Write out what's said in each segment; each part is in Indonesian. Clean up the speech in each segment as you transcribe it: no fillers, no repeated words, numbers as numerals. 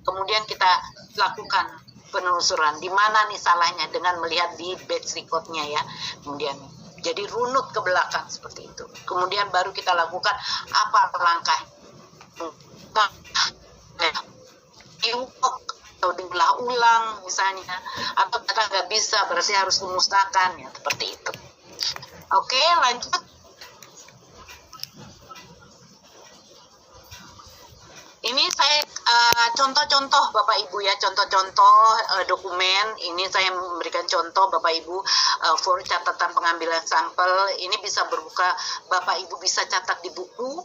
Kemudian kita lakukan penelusuran di mana nih salahnya dengan melihat di batch recordnya ya. Kemudian jadi runut ke belakang seperti itu. Kemudian baru kita lakukan apa langkah atau diulang ulang misalnya, atau kita nggak bisa berarti harus dimusnahkan ya, seperti itu. Oke, lanjut. Ini saya contoh-contoh Bapak Ibu ya, contoh-contoh dokumen. Ini saya memberikan contoh Bapak Ibu for catatan pengambilan sampel. Ini bisa berupa Bapak Ibu bisa catat di buku,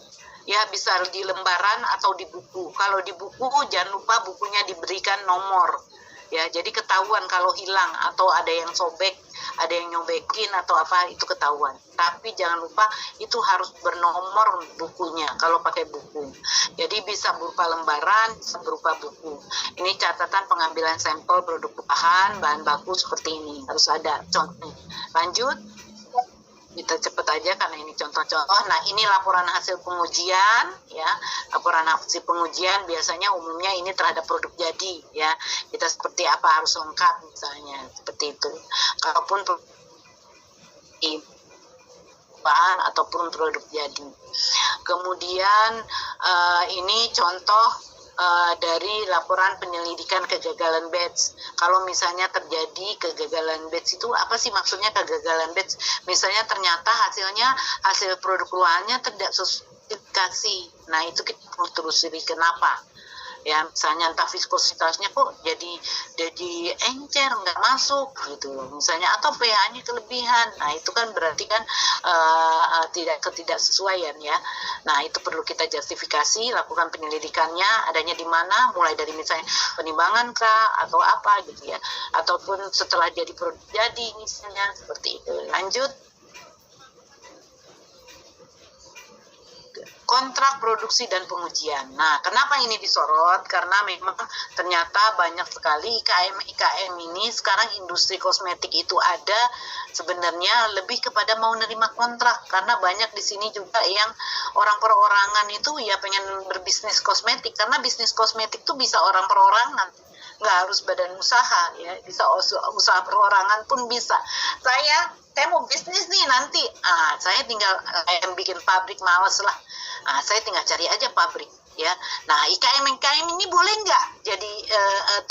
ya bisa di lembaran atau di buku. Kalau di buku jangan lupa bukunya diberikan nomor. Ya, jadi ketahuan kalau hilang atau ada yang sobek, ada yang nyobekin atau apa, itu ketahuan. Tapi jangan lupa itu harus bernomor bukunya kalau pakai buku. Jadi bisa berupa lembaran, bisa berupa buku. Ini catatan pengambilan sampel produk bahan baku seperti ini. Harus ada contohnya. Lanjut. Kita cepet aja karena ini contoh-contoh. Nah, ini laporan hasil pengujian ya. Laporan hasil pengujian biasanya umumnya ini terhadap produk jadi ya. Kita seperti apa harus lengkap misalnya, seperti itu. Kalaupun bahan ataupun produk jadi. Kemudian ini contoh dari laporan penyelidikan kegagalan batch. Kalau misalnya terjadi kegagalan batch, itu apa sih maksudnya kegagalan batch? Misalnya ternyata hasil produk keluarnya tidak sesuai. Nah, itu kita perlu telusuri kenapa. Ya, misalnya entah viskositasnya kok jadi encer, nggak masuk gitu misalnya, atau pH-nya kelebihan. Nah, itu kan berarti kan ketidaksesuaian ya. Nah, itu perlu kita justifikasi, lakukan penyelidikannya, adanya di mana, mulai dari misalnya penimbangan kah atau apa gitu ya, ataupun setelah jadi produk jadi misalnya, seperti itu. Lanjut. Kontrak produksi dan pengujian. Nah, kenapa ini disorot? Karena memang ternyata banyak sekali IKM ini sekarang industri kosmetik itu ada sebenarnya lebih kepada mau nerima kontrak, karena banyak di sini juga yang orang perorangan itu ya pengen berbisnis kosmetik, karena bisnis kosmetik itu bisa orang perorangan, nggak harus badan usaha ya, bisa usaha perorangan pun bisa. Saya mau bisnis nih nanti, saya tinggal bikin pabrik, males lah. Saya tinggal cari aja pabrik ya. Nah, IKM ini boleh nggak jadi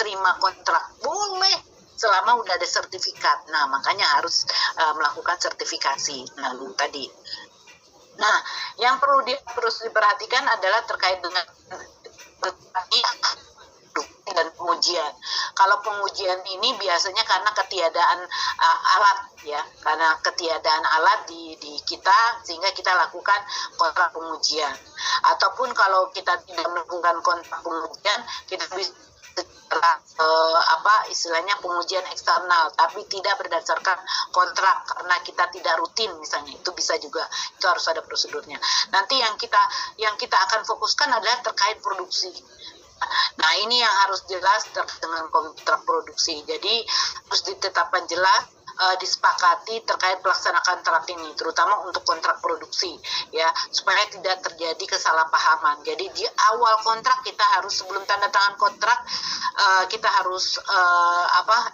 terima kontrak? Boleh, selama udah ada sertifikat. Nah, makanya harus melakukan sertifikasi. Nah, tadi. Nah, yang perlu terus diperhatikan adalah terkait dengan dan pengujian. Kalau pengujian ini biasanya karena ketiadaan alat ya, karena ketiadaan alat di kita, sehingga kita lakukan kontrak pengujian. Ataupun kalau kita tidak melakukan kontrak pengujian, kita bisa istilahnya pengujian eksternal, tapi tidak berdasarkan kontrak karena kita tidak rutin misalnya, itu bisa juga, itu harus ada prosedurnya. Nanti yang kita akan fokuskan adalah terkait produksi. Nah, ini yang harus jelas dengan kontrak produksi. Jadi harus ditetapkan jelas, disepakati terkait pelaksanaan kontrak ini, terutama untuk kontrak produksi ya, supaya tidak terjadi kesalahpahaman. Jadi di awal kontrak kita harus, sebelum tanda tangan kontrak, kita harus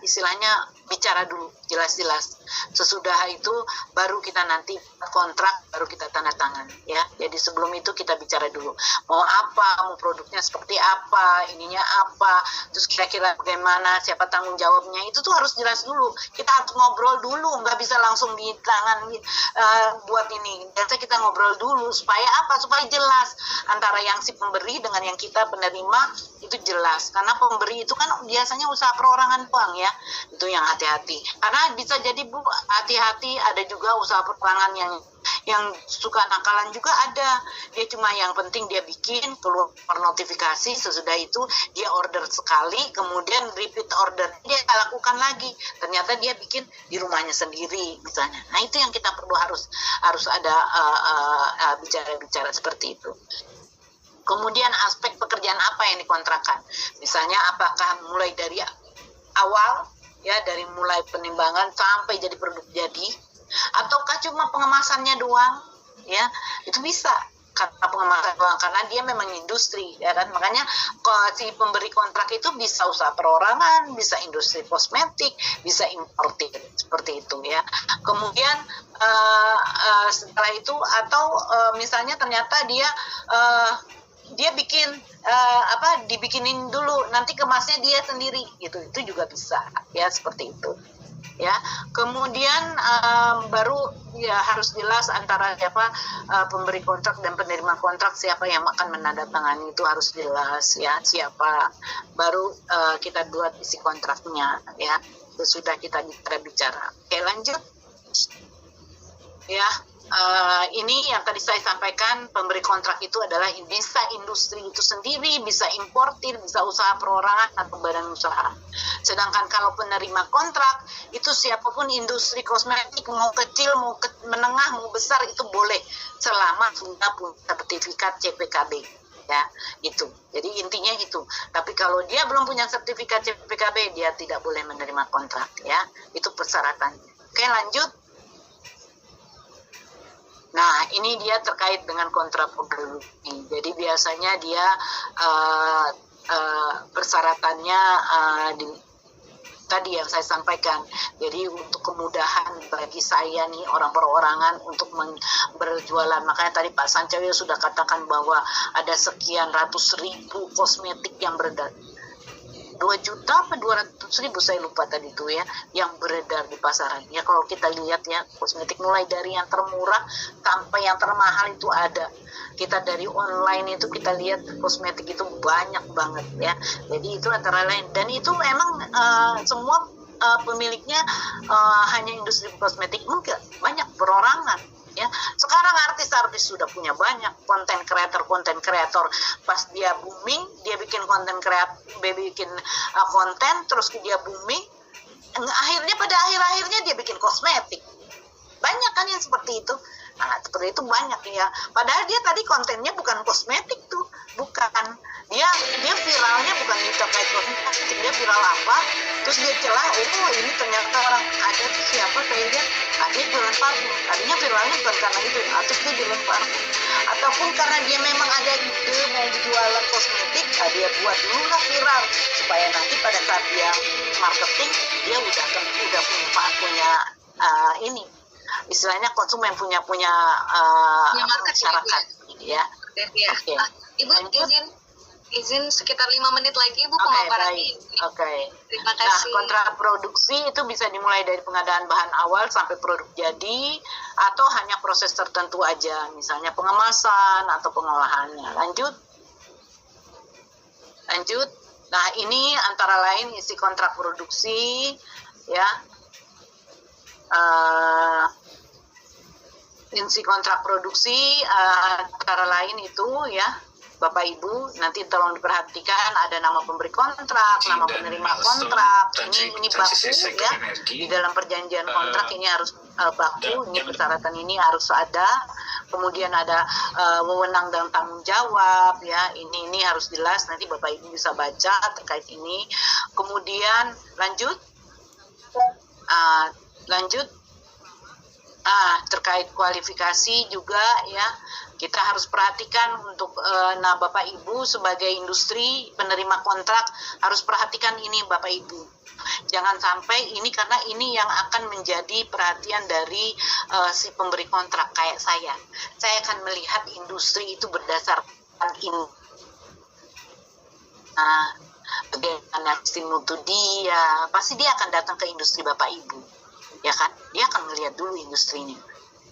istilahnya bicara dulu jelas-jelas. Sesudah itu baru kita nanti kontrak, baru kita tanda tangan ya. Jadi sebelum itu kita bicara dulu mau apa, mau produknya seperti apa, ininya apa, terus kira-kira bagaimana, siapa tanggung jawabnya, itu tuh harus jelas dulu. Kita harus ngobrol dulu, nggak bisa langsung di tangan buat ini. Dan kita ngobrol dulu supaya apa? Supaya jelas antara yang si pemberi dengan yang kita penerima, itu jelas. Karena pemberi itu kan biasanya usaha perorangan doang ya. Itu yang hati-hati. Karena bisa jadi Bu, hati-hati, ada juga usaha perorangan yang suka nakalan juga ada. Dia cuma yang penting dia bikin, keluar notifikasi, sesudah itu dia order sekali, kemudian repeat order dia lakukan lagi. Ternyata dia bikin di rumahnya sendiri misalnya. Nah, itu yang kita perlu harus ada bicara seperti itu. Kemudian aspek pekerjaan apa yang dikontrakan? Misalnya apakah mulai dari awal ya, dari mulai penimbangan sampai jadi produk jadi, ataukah cuma pengemasannya doang ya, itu bisa. karena pengemasan uang, karena dia memang industri, ya kan. Makanya si pemberi kontrak itu bisa usaha perorangan, bisa industri kosmetik, bisa importir, seperti itu ya. Kemudian setelah itu atau misalnya ternyata dia bikin dibikinin dulu, nanti kemasnya dia sendiri gitu, itu juga bisa ya, seperti itu ya. Kemudian baru ya harus jelas antara siapa pemberi kontrak dan penerima kontrak, siapa yang akan menandatangani, itu harus jelas ya, siapa. Baru kita buat isi kontraknya ya, itu sudah kita bicara. Oke, lanjut ya. Ini yang tadi saya sampaikan, pemberi kontrak itu adalah bisa industri itu sendiri, bisa importir, bisa usaha perorangan atau badan usaha. Sedangkan kalau penerima kontrak itu siapapun industri kosmetik, mau kecil, mau menengah, mau besar, itu boleh selama sudah punya sertifikat CPKB ya, itu. Jadi intinya itu. Tapi kalau dia belum punya sertifikat CPKB, dia tidak boleh menerima kontrak ya. Itu persyaratannya. Oke, lanjut. Nah, ini dia terkait dengan kontrak produksi. Jadi biasanya dia persyaratannya tadi yang saya sampaikan. Jadi untuk kemudahan bagi saya nih, orang perorangan, untuk berjualan. Makanya tadi Pak Sancayo sudah katakan bahwa ada sekian ratus ribu kosmetik yang beredar. 2 juta apa 200.000, saya lupa tadi itu ya, yang beredar di pasaran. Ya kalau kita lihat ya, kosmetik mulai dari yang termurah sampai yang termahal itu ada. Kita dari online itu kita lihat kosmetik itu banyak banget ya. Jadi itu antara lain, dan itu memang semua pemiliknya hanya industri kosmetik, enggak, banyak perorangan. Ya, sekarang artis-artis sudah punya banyak, konten kreator pas dia booming, dia bikin konten konten, terus dia booming, akhirnya pada akhirnya dia bikin kosmetik. Banyak kan yang seperti itu. Nah, seperti itu banyak ya. Padahal dia tadi kontennya bukan kosmetik tuh, bukan. Dia viralnya bukan terkait kosmetik, dia viral apa? Terus dia celah, oh ini ternyata orang ada tuh siapa, saya lihat ada jualan parfum. Tadinya viralnya bukan karena itu, atau dia jualan parfum. Ataupun karena dia memang ada ide mau jualan kosmetik, dia buat dulu lah viral, supaya nanti pada saat dia marketing, dia udah punya ini. Istilahnya konsumen punya masyarakat ya. Okay. Ibu izin sekitar 5 menit lagi Ibu pemaparan ini. Terima kasih. Nah, kontrak produksi itu bisa dimulai dari pengadaan bahan awal sampai produk jadi, atau hanya proses tertentu aja, misalnya pengemasan atau pengolahannya. Lanjut. Nah, ini antara lain isi kontrak produksi ya. Isi kontrak produksi antara lain itu ya, Bapak Ibu, nanti tolong diperhatikan, ada nama pemberi kontrak, nama penerima kontrak. Ini baku ya, di dalam perjanjian kontrak ini harus baku, ini persyaratan ini harus ada. Kemudian ada wewenang dan tanggung jawab ya, ini harus jelas, nanti Bapak Ibu bisa baca terkait ini. Kemudian lanjut. Terkait kualifikasi juga ya, kita harus perhatikan untuk Bapak Ibu sebagai industri penerima kontrak harus perhatikan ini Bapak Ibu. Jangan sampai ini, karena ini yang akan menjadi perhatian dari si pemberi kontrak kayak saya. Saya akan melihat industri itu berdasarkan ini. Bagaimana sistem mutu dia, pasti dia akan datang ke industri Bapak Ibu. Ya kan, dia akan melihat dulu industrinya.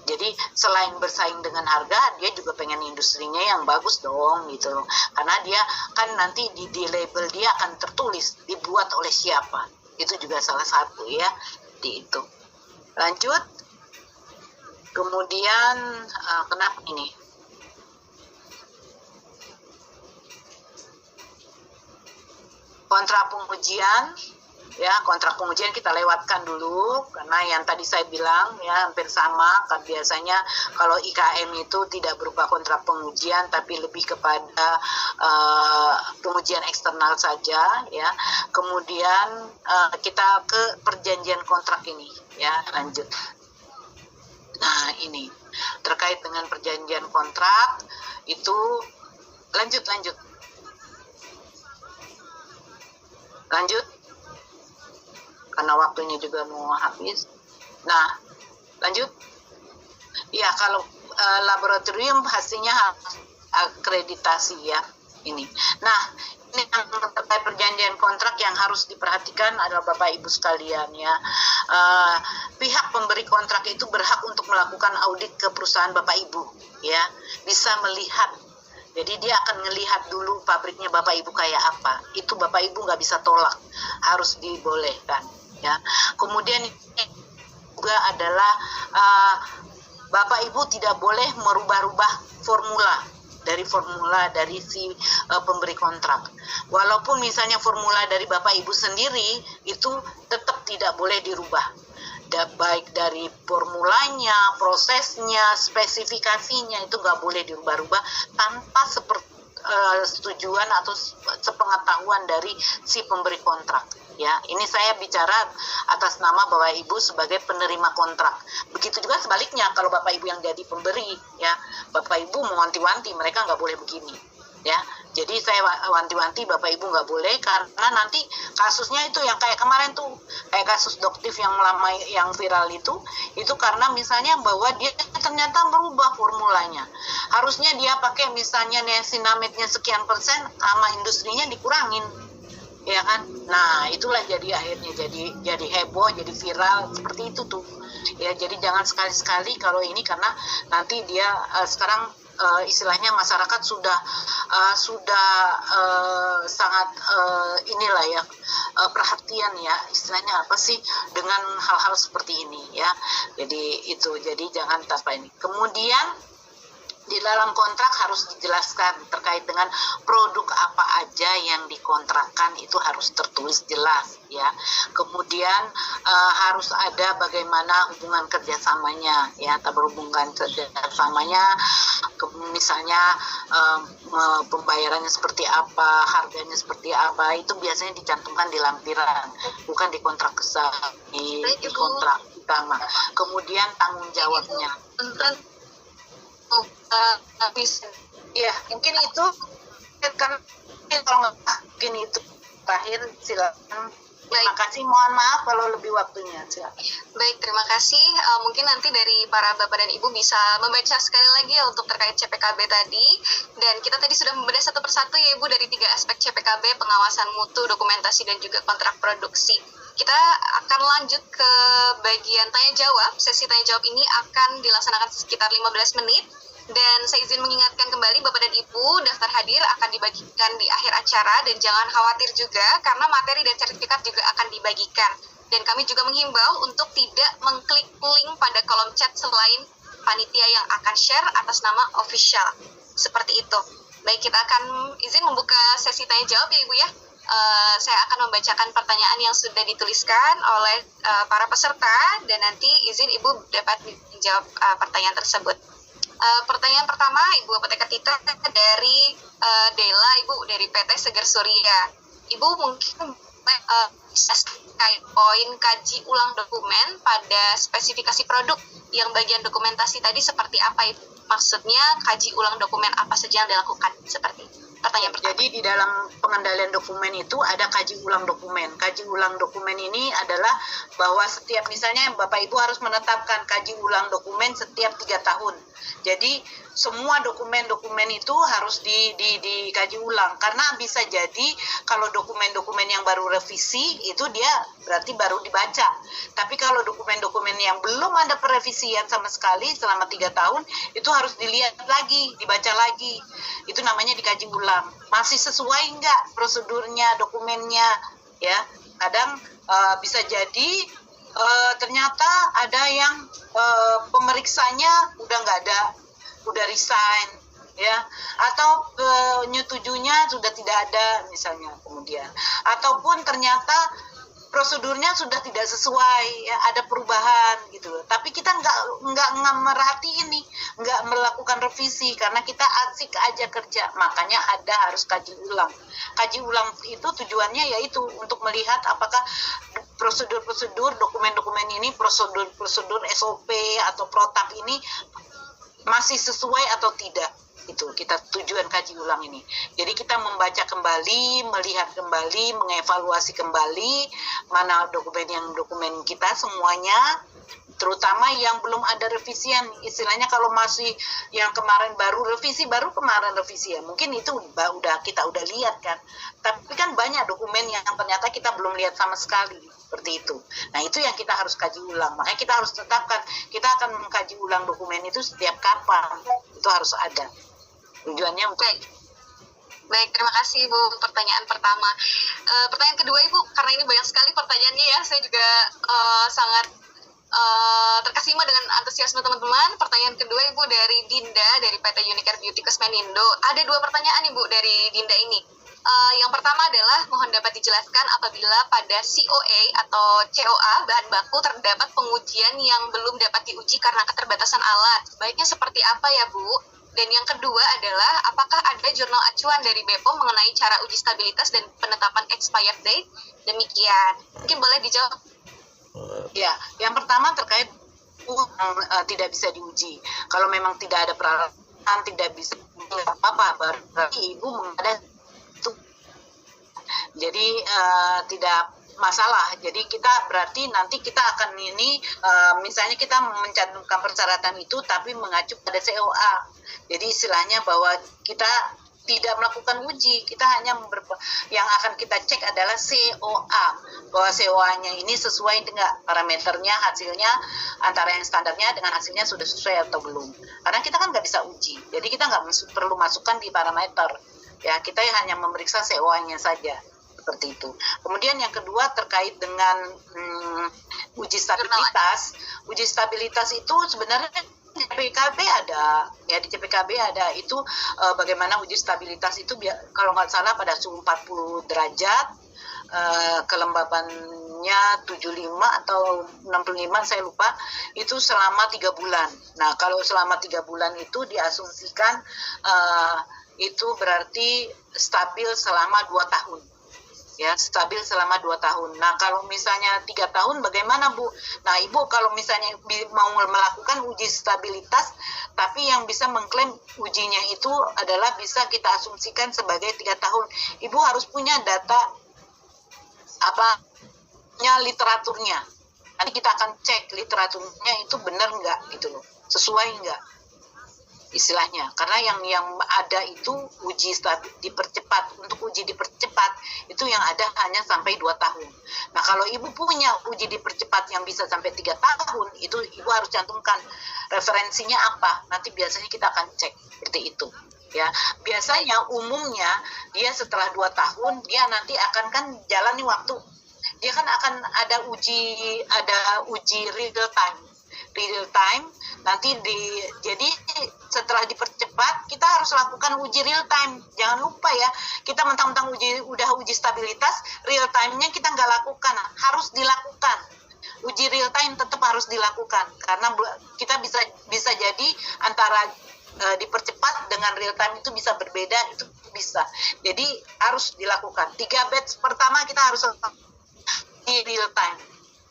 Jadi selain bersaing dengan harga, dia juga pengen industrinya yang bagus dong gitu loh. Karena dia kan nanti di label dia akan tertulis dibuat oleh siapa. Itu juga salah satu ya, di itu. Lanjut. Kemudian kenapa ini? Kontrak pengujian. Ya, kontrak pengujian kita lewatkan dulu, karena yang tadi saya bilang ya hampir sama. Kan biasanya kalau IKM itu tidak berupa kontrak pengujian, tapi lebih kepada pengujian eksternal saja ya. Kemudian kita ke perjanjian kontrak ini ya, lanjut. Nah, ini terkait dengan perjanjian kontrak Itu lanjut karena waktunya juga mau habis. Nah, lanjut. Ya, kalau laboratorium hasilnya harus akreditasi ya ini. Nah, ini yang terkait perjanjian kontrak yang harus diperhatikan adalah Bapak Ibu sekalian ya. Pihak pemberi kontrak itu berhak untuk melakukan audit ke perusahaan Bapak Ibu ya. Bisa melihat. Jadi dia akan melihat dulu pabriknya Bapak Ibu kayak apa. Itu Bapak Ibu nggak bisa tolak, harus dibolehkan ya. Kemudian juga adalah Bapak Ibu tidak boleh merubah-rubah formula dari si pemberi kontrak. Walaupun misalnya formula dari Bapak Ibu sendiri itu tetap tidak boleh dirubah. Baik dari formulanya, prosesnya, spesifikasinya itu nggak boleh dirubah-rubah tanpa setujuan atau sepengetahuan dari si pemberi kontrak. Ya, ini saya bicara atas nama Bapak Ibu sebagai penerima kontrak. Begitu juga sebaliknya kalau Bapak Ibu yang jadi pemberi, ya, Bapak Ibu mewanti-wanti mereka nggak boleh begini, ya. Jadi saya wanti-wanti Bapak Ibu nggak boleh, karena nanti kasusnya itu yang kayak kemarin tuh, kayak kasus Doktif yang lama yang viral itu karena misalnya bahwa dia ternyata merubah formulanya. Harusnya dia pakai misalnya niacinamide-nya sekian persen, sama industrinya dikurangin. Ya kan, nah itulah jadi akhirnya jadi heboh, jadi viral seperti itu tuh ya. Jadi jangan sekali-sekali kalau ini, karena nanti dia sekarang istilahnya masyarakat sudah sangat inilah ya, perhatian ya, istilahnya apa sih dengan hal-hal seperti ini ya. Jadi itu, jadi jangan tanpa ini. Kemudian di dalam kontrak harus dijelaskan terkait dengan produk apa aja yang dikontrakkan, itu harus tertulis jelas ya. Kemudian harus ada bagaimana hubungan kerjasamanya ya, berhubungan kerjasamanya, misalnya pembayarannya seperti apa, harganya seperti apa, itu biasanya dicantumkan di lampiran, bukan di kontrak di kontrak utama. Kemudian tanggung jawabnya. Ya, mungkin itu kan, kalau mungkin itu terakhir, silakan. Terima kasih, mohon maaf kalau lebih waktunya. Silakan. Baik, terima kasih. Mungkin nanti dari para Bapak dan Ibu bisa membaca sekali lagi ya untuk terkait CPKB tadi. Dan kita tadi sudah membedah satu persatu ya Ibu dari 3 aspek CPKB, pengawasan mutu, dokumentasi, dan juga kontrak produksi. Kita akan lanjut ke bagian tanya jawab. Sesi tanya jawab ini akan dilaksanakan sekitar 15 menit. Dan saya izin mengingatkan kembali Bapak dan Ibu, daftar hadir akan dibagikan di akhir acara, dan jangan khawatir juga karena materi dan sertifikat juga akan dibagikan. Dan kami juga menghimbau untuk tidak mengklik link pada kolom chat selain panitia yang akan share atas nama official. Seperti itu. Baik, kita akan izin membuka sesi tanya jawab ya Ibu ya. Saya akan membacakan pertanyaan yang sudah dituliskan oleh para peserta, dan nanti izin Ibu dapat menjawab pertanyaan tersebut. Pertanyaan pertama Ibu Apoteker Tita dari Dela, Ibu dari PT Seger Surya. Ibu mungkin bisa poin kaji ulang dokumen pada spesifikasi produk yang bagian dokumentasi tadi seperti apa Ibu? Maksudnya kaji ulang dokumen apa saja yang dilakukan, seperti itu. Pertanyaan pertama. Jadi di dalam pengendalian dokumen itu ada kaji ulang dokumen. Kaji ulang dokumen ini adalah bahwa setiap, misalnya Bapak Ibu harus menetapkan kaji ulang dokumen setiap 3 tahun. Jadi semua dokumen-dokumen itu harus dikaji ulang, karena bisa jadi kalau dokumen-dokumen yang baru revisi itu dia berarti baru dibaca. Tapi kalau dokumen-dokumen yang belum ada perevisian sama sekali selama 3 tahun, itu harus dilihat lagi, dibaca lagi. Itu namanya dikaji ulang. Masih sesuai enggak prosedurnya, dokumennya ya. Kadang bisa jadi ternyata ada yang pemeriksanya udah nggak ada, udah resign ya, atau penyetujunya sudah tidak ada misalnya, kemudian ataupun ternyata prosedurnya sudah tidak sesuai ya, ada perubahan gitu. Tapi kita nggak merhatiin nih, nggak melakukan revisi karena kita asik aja kerja. Makanya harus kaji ulang. Kaji ulang itu tujuannya yaitu untuk melihat apakah prosedur-prosedur, dokumen-dokumen ini, prosedur SOP atau protap ini masih sesuai atau tidak. Itu kita tujuan kaji ulang ini. Jadi kita membaca kembali, melihat kembali, mengevaluasi kembali mana dokumen kita semuanya, terutama yang belum ada revisian. Istilahnya kalau masih yang kemarin baru revisi ya, mungkin itu kita udah lihat kan. Tapi kan banyak dokumen yang ternyata kita belum lihat sama sekali, seperti itu. Nah, itu yang kita harus kaji ulang. Makanya kita harus tetapkan, kita akan mengkaji ulang dokumen itu setiap kapan. Itu harus ada. Tujuannya untuk Baik, terima kasih Ibu pertanyaan pertama. Pertanyaan kedua Ibu, karena ini banyak sekali pertanyaannya ya, saya juga sangat terkesima dengan antusiasme teman-teman. Pertanyaan kedua Ibu dari Dinda dari PT Unicare Beauty Cosmenindo. Ada 2 pertanyaan Ibu dari Dinda ini. Yang pertama adalah mohon dapat dijelaskan apabila pada COA atau COA bahan baku terdapat pengujian yang belum dapat diuji karena keterbatasan alat. Baiknya seperti apa ya Bu? Dan yang kedua adalah apakah ada jurnal acuan dari BPOM mengenai cara uji stabilitas dan penetapan expired date? Demikian. Mungkin boleh dijawab. Ya, yang pertama terkait tidak bisa diuji. Kalau memang tidak ada peralatan, tidak bisa apa-apa, berarti Ibu mengada itu. Jadi tidak masalah. Jadi kita berarti nanti kita akan misalnya kita mencantumkan persyaratan itu tapi mengacu pada COA. Jadi istilahnya bahwa kita tidak melakukan uji, kita hanya yang akan kita cek adalah COA, bahwa COA-nya ini sesuai dengan parameternya, hasilnya antara yang standarnya dengan hasilnya sudah sesuai atau belum. Karena kita kan nggak bisa uji, jadi kita nggak perlu masukkan di parameter, ya kita hanya memeriksa COA-nya saja, seperti itu. Kemudian yang kedua terkait dengan uji stabilitas. Uji stabilitas itu sebenarnya di CPKB ada, ya di CPKB ada itu bagaimana uji stabilitas itu kalau nggak salah pada suhu 40 derajat, kelembabannya 75 atau 65 saya lupa, itu selama 3 bulan. Nah kalau selama 3 bulan itu diasumsikan itu berarti stabil selama 2 tahun. Ya, stabil selama 2 tahun. Nah, kalau misalnya 3 tahun bagaimana, Bu? Nah, Ibu kalau misalnya mau melakukan uji stabilitas, tapi yang bisa mengklaim ujinya itu adalah bisa kita asumsikan sebagai 3 tahun. Ibu harus punya data literaturnya. Nanti kita akan cek literaturnya itu benar nggak gitu loh, sesuai nggak istilahnya. Karena yang ada itu uji dipercepat. Untuk uji dipercepat itu yang ada hanya sampai 2 tahun. Nah kalau Ibu punya uji dipercepat yang bisa sampai 3 tahun, itu Ibu harus cantumkan referensinya apa. Nanti biasanya kita akan cek seperti itu. Ya, biasanya umumnya dia setelah 2 tahun dia nanti akan kan jalani waktu. Dia kan akan ada uji real time nanti jadi setelah dipercepat kita harus lakukan uji real time. Jangan lupa ya, kita mentang-mentang udah uji stabilitas, real time-nya kita nggak lakukan, harus dilakukan. Uji real time tetap harus dilakukan karena kita bisa jadi antara dipercepat dengan real time itu bisa berbeda, itu bisa. Jadi harus dilakukan. 3 batch pertama kita harus di real time.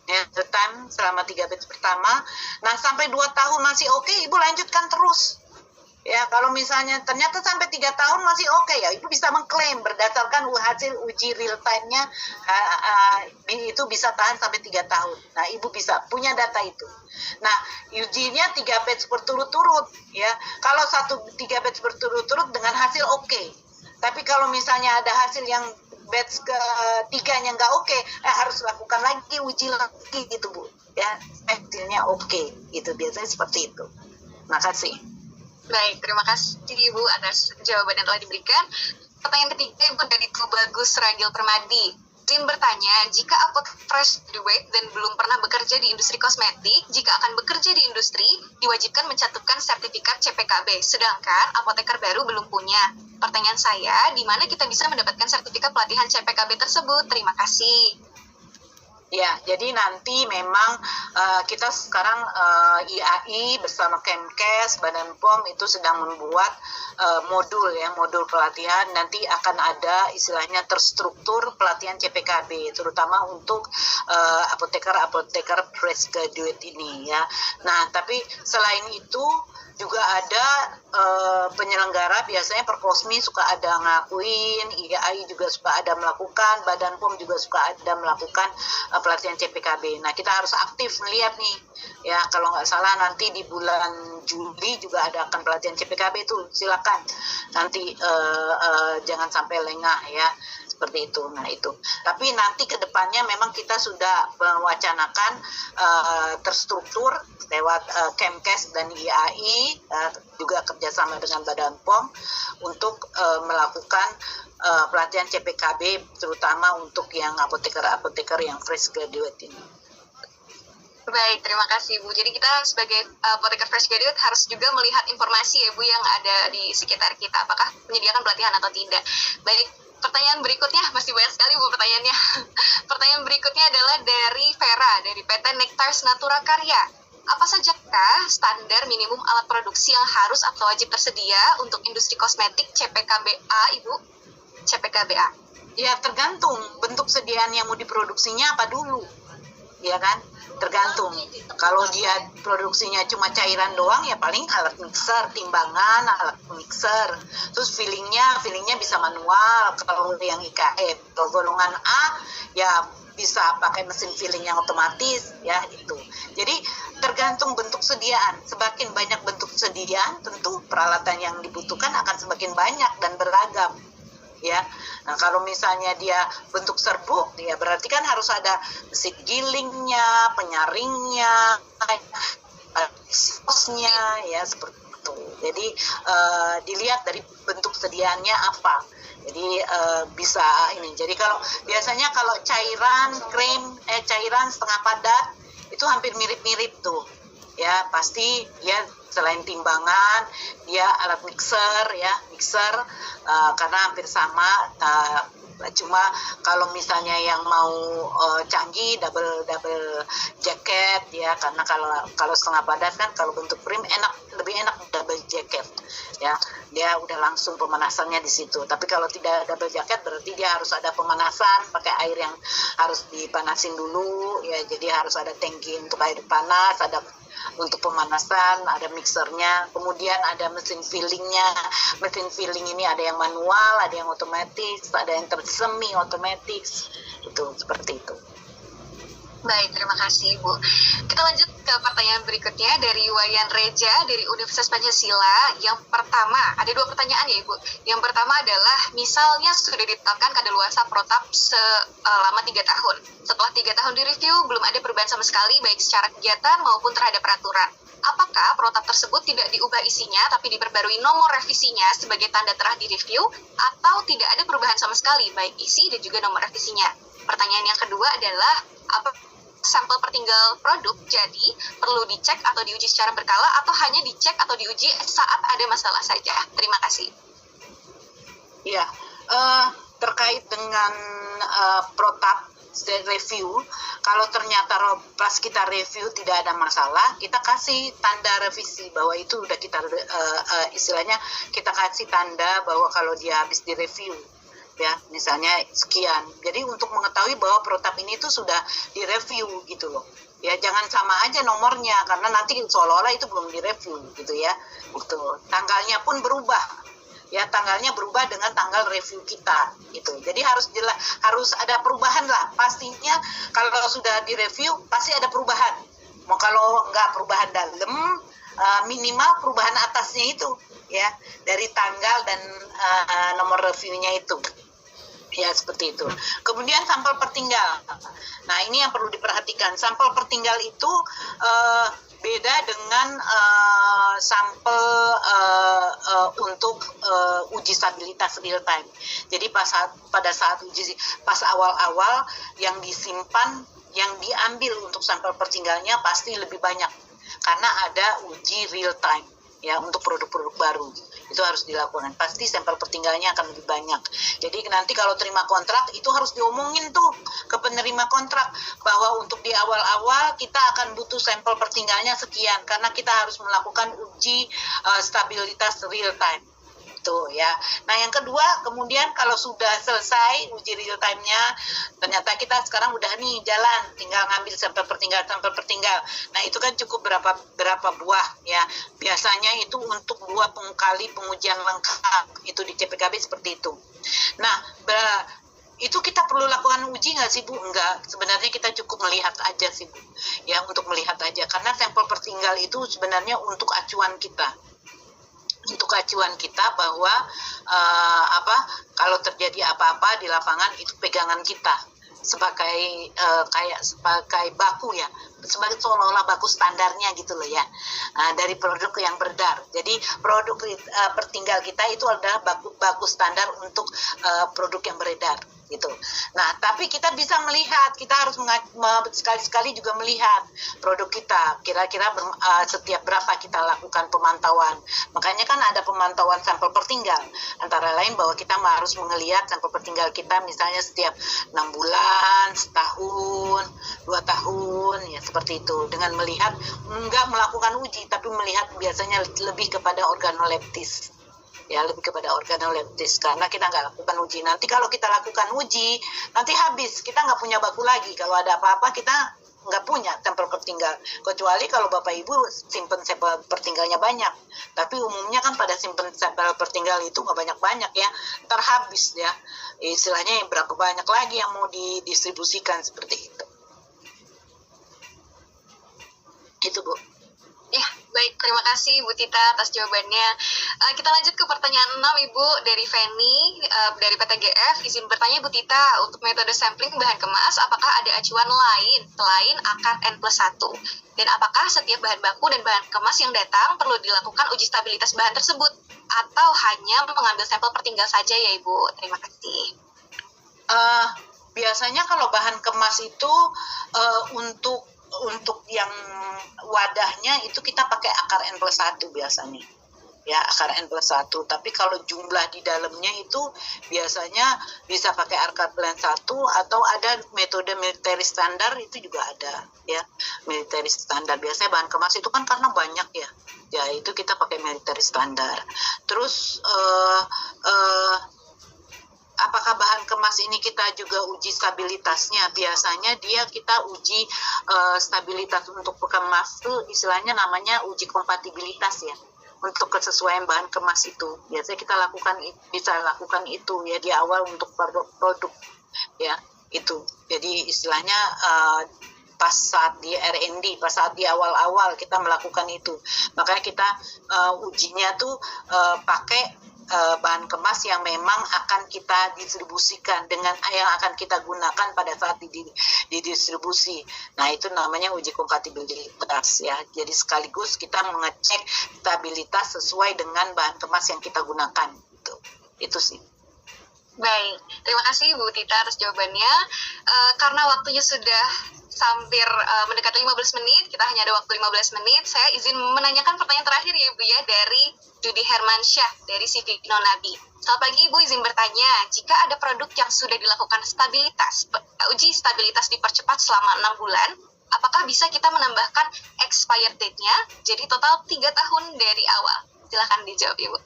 Ya, real time selama 3 batch pertama. Nah, sampai 2 tahun masih oke, Ibu lanjutkan terus. Ya, kalau misalnya ternyata sampai 3 tahun masih oke, ya Ibu bisa mengklaim berdasarkan hasil uji real time-nya itu bisa tahan sampai 3 tahun. Nah, Ibu bisa punya data itu. Nah, ujinya 3 batch berturut-turut ya. Kalau 3 batch berturut-turut dengan hasil oke. Tapi kalau misalnya ada hasil yang batch ketiganya nggak oke, harus lakukan lagi uji lagi gitu Bu. Ya, hasilnya oke. Itu biasanya seperti itu. Makasih. Baik, terima kasih Ibu atas jawaban yang telah diberikan. Pertanyaan ketiga Ibu dari Bagus Ragil Permadi. Tim bertanya, jika apoteker fresh graduate dan belum pernah bekerja di industri kosmetik, jika akan bekerja di industri, diwajibkan mencantumkan sertifikat CPKB, sedangkan apoteker baru belum punya. Pertanyaan saya, di mana kita bisa mendapatkan sertifikat pelatihan CPKB tersebut? Terima kasih. Ya, jadi nanti memang kita sekarang IAI bersama Kemkes, Badan POM itu sedang membuat modul pelatihan. Nanti akan ada istilahnya terstruktur pelatihan CPKB, terutama untuk apoteker fresh graduate ini ya. Nah, tapi selain itu juga ada penyelenggara, biasanya Perkosmi suka ada ngakuin, IAI juga suka ada melakukan, Badan POM juga suka ada melakukan pelatihan CPKB. Nah, kita harus aktif melihat nih, ya kalau nggak salah nanti di bulan Juli juga ada akan pelatihan CPKB itu, silakan nanti jangan sampai lengah ya. Seperti itu. Nah itu. Tapi nanti ke depannya memang kita sudah mewacanakan terstruktur lewat Kemkes dan IAI, juga kerjasama dengan Badan POM untuk melakukan pelatihan CPKB, terutama untuk yang apoteker-apoteker yang fresh graduate ini. Baik, terima kasih Bu. Jadi kita sebagai apoteker fresh graduate harus juga melihat informasi ya Bu yang ada di sekitar kita, apakah menyediakan pelatihan atau tidak. Baik, pertanyaan berikutnya, masih banyak sekali Bu pertanyaannya. Pertanyaan berikutnya adalah dari Vera, dari PT Nectars Natura Karya. Apa sajakah standar minimum alat produksi yang harus atau wajib tersedia untuk industri kosmetik CPKBA, Ibu? CPKBA. Ya, tergantung bentuk sediaan yang mau diproduksinya apa dulu. Ya kan? Tergantung. Kalau dia produksinya cuma cairan doang, ya paling alat mixer, timbangan, alat mixer. Terus fillingnya bisa manual. Kalau yang IKF, kalau golongan A, ya bisa pakai mesin filling yang otomatis, ya itu. Jadi tergantung bentuk sediaan. Semakin banyak bentuk sediaan, tentu peralatan yang dibutuhkan akan semakin banyak dan beragam. Ya, nah kalau misalnya dia bentuk serbuk, ya berarti kan harus ada mesin gilingnya, penyaringnya, sosnya, ya seperti itu. Jadi dilihat dari bentuk sediaannya apa. Jadi bisa ini. Jadi kalau biasanya kalau cairan cairan setengah padat itu hampir mirip-mirip tuh. Ya pasti ya selain timbangan dia alat mixer karena hampir sama. Cuma kalau misalnya yang mau canggih double jacket ya, karena kalau setengah padat kan kalau bentuk prim lebih enak double jacket ya, dia udah langsung pemanasannya di situ. Tapi kalau tidak double jacket berarti dia harus ada pemanasan pakai air yang harus dipanasin dulu ya, jadi harus ada tangki untuk air panas, ada untuk pemanasan, ada mixernya, kemudian ada mesin fillingnya. Mesin filling ini ada yang manual, ada yang otomatis, ada yang semi otomatis, itu seperti itu. Baik, terima kasih Ibu. Kita lanjut ke pertanyaan berikutnya dari Wayan Reja dari Universitas Pancasila. Yang pertama, ada 2 pertanyaan ya Ibu. Yang pertama adalah, misalnya sudah ditetapkan kadaluarsa protap selama 3 tahun. Setelah 3 tahun direview, belum ada perubahan sama sekali, baik secara kegiatan maupun terhadap peraturan. Apakah protap tersebut tidak diubah isinya, tapi diperbarui nomor revisinya sebagai tanda telah direview, atau tidak ada perubahan sama sekali, baik isi dan juga nomor revisinya? Pertanyaan yang kedua adalah, apa sampel pertinggal produk jadi perlu dicek atau diuji secara berkala, atau hanya dicek atau diuji saat ada masalah saja? Terima kasih. Ya, terkait dengan protap review, kalau ternyata pas kita review tidak ada masalah, kita kasih tanda revisi bahwa itu udah kita istilahnya kita kasih tanda bahwa kalau dia habis direview ya, misalnya sekian. Jadi untuk mengetahui bahwa protap ini tuh sudah direview gitu loh. Ya jangan sama aja nomornya, karena nanti seolah-olah itu belum direview gitu ya. Gitu. Tanggalnya pun berubah. Ya tanggalnya berubah dengan tanggal review kita gitu. Jadi harus ada perubahan lah. Pastinya kalau sudah direview pasti ada perubahan. Mau kalau nggak perubahan dalam, minimal perubahan atasnya itu ya, dari tanggal dan nomor reviewnya itu. Ya seperti itu. Kemudian sampel pertinggal. Nah ini yang perlu diperhatikan. Sampel pertinggal itu beda dengan sampel untuk uji stabilitas real time. Jadi pada saat uji pas awal-awal yang disimpan, yang diambil untuk sampel pertinggalnya pasti lebih banyak karena ada uji real time ya untuk produk-produk baru. Itu harus dilakukan. Pasti sampel pertinggalnya akan lebih banyak. Jadi nanti kalau terima kontrak itu harus diomongin tuh ke penerima kontrak bahwa untuk di awal-awal kita akan butuh sampel pertinggalnya sekian karena kita harus melakukan uji stabilitas real time. Itu ya. Nah yang kedua, kemudian kalau sudah selesai uji real time-nya, ternyata kita sekarang udah nih jalan, tinggal ngambil sampel pertinggal. Nah itu kan cukup berapa buah ya. Biasanya itu untuk 2 kali pengujian lengkap itu di CPKB seperti itu. Nah itu kita perlu lakukan uji nggak sih Bu? Enggak, sebenarnya kita cukup melihat aja sih Bu. Ya untuk melihat aja, karena sampel pertinggal itu sebenarnya untuk acuan kita. Untuk acuan kita bahwa kalau terjadi apa-apa di lapangan itu pegangan kita sebagai sebagai baku ya, sebagai seolah-olah baku standarnya gitu loh ya, dari produk yang beredar. Jadi produk pertinggal kita itu adalah baku standar untuk produk yang beredar gitu. Nah, tapi kita bisa melihat, kita harus sekali-sekali juga melihat produk kita, kira-kira setiap berapa kita lakukan pemantauan. Makanya kan ada pemantauan sampel pertinggal, antara lain bahwa kita harus melihat sampel pertinggal kita misalnya setiap 6 bulan, setahun, 2 tahun, ya seperti itu. Dengan melihat, enggak melakukan uji, tapi melihat biasanya lebih kepada organoleptis. Ya, lebih kepada organoleptis, karena kita nggak lakukan uji. Nanti kalau kita lakukan uji, nanti habis, kita nggak punya baku lagi. Kalau ada apa-apa, kita nggak punya sampel pertinggal. Kecuali kalau Bapak Ibu simpen sampel pertinggalnya banyak. Tapi umumnya kan pada simpen sampel pertinggal itu nggak banyak-banyak ya, terhabis ya. Istilahnya berapa banyak lagi yang mau didistribusikan seperti itu. Itu Bu. Ya, baik. Terima kasih Bu Tita atas jawabannya. Kita lanjut ke pertanyaan 6 Ibu dari Feni dari PTGF. Izin bertanya Bu Tita, untuk metode sampling bahan kemas, apakah ada acuan lain selain akar N+1? Dan apakah setiap bahan baku dan bahan kemas yang datang perlu dilakukan uji stabilitas bahan tersebut? Atau hanya mengambil sampel pertinggal saja ya Ibu? Terima kasih. Biasanya kalau bahan kemas itu untuk yang wadahnya itu kita pakai akar N+1 biasanya. Ya, akar N+1. Tapi kalau jumlah di dalamnya itu biasanya bisa pakai akar N+1 atau ada metode military standar itu juga ada ya. Military standar biasanya bahan kemas itu kan karena banyak ya. Ya, itu kita pakai military standar. Terus apakah bahan kemas ini kita juga uji stabilitasnya? Biasanya kita uji stabilitas untuk kemas itu istilahnya namanya uji kompatibilitas ya. Untuk kesesuaian bahan kemas itu. Biasanya kita bisa lakukan itu ya di awal untuk produk ya itu. Jadi istilahnya pas saat di R&D, pas saat di awal-awal kita melakukan itu. Makanya kita ujinya tuh pakai bahan kemas yang memang akan kita distribusikan dengan yang akan kita gunakan pada saat didistribusi. Nah, itu namanya uji kompatibilitas ya. Jadi sekaligus kita mengecek stabilitas sesuai dengan bahan kemas yang kita gunakan. Itu sih. Baik, terima kasih Bu Tita atas jawabannya. Karena waktunya sudah hampir mendekati 15 menit, kita hanya ada waktu 15 menit, saya izin menanyakan pertanyaan terakhir ya Bu ya, dari Judy Hermansyah dari CV Nonabi. Selamat pagi Ibu, izin bertanya, jika ada produk yang sudah dilakukan uji stabilitas dipercepat selama 6 bulan, apakah bisa kita menambahkan expired date-nya jadi total 3 tahun dari awal? Silahkan dijawab Ibu.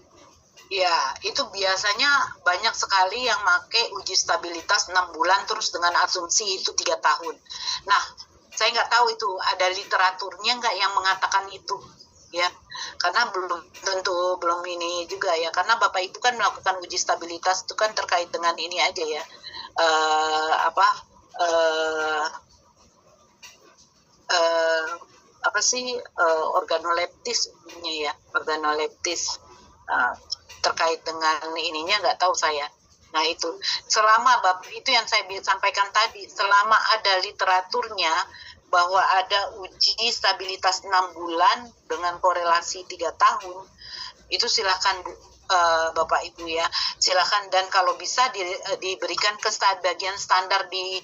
Ya, itu biasanya banyak sekali yang pakai uji stabilitas 6 bulan terus dengan asumsi itu 3 tahun. Nah, saya nggak tahu itu ada literaturnya nggak yang mengatakan itu, ya. Karena belum ini juga ya. Karena Bapak Ibu kan melakukan uji stabilitas itu kan terkait dengan ini aja ya. Organoleptis ya, organoleptis. Terkait dengan ininya nggak tahu saya. Nah itu itu yang saya sampaikan tadi, selama ada literaturnya bahwa ada uji stabilitas 6 bulan dengan korelasi 3 tahun, itu silakan Bapak Ibu ya, silakan. Dan kalau bisa diberikan ke bagian standar di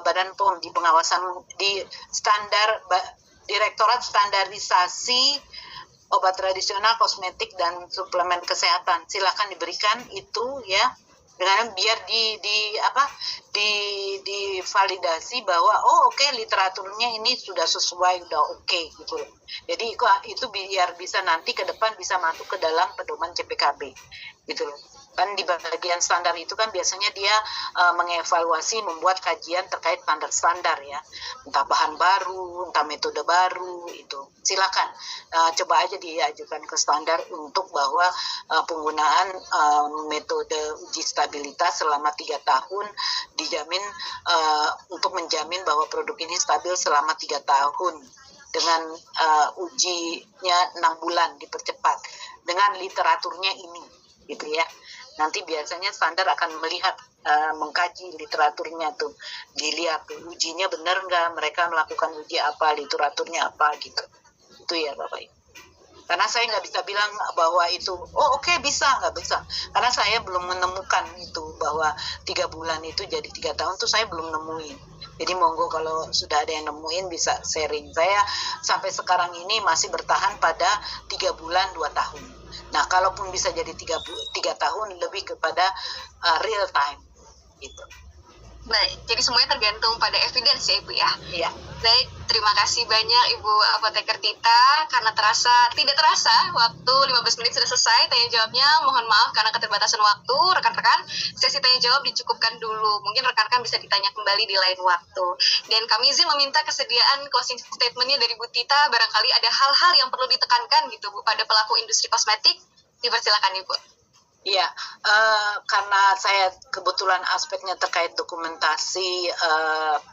Badan POM, di pengawasan di standar Direktorat Standarisasi Obat Tradisional, Kosmetik dan Suplemen Kesehatan. Silakan diberikan itu ya, dengan biar divalidasi bahwa oke, literaturnya ini sudah sesuai, udah oke gitu loh. Jadi itu biar bisa nanti ke depan bisa masuk ke dalam pedoman CPKB gitu loh. Kan di bagian standar itu kan biasanya dia mengevaluasi, membuat kajian terkait standar-standar ya, entah bahan baru, entah metode baru, itu silakan coba aja diajukan ke standar untuk bahwa penggunaan metode uji stabilitas selama 3 tahun dijamin untuk menjamin bahwa produk ini stabil selama 3 tahun dengan ujinya 6 bulan dipercepat dengan literaturnya ini gitu ya. Nanti biasanya standar akan melihat, mengkaji literaturnya tuh, dilihat tuh ujinya benar nggak, mereka melakukan uji apa, literaturnya apa gitu. Itu ya Bapak Ibu. Karena saya nggak bisa bilang bahwa itu, oke, bisa, nggak bisa. Karena saya belum menemukan itu, bahwa 3 bulan itu jadi 3 tahun tuh saya belum nemuin. Jadi monggo kalau sudah ada yang nemuin bisa sharing. Saya sampai sekarang ini masih bertahan pada 3 bulan 2 tahun. Nah, kalaupun bisa jadi 3 tahun, lebih kepada real time gitu. Baik, jadi semuanya tergantung pada evidence ya Ibu ya? Iya. Baik, terima kasih banyak Ibu Apoteker Tita, karena tidak terasa waktu 15 menit sudah selesai tanya jawabnya. Mohon maaf karena keterbatasan waktu, rekan-rekan, sesi tanya jawab dicukupkan dulu. Mungkin rekan-rekan bisa ditanya kembali di lain waktu. Dan kami izin meminta kesediaan closing statement-nya dari Bu Tita, barangkali ada hal-hal yang perlu ditekankan gitu Bu pada pelaku industri kosmetik. Dipersilakan Ibu. Iya, karena saya kebetulan aspeknya terkait dokumentasi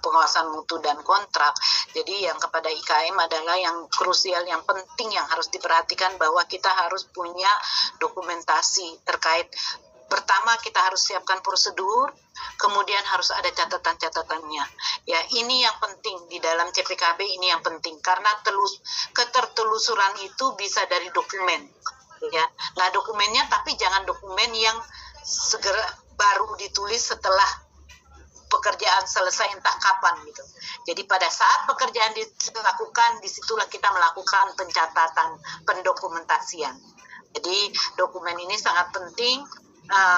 pengawasan mutu dan kontrak, jadi yang kepada IKM adalah yang krusial, yang penting yang harus diperhatikan bahwa kita harus punya dokumentasi terkait. Pertama kita harus siapkan prosedur, kemudian harus ada catatan-catatannya. Ya, ini yang penting di dalam CPKB, ini yang penting karena ketertelusuran itu bisa dari dokumen. Ya, nah dokumennya tapi jangan dokumen yang segera baru ditulis setelah pekerjaan selesai entah kapan gitu. Jadi pada saat pekerjaan dilakukan, disitulah kita melakukan pencatatan, pendokumentasian. Jadi dokumen ini sangat penting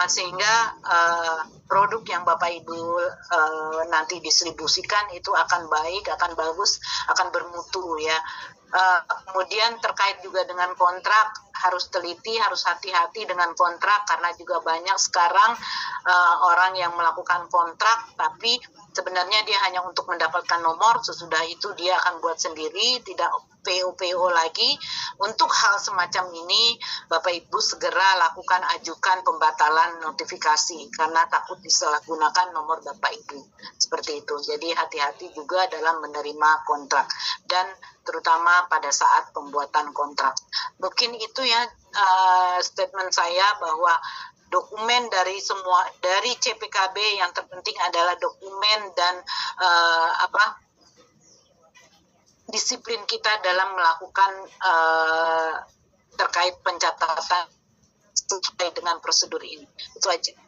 sehingga produk yang Bapak Ibu nanti distribusikan itu akan baik, akan bagus, akan bermutu ya. Kemudian terkait juga dengan kontrak, harus teliti, harus hati-hati dengan kontrak karena juga banyak sekarang orang yang melakukan kontrak tapi sebenarnya dia hanya untuk mendapatkan nomor, sesudah itu dia akan buat sendiri, tidak PO lagi. Untuk hal semacam ini Bapak Ibu segera lakukan, ajukan pembatalan notifikasi karena takut disalahgunakan nomor Bapak Ibu, seperti itu. Jadi hati-hati juga dalam menerima kontrak dan terutama pada saat pembuatan kontrak. Mungkin itu ya statement saya, bahwa dokumen dari CPKB yang terpenting adalah dokumen dan disiplin kita dalam melakukan terkait pencatatan sesuai dengan prosedur ini. Itu aja.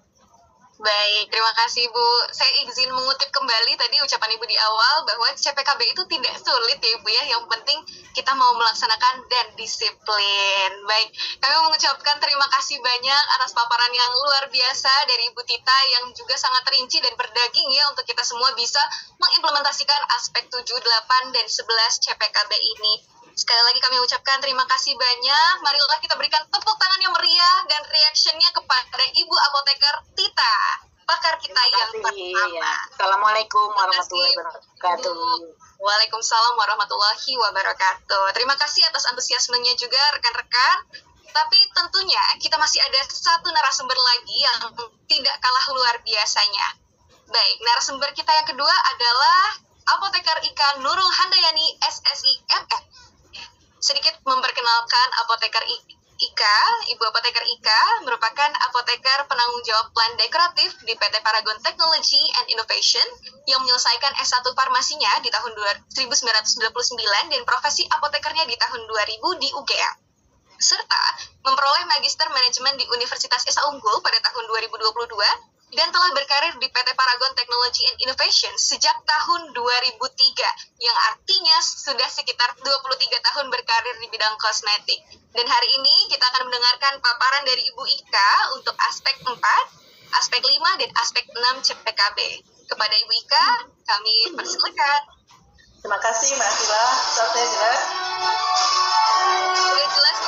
Baik, terima kasih Bu. Saya izin mengutip kembali tadi ucapan Ibu di awal bahwa CPKB itu tidak sulit ya Ibu ya. Yang penting kita mau melaksanakan dan disiplin. Baik, kami mengucapkan terima kasih banyak atas paparan yang luar biasa dari Ibu Tita yang juga sangat rinci dan berdaging ya untuk kita semua bisa mengimplementasikan aspek 7, 8, dan 11 CPKB ini. Sekali lagi kami ucapkan terima kasih banyak. Marilah kita berikan tepuk tangan yang meriah dan reaksinya kepada Ibu Apoteker Tita, pakar kita yang pertama. Ya. Assalamualaikum warahmatullahi wabarakatuh. Waalaikumsalam warahmatullahi wabarakatuh. Terima kasih atas antusiasmenya juga rekan-rekan. Tapi tentunya kita masih ada satu narasumber lagi yang tidak kalah luar biasanya. Baik, narasumber kita yang kedua adalah Apoteker Ika Nurul Handayani, SSI MF. Sedikit memperkenalkan Apoteker Ika. Ibu Apoteker Ika merupakan apoteker penanggung jawab plan dekoratif di PT Paragon Technology and Innovation yang menyelesaikan S1 farmasinya di tahun 1999 dan profesi apotekernya di tahun 2000 di UGM. Serta memperoleh Magister Manajemen di Universitas Esa Unggul pada tahun 2022 dan telah berkarir di PT Paragon Technology and Innovation sejak tahun 2003, yang artinya sudah sekitar 23 tahun berkarir di bidang kosmetik. Dan hari ini kita akan mendengarkan paparan dari Ibu Ika untuk aspek 4, aspek 5, dan aspek 6 CPKB. Kepada Ibu Ika, kami persilakan. Terima kasih Mbak Sila, suaranya jelas? Sudah jelas.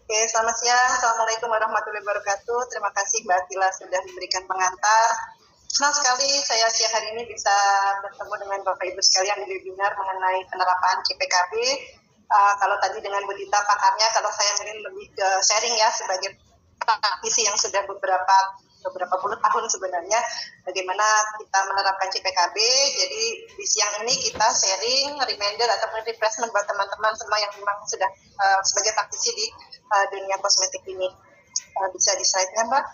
Oke, selamat siang. Assalamualaikum warahmatullahi wabarakatuh. Terima kasih Mbak Sila sudah memberikan pengantar. Senang sekali saya siang hari ini bisa bertemu dengan Bapak Ibu sekalian di webinar mengenai penerapan CPKB. Kalau tadi dengan Bu Dita pakarnya, kalau saya mungkin lebih ke sharing ya sebagai praktisi yang sudah beberapa puluh tahun sebenarnya bagaimana kita menerapkan CPKB. Jadi di siang ini kita sharing, reminder ataupun refreshment buat teman-teman semua yang memang sudah sebagai praktisi di dunia kosmetik ini. Bisa di slide-nya Mbak?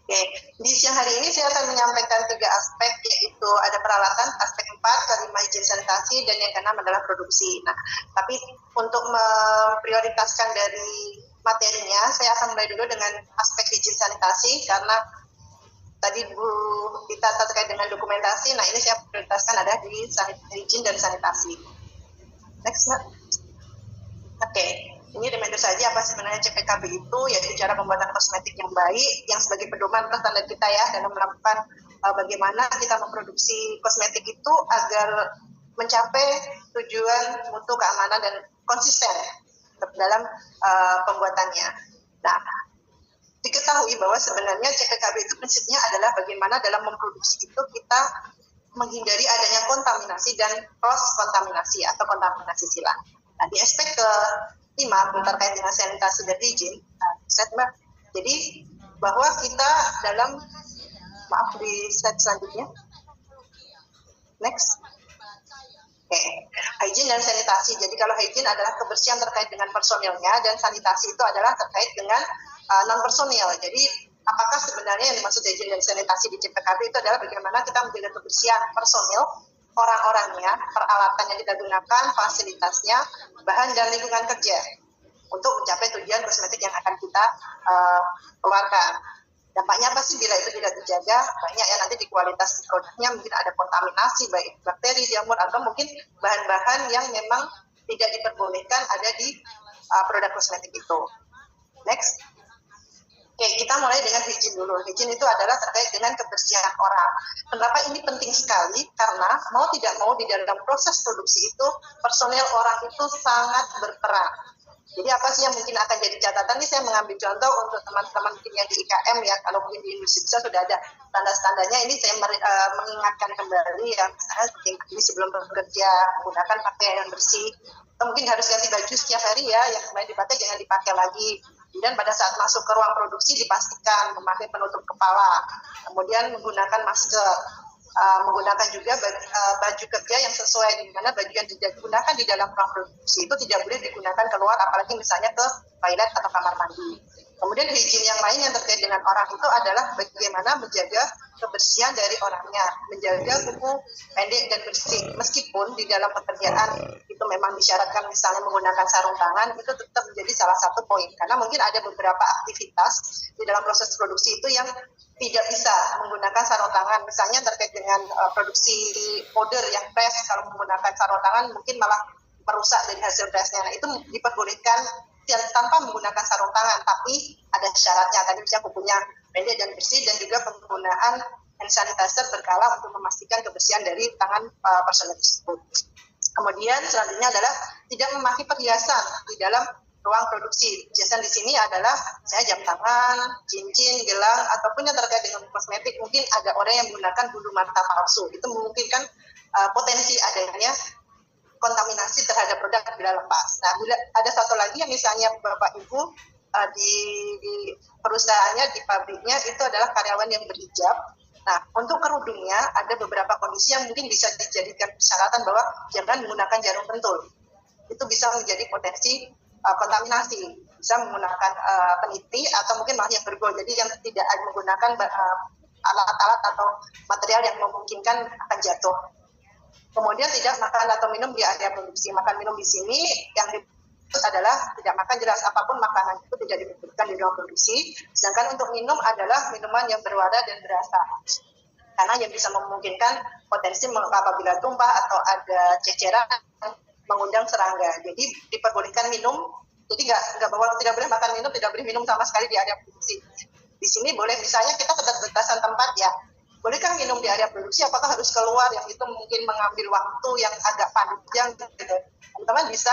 Oke, di siang hari ini saya akan menyampaikan 3 aspek, yaitu ada peralatan, aspek 4, kelima izin sanitasi, dan yang keenam adalah produksi. Nah, tapi untuk memprioritaskan dari materinya, saya akan mulai dulu dengan aspek izin sanitasi, karena tadi Bu kita terkait dengan dokumentasi, nah ini saya prioritaskan ada di izin dan sanitasi. Next, Mbak. Oke. Ini reminder saja apa sebenarnya CPKB itu, yaitu cara pembuatan kosmetik yang baik, yang sebagai pedoman standar kita ya, dalam melakukan bagaimana kita memproduksi kosmetik itu agar mencapai tujuan mutu, keamanan, dan konsisten dalam pembuatannya. Nah, diketahui bahwa sebenarnya CPKB itu prinsipnya adalah bagaimana dalam memproduksi itu kita menghindari adanya kontaminasi dan cross-kontaminasi atau kontaminasi silang. Nah, di aspek ke-5 terkait dengan sanitasi dan higien, Mbak. Jadi bahwa kita dalam, maaf di slide selanjutnya, next. Oke, higien dan sanitasi. Jadi kalau higien adalah kebersihan terkait dengan personilnya, dan sanitasi itu adalah terkait dengan non personil. Jadi apakah sebenarnya yang dimaksud higien dan sanitasi di CPKB itu adalah bagaimana kita menjaga kebersihan personil, orang-orangnya, peralatan yang kita gunakan, fasilitasnya, bahan dan lingkungan kerja untuk mencapai tujuan kosmetik yang akan kita keluarkan. Dampaknya apa sih bila itu tidak dijaga? Banyak ya, nanti di kualitas produknya mungkin ada kontaminasi baik bakteri, jamur, atau mungkin bahan-bahan yang memang tidak diperbolehkan ada di produk kosmetik itu. Next. Oke, kita mulai dengan higien dulu. Higien itu adalah terkait dengan kebersihan orang. Kenapa ini penting sekali? Karena mau tidak mau di dalam proses produksi itu, personel orang itu sangat berperan. Jadi apa sih yang mungkin akan jadi catatan? Ini saya mengambil contoh untuk teman-teman mungkin yang di IKM ya, kalau mungkin di industri besar sudah ada standar-standarnya. Ini saya mengingatkan kembali ya, misalnya seperti sebelum bekerja menggunakan pakaian yang bersih, atau mungkin harus ganti baju setiap hari ya, yang kemarin dipakai jangan dipakai lagi. Kemudian pada saat masuk ke ruang produksi dipastikan memakai penutup kepala, kemudian menggunakan masker, menggunakan juga baju kerja yang sesuai, di mana baju yang digunakan di dalam ruang produksi itu tidak boleh digunakan keluar, apalagi misalnya ke toilet atau kamar mandi. Kemudian higien yang lain yang terkait dengan orang itu adalah bagaimana menjaga kebersihan dari orangnya, menjaga kuku pendek dan bersih. Meskipun di dalam pekerjaan itu memang disyaratkan misalnya menggunakan sarung tangan, itu tetap menjadi salah satu poin. Karena mungkin ada beberapa aktivitas di dalam proses produksi itu yang tidak bisa menggunakan sarung tangan. Misalnya terkait dengan produksi powder yang press, kalau menggunakan sarung tangan mungkin malah merusak dari hasil pressnya. Nah, itu diperbolehkan tanpa menggunakan sarung tangan, tapi ada syaratnya. Tadi misalnya kukunya pendek dan bersih, dan juga penggunaan hand sanitizer berkala untuk memastikan kebersihan dari tangan personel tersebut. Kemudian selanjutnya adalah tidak memakai perhiasan di dalam ruang produksi. Perhiasan di sini adalah saya jam tangan, cincin, gelang, ataupun yang terkait dengan kosmetik. Mungkin ada orang yang menggunakan bulu mata palsu. Itu memungkinkan potensi adanya kontaminasi terhadap produk bila lepas. Nah, bila ada satu lagi yang misalnya Bapak Ibu di perusahaannya, di pabriknya itu adalah karyawan yang berhijab. Nah, untuk kerudungnya ada beberapa kondisi yang mungkin bisa dijadikan persyaratan bahwa jangan menggunakan jarum pentul. Itu bisa menjadi potensi kontaminasi. Bisa menggunakan peniti atau mungkin malah yang bergol. Jadi yang tidak menggunakan alat-alat atau material yang memungkinkan akan jatuh. Kemudian tidak makan atau minum di area produksi. Makan minum di sini yang dimaksud adalah tidak makan, jelas apapun makanan itu tidak diperbolehkan di ruang produksi. Sedangkan untuk minum adalah minuman yang berwarna dan berasa. Karena yang bisa memungkinkan potensi apabila tumpah atau ada ceceran mengundang serangga. Jadi diperbolehkan minum, jadi nggak bahwa tidak boleh makan minum, tidak boleh minum sama sekali di area produksi. Di sini boleh, misalnya kita keterbatasan tempat ya, bolehkah minum di area produksi? Apakah harus keluar? Yang itu mungkin mengambil waktu yang agak panjang gitu. Teman-teman bisa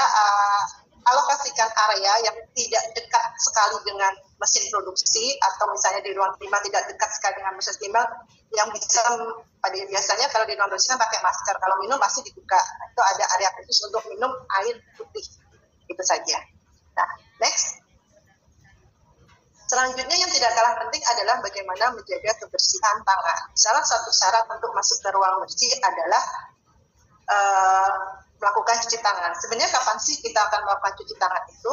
alokasikan area yang tidak dekat sekali dengan mesin produksi, atau misalnya di ruang terima tidak dekat sekali dengan mesin terima, yang bisa biasanya kalau di ruang produksi kan pakai masker, kalau minum pasti dibuka. Itu ada area khusus untuk minum air putih, itu saja. Nah, next. Selanjutnya yang tidak kalah penting adalah bagaimana menjaga kebersihan tangan. Salah satu syarat untuk masuk ke ruang bersih adalah melakukan cuci tangan. Sebenarnya kapan sih kita akan melakukan cuci tangan itu?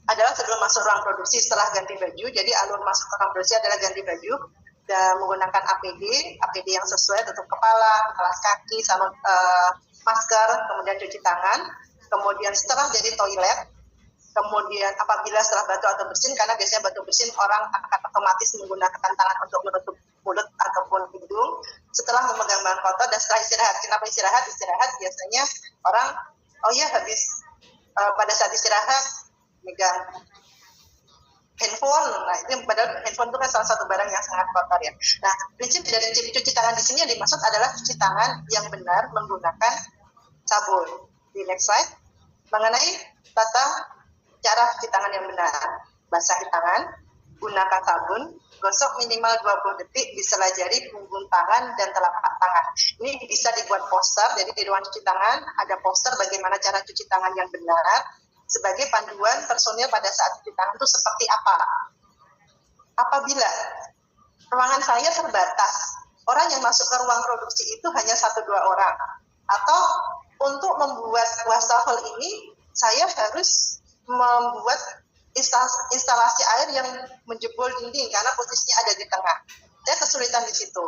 Adalah sebelum masuk ruang produksi, setelah ganti baju. Jadi alur masuk ke ruang produksi adalah ganti baju dan menggunakan APD yang sesuai, tutup kepala, alas kaki, sama masker, kemudian cuci tangan. Kemudian setelah dari toilet, kemudian apabila setelah batu atau bersin, karena biasanya batu bersin orang akan otomatis menggunakan tangan untuk menutup mulut ataupun hidung. Setelah memegang bahan kotor dan setelah istirahat. Kenapa istirahat? Istirahat biasanya orang, habis pada saat istirahat megang handphone. Nah, itu padahal handphone itu kan salah satu barang yang sangat kotor ya. Nah, prinsip dari cuci tangan di sini yang dimaksud adalah cuci tangan yang benar menggunakan sabun. Di next slide. Mengenai cara cuci tangan yang benar. Basahi tangan, gunakan sabun, gosok minimal 20 detik di sela jari, punggung tangan, dan telapak tangan. Ini bisa dibuat poster, jadi di ruang cuci tangan ada poster bagaimana cara cuci tangan yang benar, sebagai panduan personil pada saat cuci tangan itu seperti apa. Apabila ruangan saya terbatas, orang yang masuk ke ruang produksi itu hanya 1-2 orang, atau untuk membuat wastafel ini, saya harus membuat instalasi air yang menjebol dinding karena posisinya ada di tengah. Saya kesulitan di situ.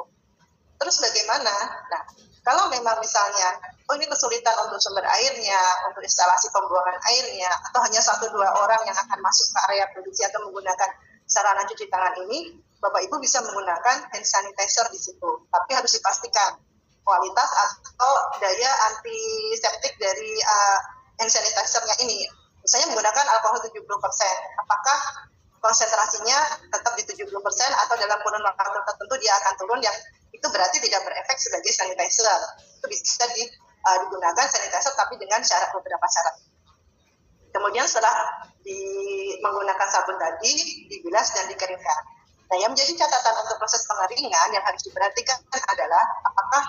Terus bagaimana? Nah, kalau memang misalnya, ini kesulitan untuk sumber airnya, untuk instalasi pembuangan airnya, atau hanya 1-2 orang yang akan masuk ke area produksi atau menggunakan sarana cuci tangan ini, Bapak Ibu bisa menggunakan hand sanitizer di situ. Tapi harus dipastikan kualitas atau daya antiseptik dari hand sanitizer-nya ini. Misalnya menggunakan alkohol 70%, apakah konsentrasinya tetap di 70% atau dalam kurun waktu tertentu dia akan turun, yang itu berarti tidak berefek sebagai sanitizer. Itu bisa digunakan sanitizer tapi dengan beberapa syarat. Kemudian setelah menggunakan sabun tadi, dibilas dan dikeringkan. Nah, yang menjadi catatan untuk proses pengeringan yang harus diperhatikan adalah apakah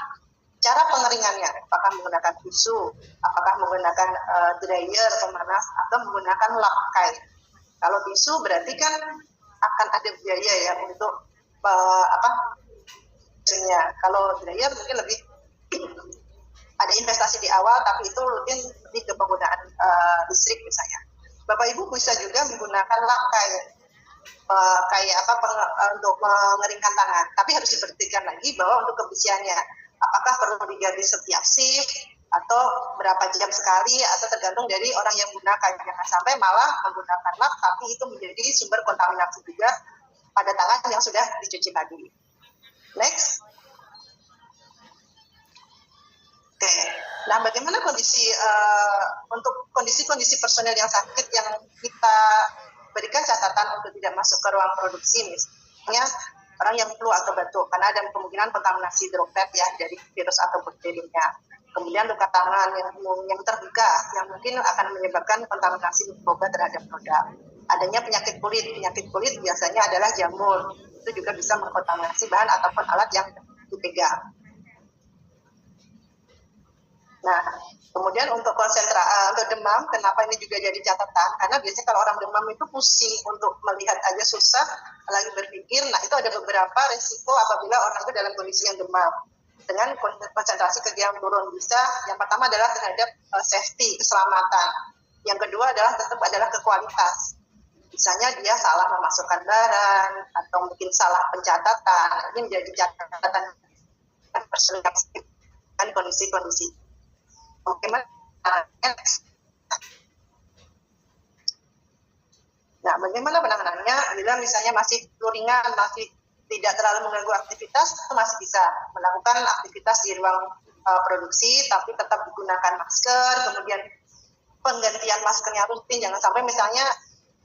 cara pengeringannya, apakah menggunakan tisu, apakah menggunakan dryer pemanas, atau menggunakan lap kain. Kalau tisu berarti kan akan ada biaya ya untuk kalau dryer mungkin lebih ada investasi di awal, tapi itu lebih ke penggunaan listrik misalnya. Bapak Ibu bisa juga menggunakan lap kain untuk mengeringkan tangan, tapi harus diperhatikan lagi bahwa untuk kebersihannya apakah perlu diganti setiap shift atau berapa jam sekali, atau tergantung dari orang yang menggunakan. Jangan sampai malah menggunakan lap tapi itu menjadi sumber kontaminasi juga pada tangan yang sudah dicuci tadi. Next. Oke. Nah, bagaimana untuk kondisi personel yang sakit yang kita berikan catatan untuk tidak masuk ke ruang produksi, misalnya orang yang flu atau batuk, karena ada kemungkinan kontaminasi droplet ya dari virus atau bakterinya. Kemudian luka tangan yang terbuka yang mungkin akan menyebabkan kontaminasi mikroba terhadap produk. Adanya penyakit kulit biasanya adalah jamur, itu juga bisa mengkontaminasi bahan ataupun alat yang dipegang. Nah, kemudian untuk untuk demam, kenapa ini juga jadi catatan? Karena biasanya kalau orang demam itu pusing, untuk melihat aja susah, lagi berpikir. Nah, itu ada beberapa resiko apabila orang itu dalam kondisi yang demam. Dengan konsentrasi kerja yang turun, bisa yang pertama adalah terhadap safety, keselamatan. Yang kedua tetap adalah ke kualitas. Misalnya dia salah memasukkan barang, atau mungkin salah pencatatan. Ini menjadi catatan personal dan kondisi-kondisi. Nah, bagaimana penanganannya? Bila misalnya masih ringan, masih tidak terlalu mengganggu aktivitas, itu masih bisa melakukan aktivitas di ruang produksi, tapi tetap digunakan masker, kemudian penggantian maskernya rutin, jangan sampai misalnya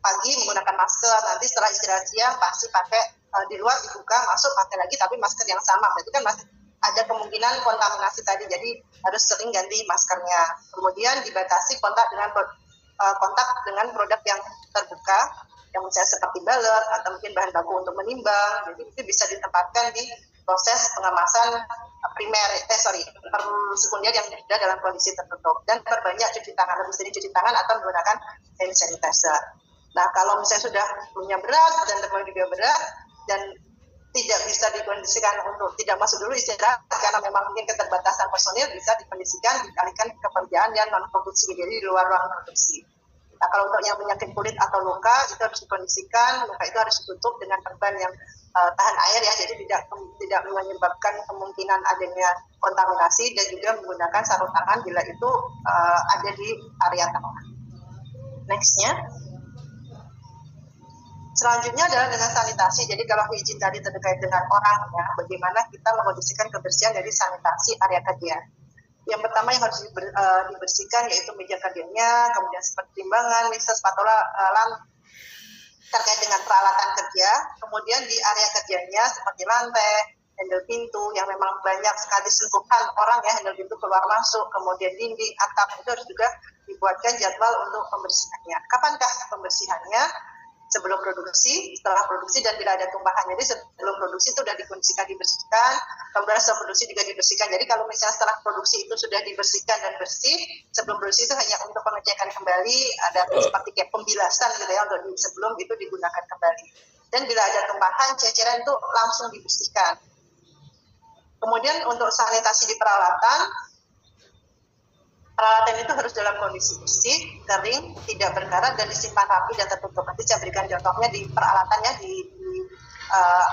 pagi menggunakan masker, nanti setelah istirahat siang pasti pakai di luar dibuka, masuk pakai lagi tapi masker yang sama, berarti kan masih ada kemungkinan kontaminasi tadi, jadi harus sering ganti maskernya. Kemudian dibatasi kontak dengan produk yang terbuka, yang misalnya seperti balet atau mungkin bahan baku untuk menimbang, jadi itu bisa ditempatkan di proses pengemasan sekunder yang sudah dalam kondisi tertutup, dan perbanyak cuci tangan, lebih sering cuci tangan atau menggunakan hand sanitizer. Nah, kalau misalnya sudah punya berat dan teman juga berat dan tidak bisa dikondisikan untuk tidak masuk dulu istirahat karena memang mungkin keterbatasan personil, bisa dikondisikan dialihkan ke pekerjaan yang non produksi, jadi di luar ruang produksi. Nah, kalau untuk yang penyakit kulit atau luka itu harus dikondisikan, luka itu harus ditutup dengan perban yang tahan air ya, jadi tidak menyebabkan kemungkinan adanya kontaminasi, dan juga menggunakan sarung tangan bila itu ada di area tengah. Next-nya. Selanjutnya adalah dengan sanitasi. Jadi kalau izin tadi terkait dengan orangnya, bagaimana kita mengondisikan kebersihan dari sanitasi area kerja. Yang pertama yang harus dibersihkan yaitu meja kerjanya, kemudian seperti timbangan, mixer, spatula, terkait dengan peralatan kerja. Kemudian di area kerjanya seperti lantai, handle pintu yang memang banyak sekali sentuhan orang ya, handle pintu keluar masuk, kemudian dinding, atap, itu harus juga dibuatkan jadwal untuk pembersihannya. Kapankah pembersihannya? Sebelum produksi, setelah produksi, dan bila ada tumpahan. Jadi sebelum produksi itu sudah dikondisikan, dibersihkan, kemudian setelah produksi juga dibersihkan. Jadi kalau misalnya setelah produksi itu sudah dibersihkan dan bersih, sebelum produksi itu hanya untuk pengecekan kembali, ada seperti kayak pembilasan gitu ya, untuk sebelum itu digunakan kembali. Dan bila ada tumpahan, ceceran itu langsung dibersihkan. Kemudian untuk sanitasi di peralatan itu harus dalam kondisi bersih, kering, tidak berkarat, dan disimpan rapi dan tertutup. Nanti saya berikan contohnya di peralatannya di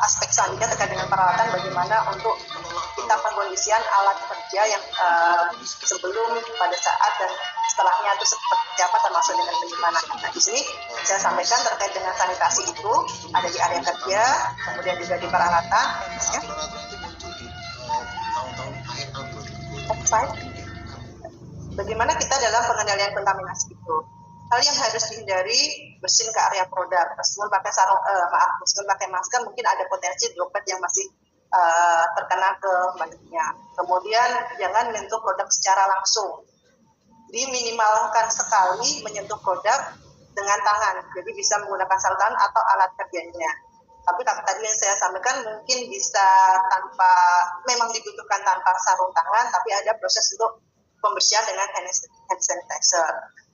aspek selanjutnya terkait dengan peralatan, bagaimana untuk kita pengkondisian alat kerja yang sebelum, pada saat, dan setelahnya itu seperti apa, termasuk dengan penyimpanan. Nah, di sini saya sampaikan terkait dengan sanitasi itu ada di area kerja, kemudian juga di peralatan. Ya. Bagaimana kita dalam pengendalian kontaminasi itu? Hal yang harus dihindari, bersin ke area produk. Meskipun pakai meskipun pakai masker, mungkin ada potensi droplet yang masih terkena ke badannya. Kemudian jangan menyentuh produk secara langsung. Diminimalkan sekali menyentuh produk dengan tangan. Jadi bisa menggunakan sarung tangan atau alat kerjanya. Tapi tadi yang saya sampaikan mungkin bisa memang dibutuhkan tanpa sarung tangan, tapi ada proses untuk pembersihan dengan hand sanitizer.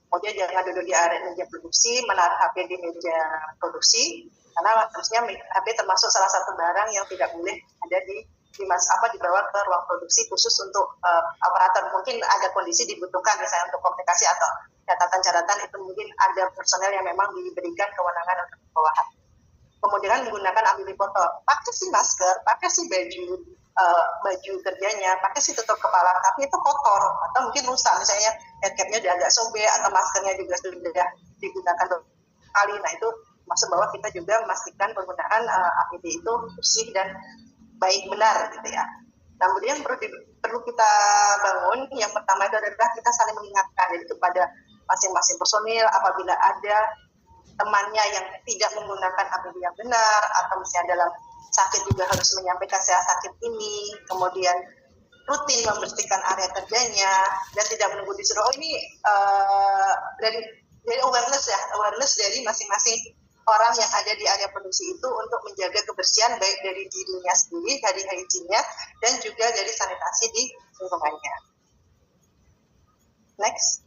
Kemudian jangan duduk di area meja produksi, menaruh HP di meja produksi, karena harusnya HP termasuk salah satu barang yang tidak boleh ada dibawa ke ruang produksi khusus untuk operator. Mungkin ada kondisi dibutuhkan misalnya untuk komunikasi atau catatan-catatan, itu mungkin ada personel yang memang diberikan kewenangan untuk bawahan. Kemudian menggunakan ambil foto, pakai si masker, pakai si baju kerjanya, pakai si tutup kepala, tapi itu kotor atau mungkin rusak, misalnya headcapnya udah agak sobek atau maskernya juga sudah digunakan kali. Nah, itu maksud bahwa kita juga memastikan penggunaan APD itu bersih dan baik, benar gitu ya. Nah, kemudian perlu kita bangun, yang pertama itu adalah kita saling mengingatkan, jadi kepada masing-masing personil apabila ada temannya yang tidak menggunakan APD yang benar, atau misalnya dalam sakit juga harus menyampaikan saya sakit ini, kemudian rutin membersihkan area kerjanya, dan tidak menunggu disuruh. Ini dari awareness dari masing-masing orang yang ada di area produksi itu untuk menjaga kebersihan baik dari dirinya sendiri, dari hygiene-nya, dan juga dari sanitasi di lingkungannya. Next.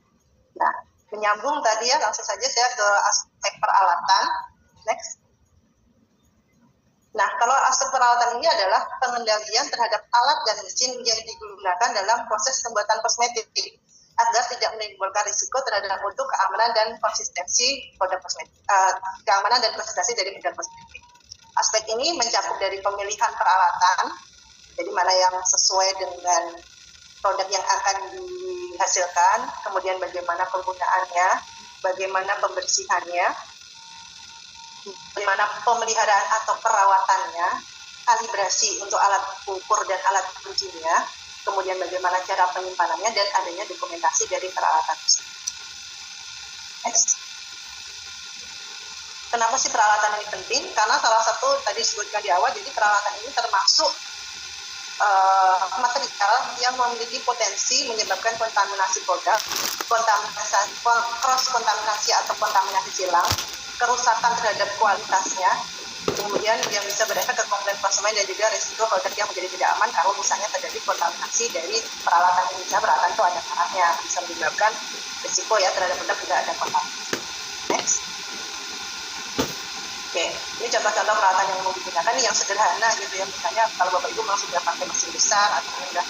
Nah, menyambung tadi ya, langsung saja saya ke aspek peralatan. Next. Nah, kalau aspek peralatan ini adalah pengendalian terhadap alat dan mesin yang digunakan dalam proses pembuatan kosmetik agar tidak menimbulkan risiko terhadap mutu, keamanan, dan konsistensi produk kosmetik, keamanan dan konsistensi dari produk kosmetik. Aspek ini mencakup dari pemilihan peralatan, jadi mana yang sesuai dengan produk yang akan dihasilkan, kemudian bagaimana penggunaannya, bagaimana pembersihannya, bagaimana pemeliharaan atau perawatannya, kalibrasi untuk alat ukur dan alat ujinya, kemudian bagaimana cara penyimpanannya, dan adanya dokumentasi dari peralatan tersebut. Next. Kenapa sih peralatan ini penting? Karena salah satu tadi disebutkan di awal, jadi peralatan ini termasuk material yang memiliki potensi menyebabkan kontaminasi produk, cross kontaminasi atau kontaminasi silang, kerusakan terhadap kualitasnya, kemudian yang bisa berefek ke komplain konsumen dan juga risiko produk yang menjadi tidak aman kalau misalnya terjadi kontaminasi dari peralatan ini. Misalnya peralatan itu ada karatnya, bisa menyebabkan risiko ya terhadap produk tidak ada kontaminasi. Next. Oke, ini contoh-contoh peralatan yang mau digunakan nih yang sederhana gitu ya. Misalnya kalau Bapak Ibu memang sudah pakai mesin besar atau sudah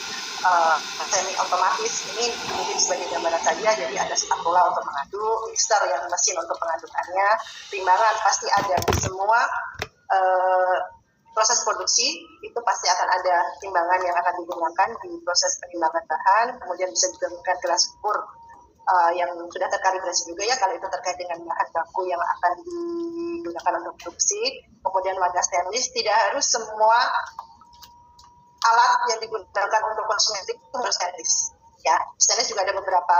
semi otomatis, ini mungkin sebagai gambaran saja. Jadi ada spatula untuk mengaduk, mixer yang mesin untuk pengadukannya, timbangan pasti ada. Semua proses produksi itu pasti akan ada timbangan yang akan digunakan di proses penimbangan bahan. Kemudian bisa juga menggunakan gelas ukur yang sudah terkalibrasi juga ya kalau itu terkait dengan bahan baku yang akan digunakan untuk produksi. Kemudian wadah stainless, tidak harus semua alat yang digunakan untuk kosmetik itu harus stainless ya. Stainless juga ada beberapa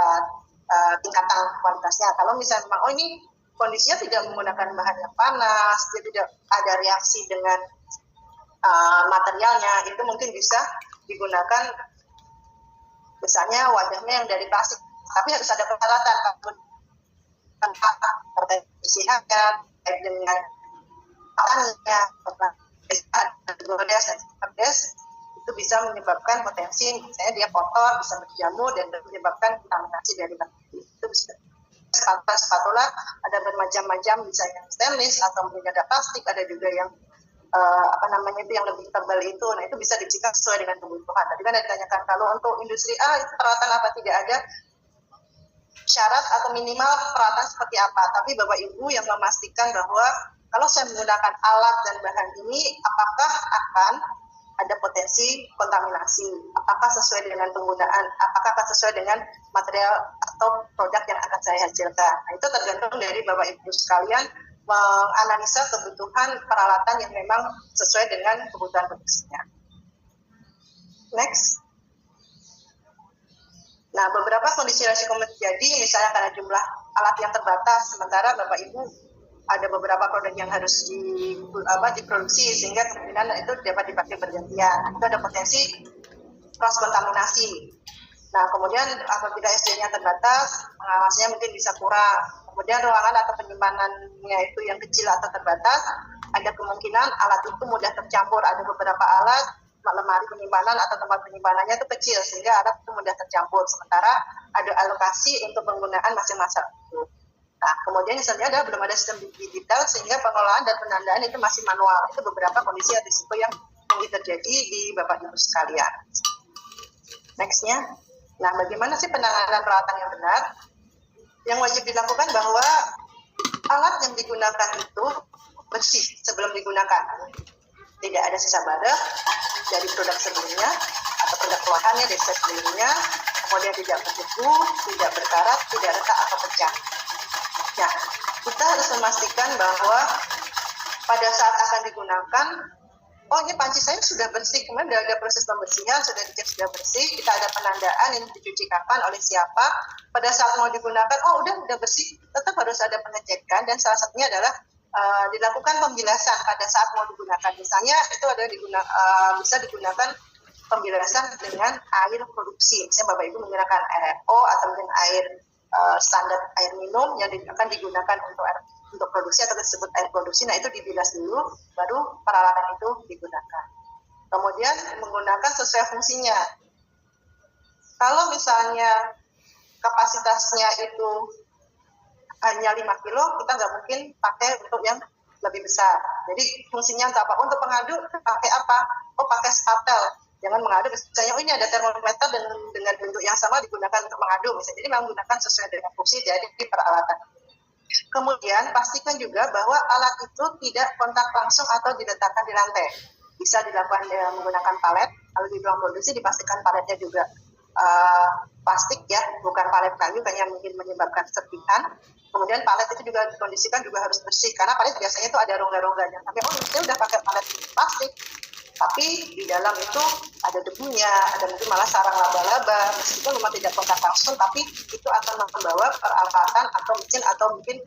tingkatan kualitasnya. Kalau misalnya memang ini kondisinya tidak menggunakan bahan yang panas, dia tidak ada reaksi dengan materialnya, itu mungkin bisa digunakan misalnya wadahnya yang dari plastik. Tapi harus ada persyaratan terkait kebersihannya, terkait dengan makannya, itu bisa menyebabkan potensi, misalnya dia kotor, bisa berjamur dan menyebabkan kontaminasi dari bakteri. Itu bisa. Spatula ada bermacam-macam, bisa yang stainless atau mungkin ada plastik, ada juga yang itu yang lebih tebal itu. Nah itu bisa diciptakan sesuai dengan kebutuhan. Tadi kan ada ditanyakan kalau untuk industri A itu peralatan apa, tidak ada syarat atau minimal peralatan seperti apa, tapi Bapak Ibu yang memastikan bahwa kalau saya menggunakan alat dan bahan ini, apakah akan ada potensi kontaminasi, apakah sesuai dengan penggunaan, apakah akan sesuai dengan material atau produk yang akan saya hasilkan. Nah, itu tergantung dari Bapak Ibu sekalian menganalisa kebutuhan peralatan yang memang sesuai dengan kebutuhan produksinya. Next. Nah, beberapa kondisi resiko terjadi, misalnya karena jumlah alat yang terbatas, sementara Bapak Ibu ada beberapa produk yang harus diproduksi, sehingga kemungkinan itu dapat dipakai bergantian. Itu ada potensi cross kontaminasi. Nah, kemudian apabila SDM-nya terbatas, pengawasnya mungkin bisa kurang. Kemudian ruangan atau penyimpanannya itu yang kecil atau terbatas, ada kemungkinan alat itu mudah tercampur. Ada beberapa alat lemari penyimpanan atau tempat penyimpanannya itu kecil sehingga alat itu mudah tercampur, sementara ada alokasi untuk penggunaan masing-masing. Nah, kemudian misalnya belum ada sistem digital sehingga pengelolaan dan penandaan itu masih manual. Itu beberapa kondisi risiko yang mungkin terjadi di Bapak Ibu sekalian. Next-nya. Nah, bagaimana sih penanganan peralatan yang benar? Yang wajib dilakukan bahwa alat yang digunakan itu bersih sebelum digunakan. Tidak ada sisa badak dari produk sebelumnya atau produk keluarannya dari set sebelumnya, kemudian tidak berdebu, tidak berkarat, tidak retak atau pecah. Nah, kita harus memastikan bahwa pada saat akan digunakan, oh ini panci saya sudah bersih, kemudian sudah ada proses pembersihan, sudah dicek sudah bersih, kita ada penandaan ini dicuci kapan, oleh siapa, pada saat mau digunakan, oh udah bersih, tetap harus ada pengecekan, dan salah satunya adalah dilakukan pembilasan pada saat mau digunakan. Misalnya itu ada bisa digunakan pembilasan dengan air produksi. Misalnya Bapak Ibu menggunakan air RO atau mungkin air standar air minum yang akan digunakan untuk produksi atau disebut air produksi. Nah itu dibilas dulu, baru peralatan itu digunakan. Kemudian menggunakan sesuai fungsinya. Kalau misalnya kapasitasnya itu hanya 5 kilo, kita nggak mungkin pakai untuk yang lebih besar. Jadi fungsinya untuk apa? Untuk pengaduk pakai apa? Oh pakai spatel. Jangan mengaduk, misalnya ini ada termometer dengan bentuk yang sama digunakan untuk mengaduk. Misalnya, jadi menggunakan sesuai dengan fungsi dari peralatan. Kemudian pastikan juga bahwa alat itu tidak kontak langsung atau diletakkan di lantai. Bisa dilakukan dengan menggunakan palet. Kalau di ruang produksi dipastikan paletnya juga plastik ya, bukan palet kayu yang mungkin menyebabkan serpihan. Kemudian palet itu juga dikondisikan juga harus bersih, karena palet biasanya itu ada rongga-rongganya. Tapi saya udah pakai palet plastik, Tapi di dalam itu ada debunya, ada mungkin malah sarang laba-laba, meskipun memang tidak kontak langsung, tapi itu akan membawa peralatan atau mungkin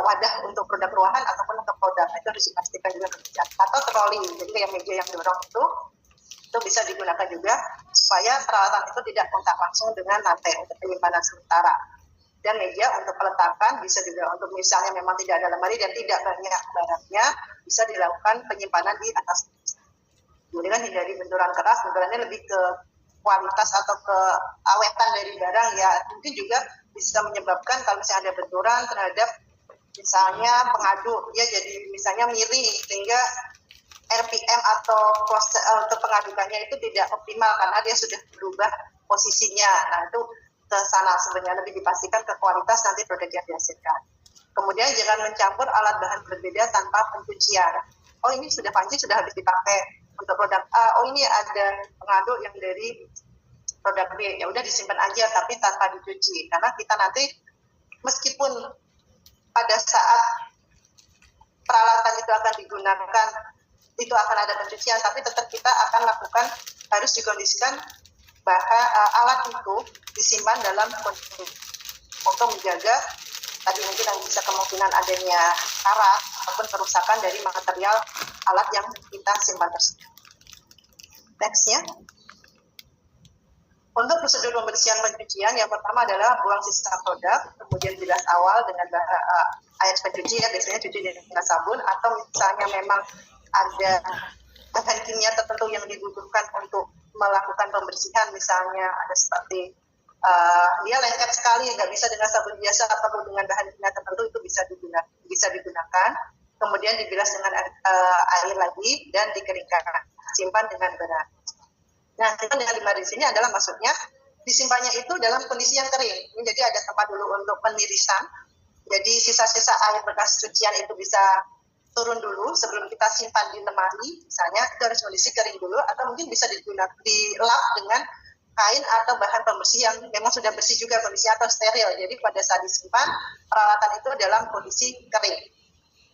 wadah untuk produk ruangan ataupun untuk produk, itu harus dipastikan juga kebijakan. Atau troli, jadi kayak meja yang dorong itu bisa digunakan juga supaya peralatan itu tidak kontak langsung dengan lantai untuk penyimpanan sementara. Dan meja untuk peletakan bisa juga untuk misalnya memang tidak ada lemari dan tidak banyak barangnya, bisa dilakukan penyimpanan di atas. Jadi kan hindari benturan keras, benturannya lebih ke kualitas atau ke awetan dari barang ya. Mungkin juga bisa menyebabkan kalau misalnya ada benturan terhadap misalnya pengaduk, dia jadi misalnya miring sehingga RPM atau proses untuk pengadukannya itu tidak optimal karena dia sudah berubah posisinya. Nah itu ke sana sebenarnya lebih dipastikan ke kualitas nanti produk yang dihasilkan. Kemudian jangan mencampur alat bahan berbeda tanpa pencucian. Oh ini sudah panci sudah habis dipakai untuk produk A, oh ini ada pengaduk yang dari produk B, ya udah disimpan aja tapi tanpa dicuci karena kita nanti meskipun pada saat peralatan itu akan digunakan itu akan ada pencucian tapi tetap kita akan lakukan harus dikondisikan alat itu disimpan dalam kondisi untuk menjaga tadi mungkin yang bisa kemungkinan adanya karat ataupun kerusakan dari material alat yang kita simpan tersebut. Nextnya, untuk prosedur pembersihan pencucian yang pertama adalah buang sisa produk, kemudian bilas awal dengan air pencuci ya biasanya cuci dengan sabun atau misalnya memang ada bahan kimia tertentu yang dibutuhkan untuk melakukan pembersihan misalnya ada seperti dia lengket sekali nggak bisa dengan sabun biasa atau dengan bahan kimia tertentu itu bisa digunakan kemudian dibilas dengan air lagi dan dikeringkan simpan dengan berat. Nah simpan dengan berat di sini adalah maksudnya disimpannya itu dalam kondisi yang kering. Jadi ada tempat dulu untuk penirisan. Jadi sisa-sisa air bekas cucian itu bisa turun dulu sebelum kita simpan di lemari misalnya itu harus kondisi kering dulu atau mungkin bisa dilap dengan kain atau bahan pembersih yang memang sudah bersih juga kondisinya atau steril. Jadi pada saat disimpan peralatan itu dalam kondisi kering.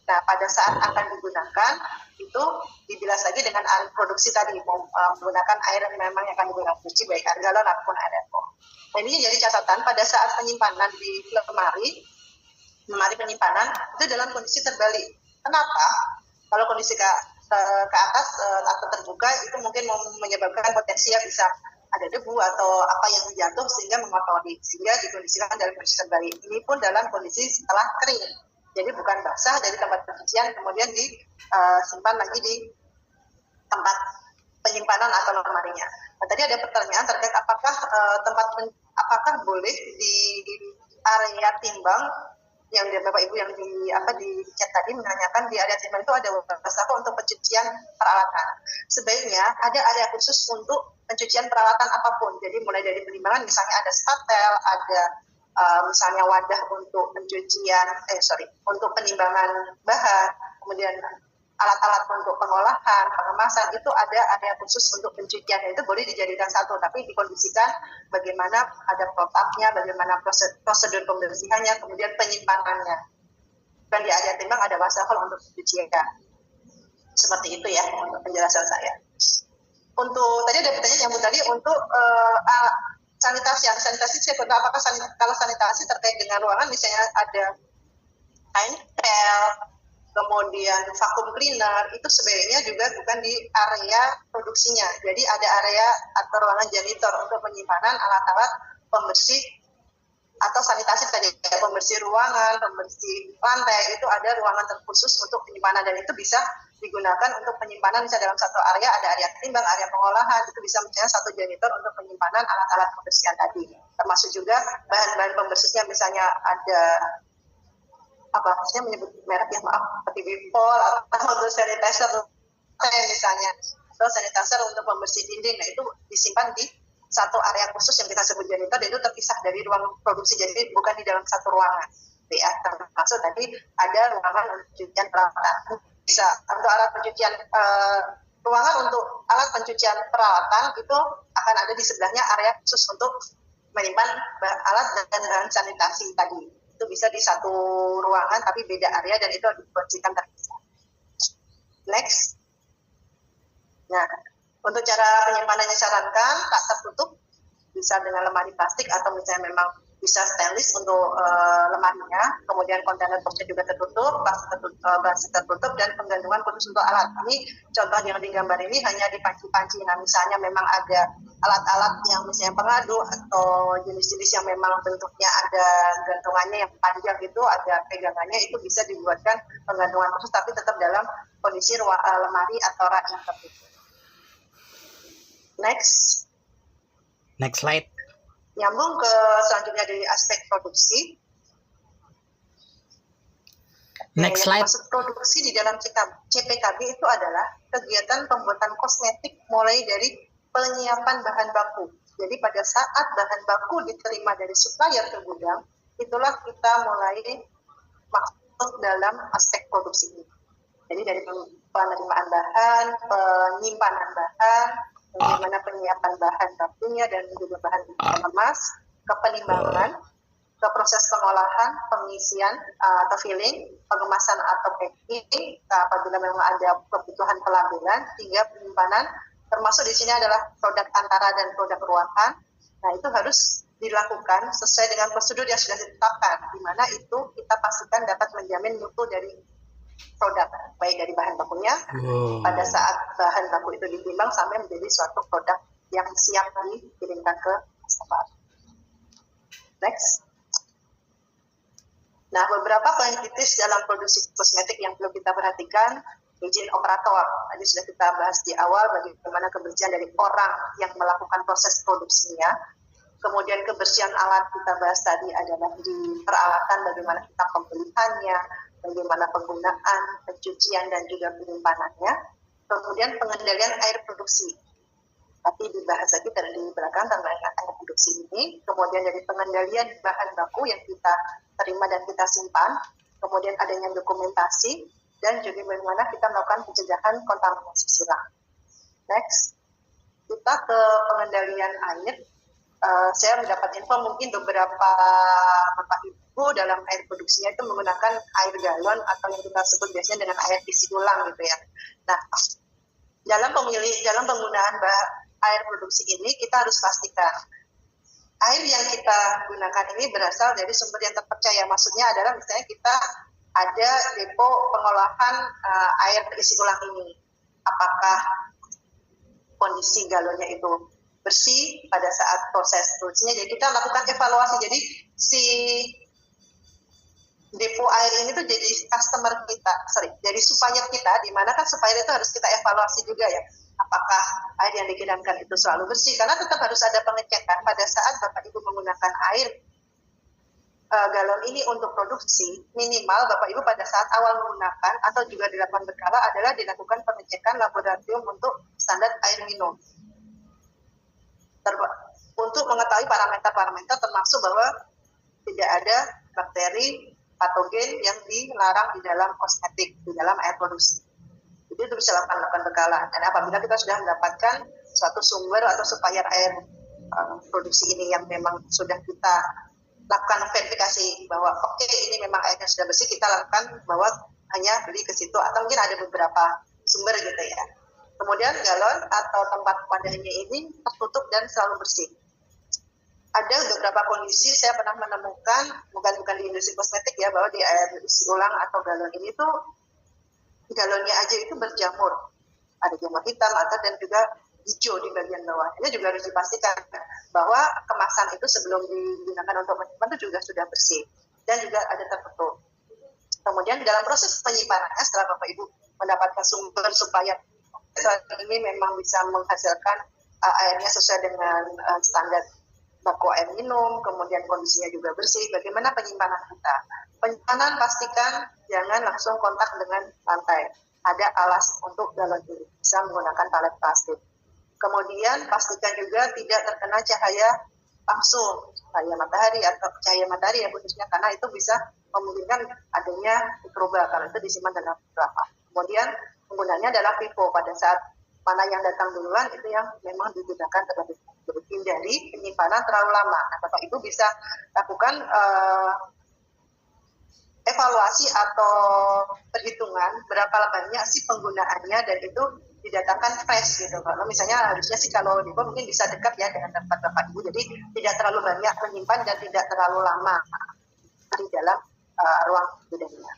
Nah pada saat akan digunakan itu dibilas lagi dengan air produksi tadi menggunakan air yang memang yang akan digunakan cuci baik air galon ataupun air alkohol. Nah ini jadi catatan pada saat penyimpanan di lemari penyimpanan itu dalam kondisi terbalik. Kenapa? Kalau kondisi ke atas atau terbuka itu mungkin menyebabkan potensi yang bisa ada debu atau apa yang jatuh sehingga mengotori sehingga dikondisikan dalam kondisi terbalik. Ini pun dalam kondisi setelah kering. Jadi bukan basah dari tempat pencucian kemudian disimpan lagi di tempat penyimpanan atau lemarinya. Nah, tadi ada pertanyaan terkait apakah apakah boleh di area timbang yang Bapak Ibu yang di chat tadi menanyakan di area timbang itu ada wastafel untuk pencucian peralatan. Sebaiknya ada area khusus untuk pencucian peralatan apapun. Jadi mulai dari penimbangan misalnya ada spatel, ada misalnya wadah untuk untuk penimbangan bahan, kemudian alat-alat untuk pengolahan, pengemasan itu ada area khusus untuk pencucian itu boleh dijadikan satu, tapi dikondisikan bagaimana ada protapnya, bagaimana prosedur pembersihannya, kemudian penyimpanannya. Dan di area timbang ada wastafel untuk pencucian. Seperti itu ya untuk penjelasan saya. Untuk tadi ada pertanyaan yang tadi untuk sanitasi saya kira apakah kalau sanitasi terkait dengan ruangan misalnya ada kain pel kemudian vacuum cleaner itu sebaiknya juga bukan di area produksinya. Jadi ada area atau ruangan janitor untuk penyimpanan alat-alat pembersih atau sanitasi tadi, pembersih ruangan, pembersih lantai, itu ada ruangan terkhusus untuk penyimpanan dan itu bisa digunakan untuk penyimpanan misalnya dalam satu area ada area timbang, area pengolahan, itu bisa misalnya satu janitor untuk penyimpanan alat-alat pembersihan tadi. Termasuk juga bahan-bahan pembersihnya misalnya ada saya menyebut merek ya maaf seperti Bipol atau untuk sanitizer misalnya atau sanitizer untuk pembersih dinding, nah itu disimpan di satu area khusus yang kita sebut janitor dan itu terpisah dari ruang produksi, jadi bukan di dalam satu ruangan ya. Termasuk tadi ada ruangan pencucian peralatan, bisa untuk alat pencucian ruangan untuk alat pencucian peralatan itu akan ada di sebelahnya area khusus untuk menyimpan alat dan bahan sanitasi tadi. Itu bisa di satu ruangan tapi beda area dan itu dibersihkan terpisah. Next. Nah, untuk cara penyimpanannya sarankan tak tertutup, bisa dengan lemari plastik atau misalnya memang bisa stainless untuk lemarinya, kemudian kontainer boxnya juga tertutup, plastik tertutup, dan penggantungan khusus untuk alat. Ini contoh yang digambar ini hanya di panci-panci. Nah, misalnya memang ada alat-alat yang misalnya pengadu atau jenis-jenis yang memang bentuknya ada gantungannya yang panjang itu, ada pegangannya, itu bisa dibuatkan penggantungan khusus tapi tetap dalam kondisi lemari atau rak yang tertutup. Next slide. Nyambung ke selanjutnya dari aspek produksi. Next slide. Maksud produksi di dalam CPKB itu adalah kegiatan pembuatan kosmetik mulai dari penyiapan bahan baku. Jadi pada saat bahan baku diterima dari supplier ke gudang, itulah kita mulai masuk dalam aspek produksi ini. Jadi dari penerimaan bahan, penyimpanan bahan, bagaimana penyiapan bahan bakunya dan juga bahan kemas, ke penimbangan, ke proses pengolahan, pengisian atau filling, pengemasan atau packing, apabila memang ada kebutuhan pelabelan, hingga penyimpanan, termasuk di sini adalah produk antara dan produk ruangan. Nah, itu harus dilakukan sesuai dengan prosedur yang sudah ditetapkan, di mana itu kita pastikan dapat menjamin mutu dari produk, baik dari bahan bakunya pada saat bahan baku itu ditimbang sampai menjadi suatu produk yang siap dikirimkan ke customer. Next. Nah, beberapa poin kritis dalam produksi kosmetik yang perlu kita perhatikan: izin operator. Tadi sudah kita bahas di awal bagaimana kebersihan dari orang yang melakukan proses produksinya. Kemudian kebersihan alat kita bahas tadi adalah di peralatan, bagaimana kita pembeliannya, bagaimana penggunaan, pencucian, dan juga penyimpanannya. Kemudian pengendalian air produksi. Tapi dibahas lagi dari belakang tentang air produksi ini. Kemudian dari pengendalian bahan baku yang kita terima dan kita simpan. Kemudian adanya dokumentasi. Dan juga bagaimana kita melakukan pencegahan kontaminasi silang. Next. Kita ke pengendalian air. Saya mendapat info mungkin beberapa Bapak Ibu dalam air produksinya itu menggunakan air galon atau yang kita sebut biasanya dengan air isi ulang gitu ya. Nah, dalam penggunaan air produksi ini kita harus pastikan air yang kita gunakan ini berasal dari sumber yang terpercaya. Maksudnya adalah misalnya kita ada depo pengolahan air terisi ulang ini. Apakah kondisi galonnya itu bersih pada saat proses produksinya? Jadi kita lakukan evaluasi. Jadi si depo air ini tuh jadi customer kita, jadi supplier kita, di mana kan supplier itu harus kita evaluasi juga ya. Apakah air yang dikirimkan itu selalu bersih? Karena tetap harus ada pengecekan pada saat Bapak Ibu menggunakan air galon ini untuk produksi. Minimal Bapak Ibu pada saat awal menggunakan atau juga dilakukan berkala adalah dilakukan pengecekan laboratorium untuk standar air minum. Untuk mengetahui parameter-parameter termasuk bahwa tidak ada bakteri patogen yang dilarang di dalam kosmetik, di dalam air produksi. Jadi itu bisa lakukan bekalan. Dan apabila kita sudah mendapatkan suatu sumber atau supplier air produksi ini yang memang sudah kita lakukan verifikasi bahwa oke, ini memang airnya sudah bersih, kita lakukan bahwa hanya beli ke situ atau mungkin ada beberapa sumber gitu ya. Kemudian galon atau tempat wadahnya ini tertutup dan selalu bersih. Ada beberapa kondisi saya pernah menemukan, bukan di industri kosmetik ya, bahwa di air isi ulang atau galon ini tuh galonnya aja itu berjamur. Ada jamur hitam atau dan juga hijau di bagian bawah. Ini juga harus dipastikan bahwa kemasan itu sebelum digunakan untuk menyimpan itu juga sudah bersih dan juga ada tertutup. Kemudian dalam proses penyimpanannya, setelah Bapak Ibu mendapatkan sumber supplier ini memang bisa menghasilkan airnya sesuai dengan standar baku air minum, kemudian kondisinya juga bersih. Bagaimana penyimpanan kita? Penyimpanan pastikan jangan langsung kontak dengan lantai. Ada alas untuk galon ini, bisa menggunakan palet plastik. Kemudian pastikan juga tidak terkena cahaya langsung, cahaya matahari atau cahaya matahari ya khususnya, karena itu bisa memungkinkan adanya mikroba kalau itu disimpan dalam gelap. Kemudian penggunaannya adalah FIFO, pada saat mana yang datang duluan itu yang memang digunakan terlebih dahulu. Hindari penyimpanan terlalu lama. Nah, Bapak Ibu bisa lakukan evaluasi atau perhitungan berapa banyak sih penggunaannya, dan itu didatangkan fresh gitu. Kalau misalnya harusnya sih kalau depo mungkin bisa dekat ya dengan tempat Bapak Ibu, jadi tidak terlalu banyak menyimpan dan tidak terlalu lama di dalam ruang gudangnya.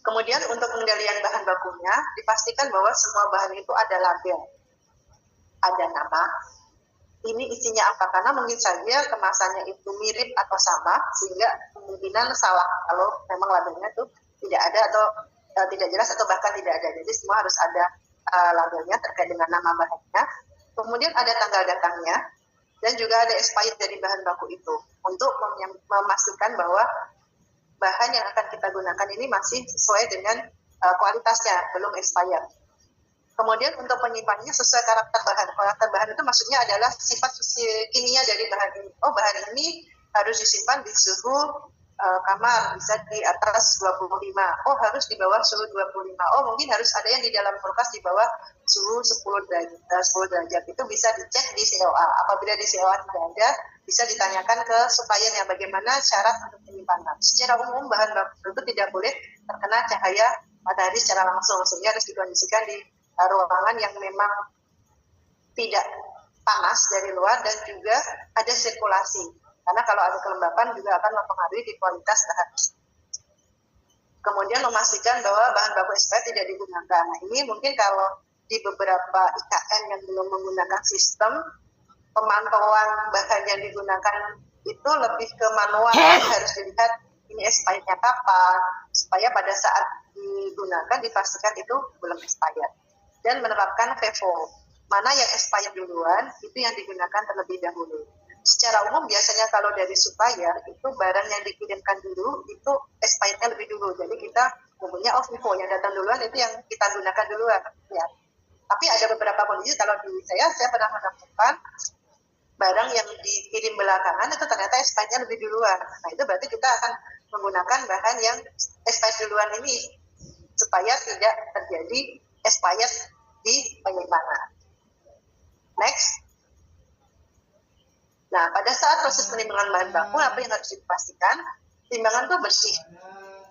Kemudian untuk pengendalian bahan bakunya, dipastikan bahwa semua bahan itu ada label, ada nama, ini isinya apa, karena mungkin saja kemasannya itu mirip atau sama, sehingga kemungkinan salah kalau memang labelnya itu tidak ada atau tidak jelas atau bahkan tidak ada. Jadi semua harus ada labelnya terkait dengan nama bahannya. Kemudian ada tanggal datangnya, dan juga ada expired dari bahan baku itu, untuk memastikan bahwa bahan yang akan kita gunakan ini masih sesuai dengan kualitasnya, belum expired. Kemudian untuk penyimpanannya sesuai karakter bahan. Karakter bahan itu maksudnya adalah sifat kimia dari bahan ini. Oh, bahan ini harus disimpan di suhu kamar, bisa di atas 25. Oh, harus di bawah suhu 25. Oh, mungkin harus ada yang di dalam kulkas di bawah suhu 10 derajat. Itu bisa dicek di COA. Apabila di COA tidak ada, bisa ditanyakan ke suppliernya bagaimana syarat untuk penyimpanan. Secara umum, bahan baku itu tidak boleh terkena cahaya matahari secara langsung, sehingga harus dikondisikan di ruangan yang memang tidak panas dari luar dan juga ada sirkulasi, karena kalau ada kelembapan juga akan mempengaruhi di kualitas bahan. Kemudian memastikan bahwa bahan baku expired tidak digunakan. Nah, ini mungkin kalau di beberapa IKN yang belum menggunakan sistem pemantauan bahan yang digunakan itu lebih ke manual, harus dilihat ini expirednya kapan, supaya pada saat digunakan dipastikan itu belum expired. Dan menerapkan FIFO, mana yang expired duluan itu yang digunakan terlebih dahulu. Secara umum biasanya kalau dari supplier itu barang yang dikirimkan dulu itu expirednya lebih dulu, jadi kita umumnya FIFO yang datang duluan itu yang kita gunakan duluan ya. Tapi ada beberapa kondisi, kalau di saya pernah menemukan barang yang dikirim belakangan itu ternyata expirednya lebih duluan. Nah, itu berarti kita akan menggunakan bahan yang expired duluan ini supaya tidak terjadi expired di penyimpanan. Next. Nah, pada saat proses penimbangan bahan baku, apa yang harus dipastikan? Timbangan itu bersih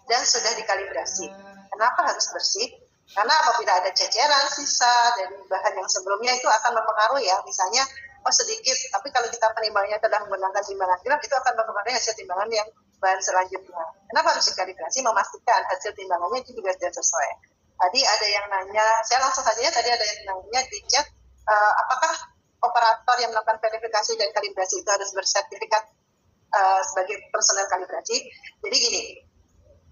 dan sudah dikalibrasi. Kenapa harus bersih? Karena apabila ada ceceran, sisa dari bahan yang sebelumnya itu akan mempengaruhi ya. Misalnya, sedikit, tapi kalau kita penimbangannya telah menggunakan timbangan gram, itu akan mempengaruhi hasil timbangan yang bahan selanjutnya. Kenapa harus dikalibrasi? Memastikan hasil timbangannya itu juga sudah sesuai. Tadi ada yang nanya, saya langsung saja ya, tadi ada yang nanya di chat, apakah operator yang melakukan verifikasi dan kalibrasi itu harus bersertifikat sebagai personel kalibrasi? Jadi gini,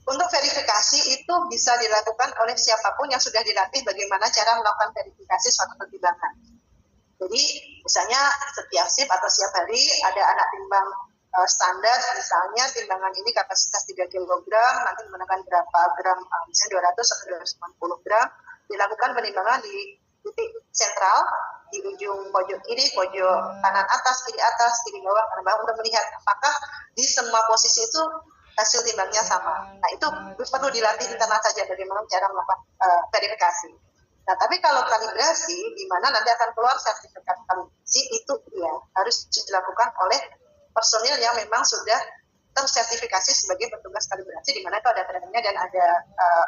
untuk verifikasi itu bisa dilakukan oleh siapapun yang sudah dilatih bagaimana cara melakukan verifikasi suatu pertimbangan. Jadi misalnya setiap shift atau setiap hari ada anak timbang standar, misalnya timbangan ini kapasitas 3 kg, nanti menggunakan berapa gram, misalnya 200 atau 290 gram, dilakukan penimbangan di titik sentral, di ujung pojok kiri, pojok kanan atas, kiri bawah, kanan bawah, untuk melihat apakah di semua posisi itu hasil timbangnya sama. Nah, itu perlu dilatih internal saja bagaimana cara melakukan verifikasi. Nah, tapi kalau kalibrasi, di mana nanti akan keluar sertifikat kalibrasi, itu ya harus dilakukan oleh personil yang memang sudah tersertifikasi sebagai petugas kalibrasi, di mana itu ada trainingnya dan ada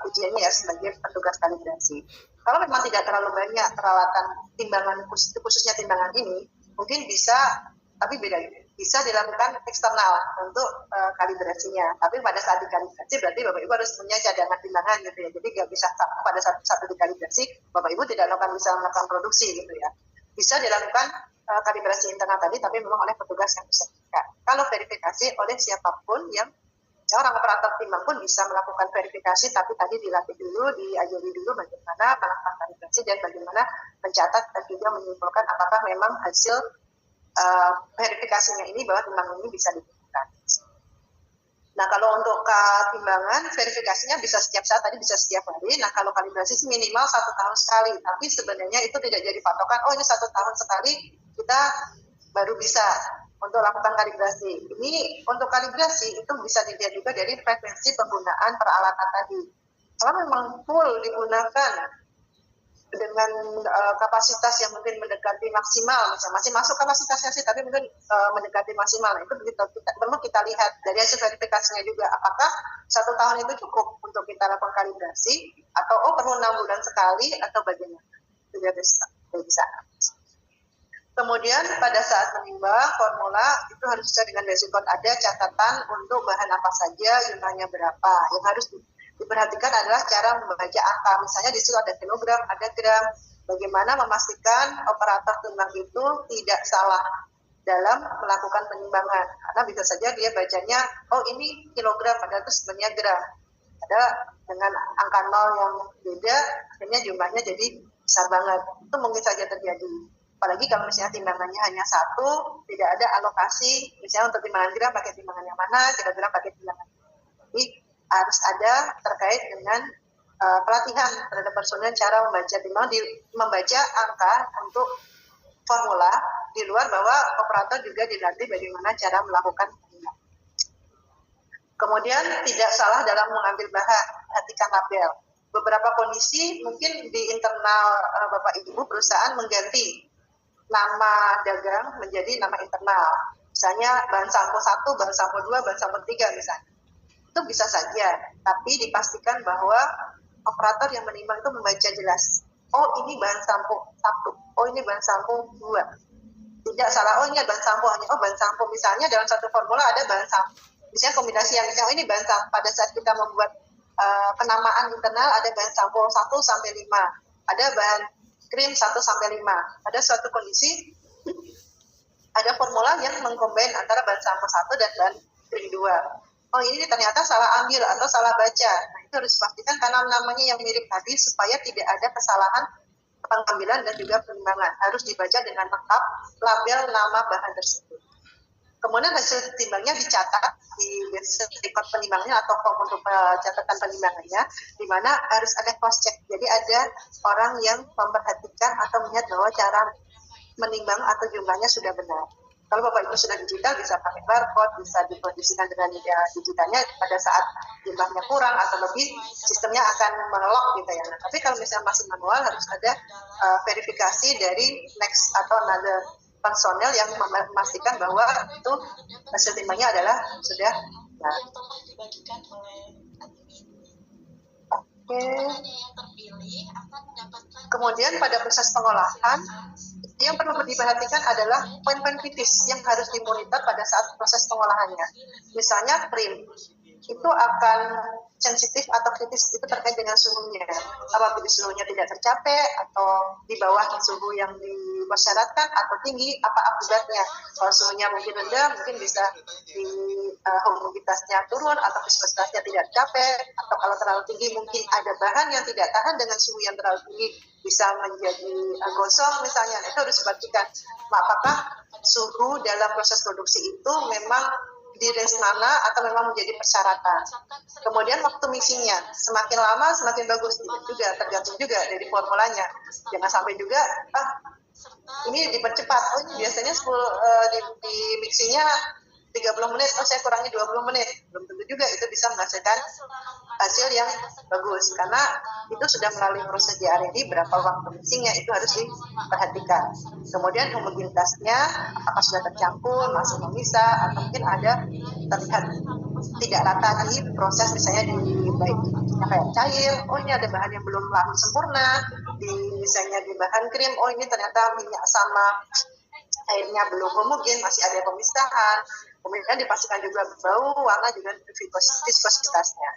ujiannya ya sebagai petugas kalibrasi. Kalau memang tidak terlalu banyak peralatan timbangan, khususnya timbangan ini, mungkin bisa, tapi bisa dilakukan eksternal untuk kalibrasinya. Tapi pada saat dikalibrasi berarti Bapak Ibu harus punya cadangan timbangan gitu ya. Jadi nggak bisa pada satu dikalibrasi Bapak Ibu tidak bisa melakukan produksi gitu ya. Bisa dilakukan kalibrasi internal tadi, tapi memang oleh petugas yang bersertifikat. Kalau verifikasi oleh siapapun yang orang operator timbang pun bisa melakukan verifikasi, tapi tadi dilatih dulu, diajari dulu bagaimana melakukan kalibrasi dan bagaimana mencatat dan juga menyimpulkan apakah memang hasil verifikasinya ini bahwa timbangan ini bisa digunakan. Nah, kalau untuk timbangan verifikasinya bisa setiap saat, tadi bisa setiap hari. Nah, kalau kalibrasi minimal 1 tahun sekali, tapi sebenarnya itu tidak jadi patokan. Oh, ini 1 tahun sekali kita baru bisa untuk lakukan kalibrasi. Ini untuk kalibrasi itu bisa dilihat juga dari frekuensi penggunaan peralatan tadi. Kalau memang full digunakan dengan kapasitas yang mungkin mendekati maksimal, misalnya masih masuk kapasitasnya sih, tapi mungkin mendekati maksimal. Nah, itu perlu kita lihat dari hasil verifikasinya juga, apakah 1 tahun itu cukup untuk kita lakukan kalibrasi, atau perlu 6 bulan sekali, atau bagaimana. juga bisa. Kemudian pada saat menimbang formula itu harus sesuai dengan basic code, ada catatan untuk bahan apa saja, jumlahnya berapa. Yang harus diperhatikan adalah cara membaca angka. Misalnya di situ ada kilogram, ada gram. Bagaimana memastikan operator timbang itu tidak salah dalam melakukan penimbangan. Karena bisa saja dia bacanya, oh ini kilogram, padahal itu sebenarnya gram. Ada dengan angka 0 yang beda, akhirnya jumlahnya jadi besar banget. Itu mungkin saja terjadi. Apalagi kalau misalnya timbangannya hanya satu, tidak ada alokasi, misalnya untuk timbangan gram pakai timbangan yang mana, kilogram pakai timbangan. Jadi harus ada terkait dengan pelatihan terhadap personil cara membaca timbangan, membaca angka untuk formula, di luar bahwa operator juga dilatih bagaimana cara melakukan timbangan. Kemudian tidak salah dalam mengambil bahan, perhatikan label. Beberapa kondisi mungkin di internal Bapak Ibu perusahaan mengganti nama dagang menjadi nama internal. Misalnya bahan sampo 1, bahan sampo 2, bahan sampo 3 misalnya. Itu bisa saja, tapi dipastikan bahwa operator yang menimbang itu membaca jelas. Oh ini bahan sampo 1, oh ini bahan sampo 2. Tidak salah, oh ini bahan sampo, hanya oh bahan sampo. Misalnya dalam satu formula ada bahan sampo. Misalnya kombinasi yang misalnya oh ini bahan sampo. Pada saat kita membuat penamaan internal ada bahan sampo 1 sampai 5. Ada bahan krim 1 sampai 5. Ada suatu kondisi ada formula yang mengkombin antara bahan sampo 1 dan bahan krim 2. Oh ini ternyata salah ambil atau salah baca. Nah itu harus dipastikan karena namanya yang mirip tadi supaya tidak ada kesalahan pengambilan dan juga penimbangan. Harus dibaca dengan lengkap label nama bahan tersebut. Kemudian hasil timbangnya dicatat di record penimbangannya atau form untuk catatan penimbangannya, di mana harus ada cross check. Jadi ada orang yang memperhatikan atau melihat bahwa cara menimbang atau jumlahnya sudah benar. Kalau Bapak Ibu sudah digital bisa pakai barcode, bisa dikondisikan dengan digitalnya pada saat jumlahnya kurang atau lebih, sistemnya akan mengelok gitu ya. Nah, tapi kalau misalnya masih manual harus ada verifikasi dari next atau another personel yang memastikan bahwa itu hasil timbangnya adalah sudah benar. Oke. Kemudian pada proses pengolahan, yang perlu diperhatikan adalah poin-poin kritis yang harus dimonitor pada saat proses pengolahannya. Misalnya krim, itu akan sensitif atau kritis itu terkait dengan suhunya. Apabila suhunya tidak tercapai atau di bawah suhu yang dipersyaratkan atau tinggi, apa akibatnya? Kalau suhunya mungkin rendah, mungkin bisa di homogenitasnya turun atau viskositasnya tidak tercapai, atau kalau terlalu tinggi mungkin ada bahan yang tidak tahan dengan suhu yang terlalu tinggi, bisa menjadi gosong misalnya. Itu harus diperhatikan. Apakah suhu dalam proses produksi itu memang di range mana atau memang menjadi persyaratan. Kemudian waktu mixingnya, semakin lama semakin bagus, juga tergantung juga dari formulanya. Jangan sampai juga ini dipercepat. Oh ini biasanya di mixingnya 30 menit, oh saya kurangi 20 menit. Belum tentu juga itu bisa menghasilkan hasil yang bagus, karena itu sudah melalui proses di R&D, berapa waktu mixingnya itu harus diperhatikan. Kemudian homogenitasnya apakah sudah tercampur, masih memisah, atau mungkin ada terlihat tidak rata di proses, misalnya di baik kayak cair, oh ini ada bahan yang belum larut sempurna, misalnya di bahan krim, oh ini ternyata minyak sama airnya belum homogen, masih ada pemisahan. Kemudian dipastikan juga bau, warna, juga viskositasnya.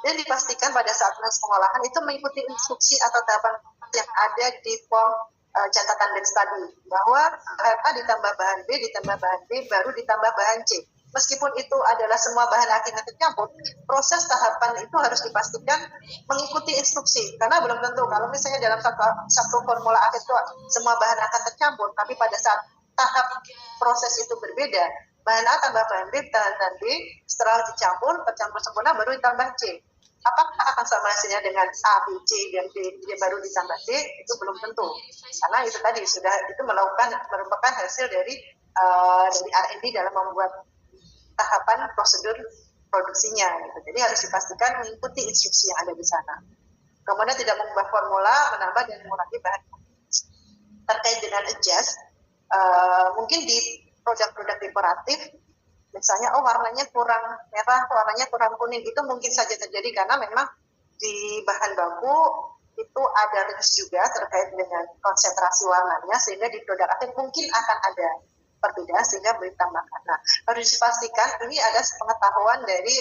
Dan dipastikan pada saat proses pengolahan itu mengikuti instruksi atau tahapan yang ada di form catatan batch tadi, bahwa bahan A ditambah bahan B, ditambah bahan B, baru ditambah bahan C. Meskipun itu adalah semua bahan akhirnya tercampur, proses tahapan itu harus dipastikan mengikuti instruksi. Karena belum tentu, kalau misalnya dalam satu formula akhir itu semua bahan akan tercampur, tapi pada saat tahap proses itu berbeda, bahan A tambah bahan B, bahan B, setelah tercampur sempurna, baru ditambah C. Apakah akan sama hasilnya dengan A, B, C, dan D, baru ditambah D? Itu belum tentu. Karena itu tadi itu merupakan hasil dari R&D dalam membuat tahapan prosedur produksinya. Gitu. Jadi harus dipastikan mengikuti instruksi yang ada di sana. Kemudian tidak mengubah formula, menambah dan mengurangi bahan. Terkait dengan adjust, mungkin di produk-produk dekoratif, misalnya warnanya kurang merah, warnanya kurang kuning, itu mungkin saja terjadi karena memang di bahan baku itu ada range juga terkait dengan konsentrasi warnanya, sehingga di produk akhir mungkin akan ada perbedaan sehingga ditambahkan. Nah, harus dipastikan ini ada pengetahuan dari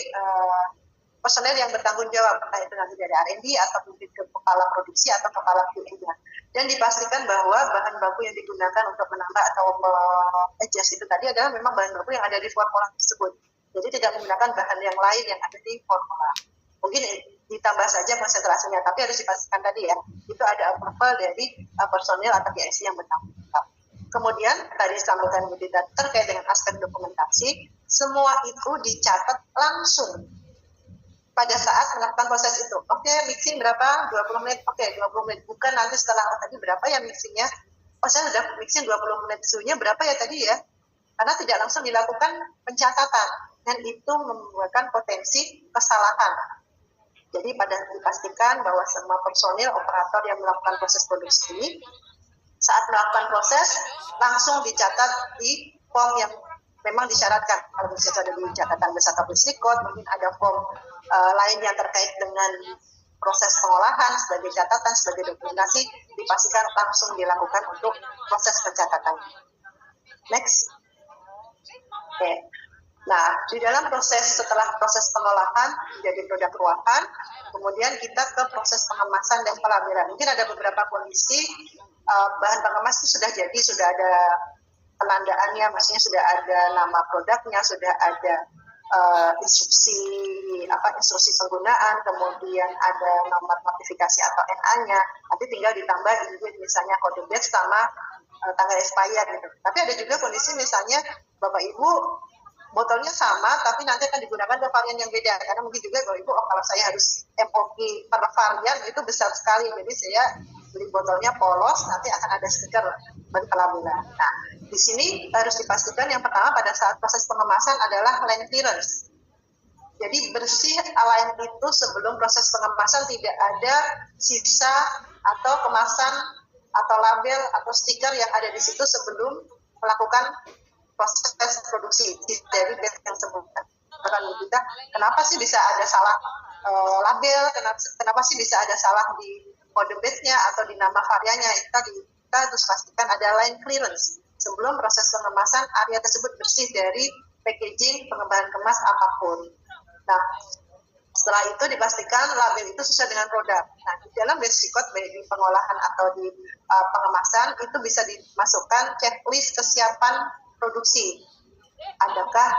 personel yang bertanggung jawab, entah itu nanti dari R&D atau mungkin ke kepala produksi atau kepala QA-nya. Dan dipastikan bahwa bahan baku yang digunakan untuk menambah atau adjust itu tadi adalah memang bahan baku yang ada di formula tersebut. Jadi tidak menggunakan bahan yang lain yang ada di formula. Mungkin ditambah saja konsentrasinya, tapi harus dipastikan tadi ya, itu ada approval dari personel atau PIC yang bertanggung jawab. Kemudian tadi disampaikan Bu Dita terkait dengan aspek dokumentasi, semua itu dicatat langsung pada saat melakukan proses itu. Oke, mixing berapa? 20 menit. Oke, 20 menit. Bukan nanti setelah tadi berapa ya mixingnya? Oh, saya sudah mixing 20 menit, suhunya berapa ya tadi ya? Karena tidak langsung dilakukan pencatatan, dan itu membuatkan potensi kesalahan. Jadi dipastikan bahwa semua personil operator yang melakukan proses produksi ini saat melakukan proses langsung dicatat di form yang memang disyaratkan. Kalau misalnya ada di catatan beserta berikut, mungkin ada form lain yang terkait dengan proses pengolahan sebagai catatan, sebagai dokumentasi, dipastikan langsung dilakukan untuk proses pencatatan. Next. Oke. Nah, di dalam setelah proses pengolahan menjadi produk ruahan, kemudian kita ke proses pengemasan dan pelabelan. Mungkin ada beberapa kondisi bahan pengemas itu sudah jadi, sudah ada penandaannya, maksudnya sudah ada nama produknya, sudah ada instruksi penggunaan, kemudian ada nomor notifikasi atau NA-nya, nanti tinggal ditambah misalnya kode batch sama tanggal expired gitu. Tapi ada juga kondisi misalnya Bapak Ibu botolnya sama, tapi nanti akan digunakan ke varian yang beda. Karena mungkin juga Bapak Ibu, kalau saya harus MOP per varian itu besar sekali, jadi saya beli botolnya polos, nanti akan ada stiker berpelabelan. Nah, di sini harus dipastikan yang pertama pada saat proses pengemasan adalah line clearance. Jadi bersih line itu sebelum proses pengemasan, tidak ada sisa atau kemasan atau label atau stiker yang ada di situ sebelum melakukan proses produksi dari batch yang sebelumnya. Kita, kenapa sih bisa ada salah label? Kenapa sih bisa ada salah di kode batch-nya atau di nama variannya? Kita harus pastikan ada line clearance sebelum proses pengemasan, area tersebut bersih dari packaging, pengembangan kemas apapun. Nah, setelah itu dipastikan label itu sesuai dengan produk. Nah, di dalam batch record, baik di pengolahan atau di pengemasan, itu bisa dimasukkan checklist kesiapan produksi. Adakah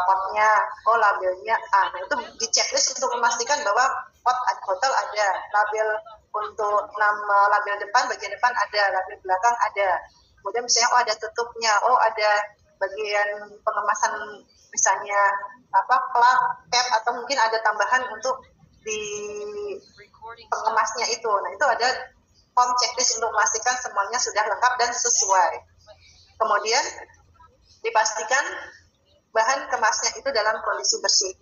potnya, labelnya A. Nah, itu di checklist untuk memastikan bahwa botol ada, label untuk nama label depan, bagian depan ada, label belakang ada. Kemudian misalnya ada tutupnya, ada bagian pengemasan misalnya plug, cap, atau mungkin ada tambahan untuk di pengemasnya itu. Nah, itu ada form checklist untuk memastikan semuanya sudah lengkap dan sesuai. Kemudian dipastikan bahan kemasnya itu dalam kondisi bersih.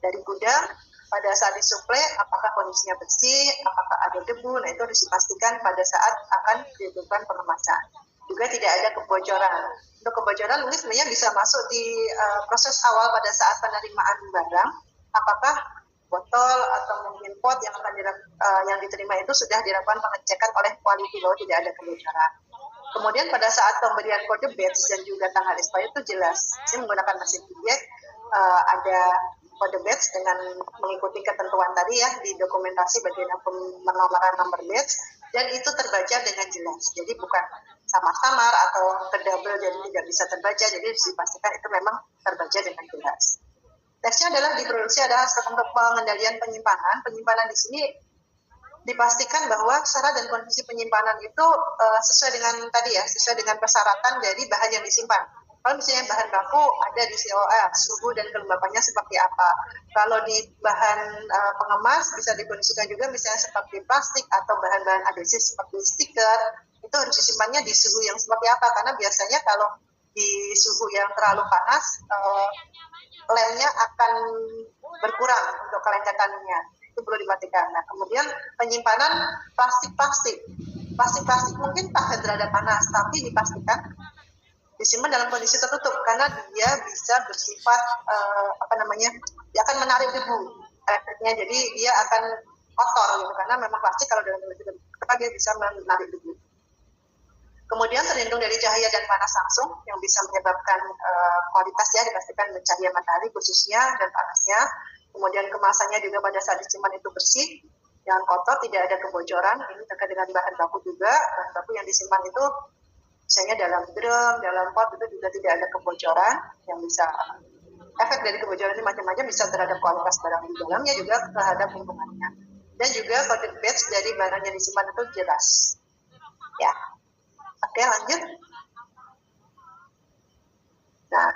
Dari gudang, pada saat disuplai, apakah kondisinya bersih, apakah ada debu, nah itu harus dipastikan pada saat akan dilakukan pengemasan. Juga tidak ada kebocoran. Untuk kebocoran mungkin sebenarnya bisa masuk di proses awal pada saat penerimaan barang, apakah botol atau mungkin pot yang diterima itu sudah dilakukan pengecekan oleh quality bahwa tidak ada kebocoran. Kemudian pada saat pemberian kode batch dan juga tanggal expired itu jelas. Saya menggunakan mesin pijat, ada kode batch dengan mengikuti ketentuan tadi ya di dokumentasi bagian penomoran nomor batch, dan itu terbaca dengan jelas. Jadi bukan samar-samar atau kedouble jadi tidak bisa terbaca. Jadi harus dipastikan itu memang terbaca dengan jelas. Nextnya adalah di produksi ada aspek untuk pengendalian penyimpanan. Penyimpanan di sini dipastikan bahwa syarat dan kondisi penyimpanan itu sesuai dengan tadi ya, sesuai dengan persyaratan dari bahan yang disimpan. Kalau misalnya bahan baku ada di COA, suhu dan kelembapannya seperti apa. Kalau di bahan pengemas bisa dikondisikan juga misalnya seperti plastik atau bahan-bahan adhesif seperti stiker, itu harus disimpannya di suhu yang seperti apa, karena biasanya kalau di suhu yang terlalu panas, lemnya akan berkurang untuk kelengkatannya. Itu perlu dimatikan. Nah, kemudian penyimpanan plastik mungkin tahan terhadap panas, tapi dipastikan disimpan dalam kondisi tertutup karena dia bisa bersifat dia akan menarik debu efeknya, jadi dia akan kotor gitu, karena memang plastik kalau dalam kondisi terbuka dia bisa menarik debu. Kemudian terlindung dari cahaya dan panas langsung yang bisa menyebabkan kualitas ya dipastikan cahaya matahari khususnya dan panasnya. Kemudian kemasannya juga pada saat disimpan itu bersih, jangan kotor, tidak ada kebocoran. Ini terkait dengan bahan baku juga, bahan baku yang disimpan itu misalnya dalam drum, dalam pot itu juga tidak ada kebocoran yang bisa efek dari kebocoran ini macam-macam, bisa terhadap kualitas barang di dalamnya juga terhadap lingkungannya. Dan juga kode batch dari barang yang disimpan itu jelas. Ya. Oke, lanjut. Nah,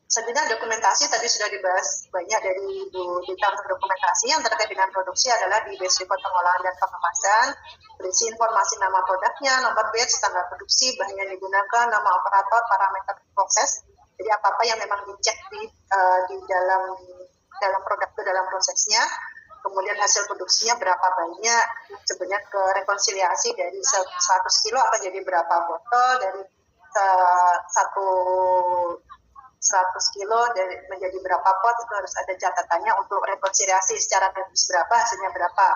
sebenarnya dokumentasi tadi sudah dibahas banyak dari Ibu Dita untuk dokumentasi. Yang terkait dengan produksi adalah di base report pengolahan dan pengemasan, berisi informasi nama produknya, nomor batch, tanggal produksi, bahan yang digunakan, nama operator, parameter proses. Jadi apa-apa yang memang dicek di dalam produk itu dalam prosesnya. Kemudian hasil produksinya berapa banyak, sebenarnya ke rekonsiliasi dari 100 kilo akan jadi berapa botol, dari 100 kilo menjadi berapa pot, itu harus ada catatannya untuk rekonsiliasi secara teknis berapa, hasilnya berapa.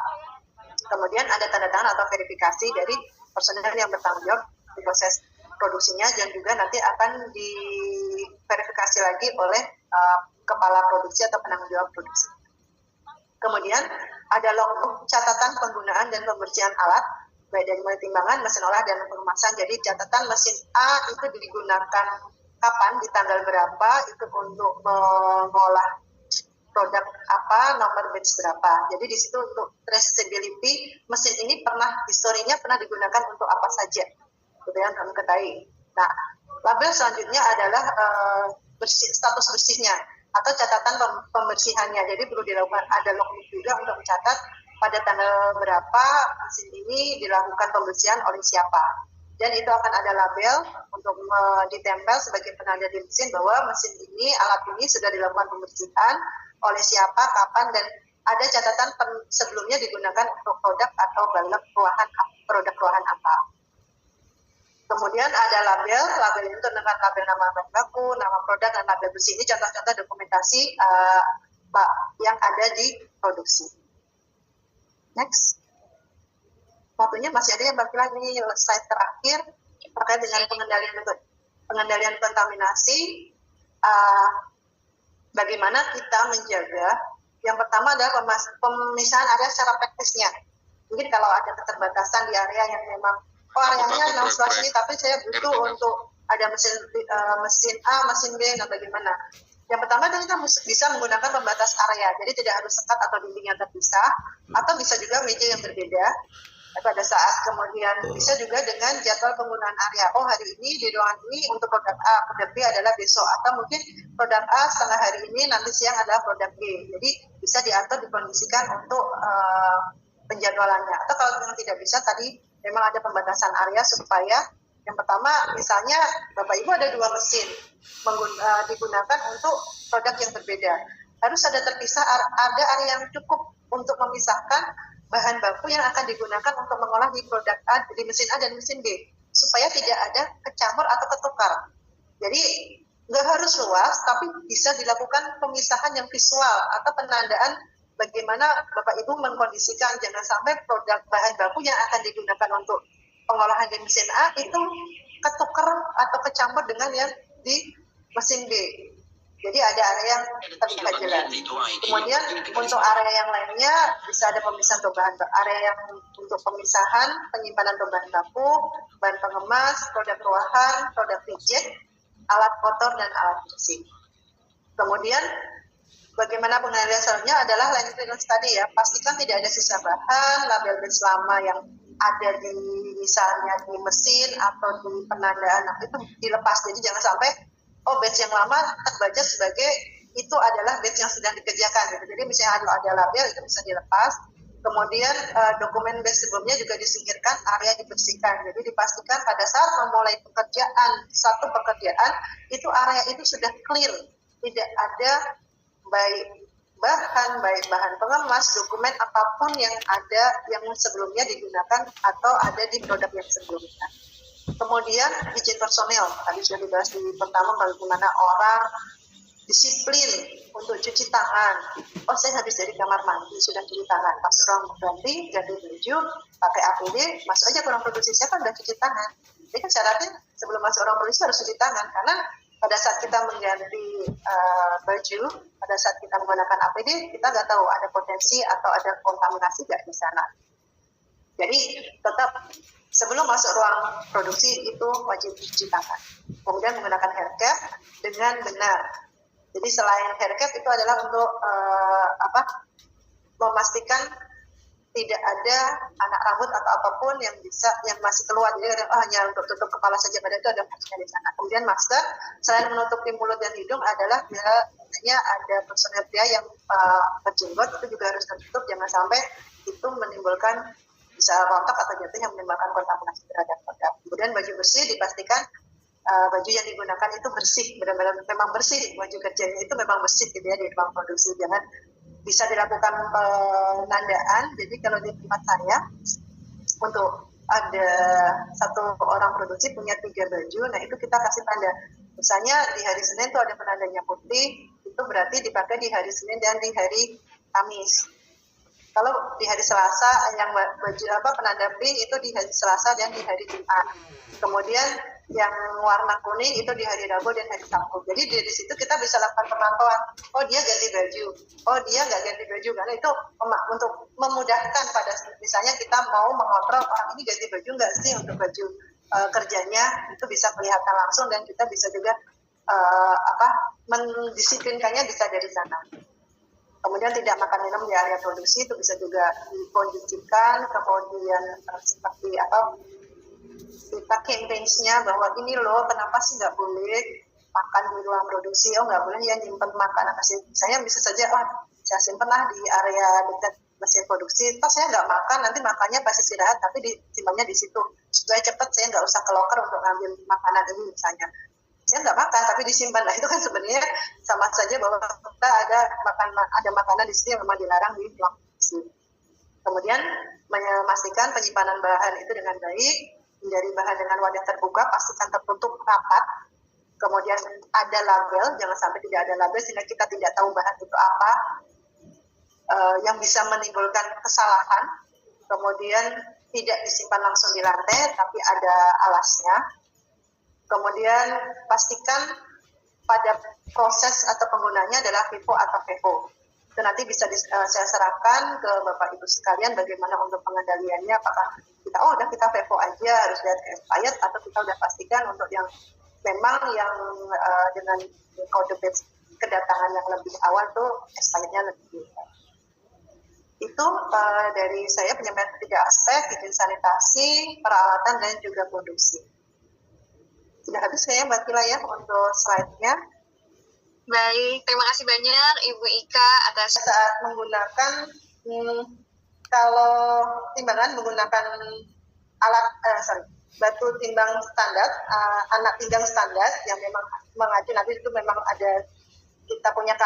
Kemudian ada tanda tangan atau verifikasi dari personel yang bertanggung jawab di proses produksinya, dan juga nanti akan diverifikasi lagi oleh kepala produksi atau penanggung jawab produksi. Kemudian ada logbook catatan penggunaan dan pembersihan alat, baik dari mulai timbangan, mesin olah, dan pengemasan. Jadi catatan mesin A itu digunakan kapan, di tanggal berapa, itu untuk mengolah produk apa, nomor batch berapa. Jadi di situ untuk traceability, mesin ini historinya pernah digunakan untuk apa saja, gitu yang kami ketahui. Nah, label selanjutnya adalah status bersihnya atau catatan pembersihannya. Jadi perlu dilakukan ada logbook juga untuk mencatat pada tanggal berapa mesin ini dilakukan pembersihan oleh siapa. Dan itu akan ada label untuk ditempel sebagai penanda di mesin bahwa mesin ini, alat ini sudah dilakukan pembersihan oleh siapa, kapan, dan ada catatan sebelumnya digunakan untuk produk atau balok produk ruahan apa. Kemudian ada label ini itu dengan label nama bahan baku, nama produk, dan label bersih. Ini contoh-contoh dokumentasi yang ada di produksi. Next. Waktunya masih ada yang baki lagi, slide terakhir terkait dengan pengendalian kontaminasi. Bagaimana kita menjaga? Yang pertama adalah pemisahan area secara praktisnya. Mungkin kalau ada keterbatasan di area yang memang areanya memang sebelah sini, tapi saya butuh untuk ada mesin A, mesin B, nah bagaimana? Yang pertama kita bisa menggunakan pembatas area, jadi tidak harus sekat atau dinding yang terpisah, atau bisa juga meja yang berbeda. Pada saat kemudian bisa juga dengan jadwal penggunaan area. Oh, hari ini di ruangan ini untuk produk A, produk B adalah besok, atau mungkin produk A setengah hari ini, nanti siang adalah produk B. Jadi bisa diatur, dikondisikan untuk penjadwalannya. Atau kalau memang tidak bisa, tadi memang ada pembatasan area supaya yang pertama misalnya Bapak Ibu ada 2 mesin digunakan untuk produk yang berbeda. Harus ada terpisah, ada area yang cukup untuk memisahkan bahan baku yang akan digunakan untuk mengolah di produk A, di mesin A dan mesin B, supaya tidak ada kecampur atau ketukar. Jadi nggak harus luas, tapi bisa dilakukan pemisahan yang visual atau penandaan bagaimana Bapak Ibu mengkondisikan, jangan sampai produk bahan baku yang akan digunakan untuk pengolahan di mesin A itu ketukar atau kecampur dengan yang di mesin B. Jadi ada area yang terlihat jelas. Kemudian untuk area yang lainnya bisa ada pemisahan untuk area yang untuk pemisahan, penyimpanan untuk bahan baku, bahan pengemas, produk ruahan, produk reject, alat kotor, dan alat bersih. Kemudian bagaimana pengendalian selanjutnya adalah lanjutin tadi ya, pastikan tidak ada sisa bahan, label batch lama yang ada di misalnya di mesin atau di penandaan, itu dilepas. Jadi jangan sampai batch yang lama terbaca sebagai itu adalah batch yang sedang dikerjakan gitu. Jadi misalnya ada label itu bisa dilepas. Kemudian dokumen batch sebelumnya juga disingkirkan, area dibersihkan. Jadi dipastikan pada saat memulai satu pekerjaan itu area itu sudah clear, tidak ada baik bahan pengemas, dokumen apapun yang ada yang sebelumnya digunakan atau ada di produk yang sebelumnya. Kemudian izin personel, tadi sudah dibahas di pertama bagaimana orang disiplin untuk cuci tangan. Oh, saya habis dari kamar mandi sudah cuci tangan, pas ruang ganti baju, pakai APD, masuk aja ke ruang produksi. Saya kan udah cuci tangan. Jadi kan syaratnya sebelum masuk ruang produksi harus cuci tangan, karena pada saat kita mengganti baju, pada saat kita menggunakan APD, kita nggak tahu ada potensi atau ada kontaminasi nggak di sana. Jadi tetap sebelum masuk ruang produksi itu wajib cuci tangan. Kemudian menggunakan hair cap dengan benar. Jadi selain hair cap itu adalah untuk memastikan tidak ada anak rambut atau apapun yang masih keluar. Jadi hanya untuk tutup kepala saja, pada itu ada masker di sana. Kemudian masker selain menutupi mulut dan hidung adalah biasanya ada personel pria yang berjenggot, itu juga harus tertutup, jangan sampai itu menimbulkan bisa rontok atau jatuh yang menimbulkan kontaminasi terhadap produk. Kemudian baju bersih dipastikan baju yang digunakan itu bersih, benar-benar memang bersih, baju kerjanya itu memang bersih gitu ya di ruang produksi. Jangan bisa dilakukan penandaan. Jadi kalau di tempat saya untuk ada satu orang produksi punya 3 baju, nah itu kita kasih tanda. Misalnya di hari Senin itu ada penandanya putih, itu berarti dipakai di hari Senin dan di hari Kamis. Kalau di hari Selasa yang baju penanda pink itu di hari Selasa dan di hari Jumat. Kemudian yang warna kuning itu di hari Rabu dan hari Sabtu. Jadi dari situ kita bisa lakukan pemantauan. Oh, dia ganti baju. Oh, dia nggak ganti baju. Karena itu untuk memudahkan pada misalnya kita mau mengontrol orang ini ganti baju nggak sih untuk baju kerjanya, itu bisa kelihatan langsung dan kita bisa juga mendisiplinkannya bisa dari sana. Kemudian tidak makan minum di area produksi itu bisa juga dikondisikan, kemudian seperti kita campaign-nya bahwa ini loh kenapa sih nggak boleh makan di ruang produksi, oh nggak boleh ya nyimpen makanan kasih. Saya bisa saja saya simpen lah di area dekat mesin produksi, toh saya nggak makan, nanti makannya pas istirahat tapi disimpannya di situ supaya cepat saya nggak usah ke loker untuk ngambil makanan ini misalnya. Saya nggak makan tapi disimpan. Nah itu kan sebenarnya sama saja bahwa kita ada makanan di situ yang memang dilarang di ruang produksi. Kemudian memastikan penyimpanan bahan itu dengan baik, hindari bahan dengan wadah terbuka, pastikan tertutup rapat. Kemudian ada label, jangan sampai tidak ada label sehingga kita tidak tahu bahan itu apa, yang bisa menimbulkan kesalahan. Kemudian tidak disimpan langsung di lantai tapi ada alasnya. Kemudian pastikan pada proses atau penggunanya adalah FIFO atau FEVO. Itu nanti bisa saya serahkan ke Bapak Ibu sekalian bagaimana untuk pengendaliannya. Apakah kita FEVO aja harus lihat ke expired, atau kita udah pastikan untuk yang memang yang dengan kode batch kedatangan yang lebih awal tuh expirednya lebih. Itu dari saya penyampaian 3 aspek, izin sanitasi, peralatan, dan juga produksi. Sudah habis saya Mbak Kila ya untuk slide-nya. Baik, terima kasih banyak Ibu Ika atas saat menggunakan kalau timbangan menggunakan batu timbang standar, anak timbang standar yang memang mengacu nanti itu memang ada kita punya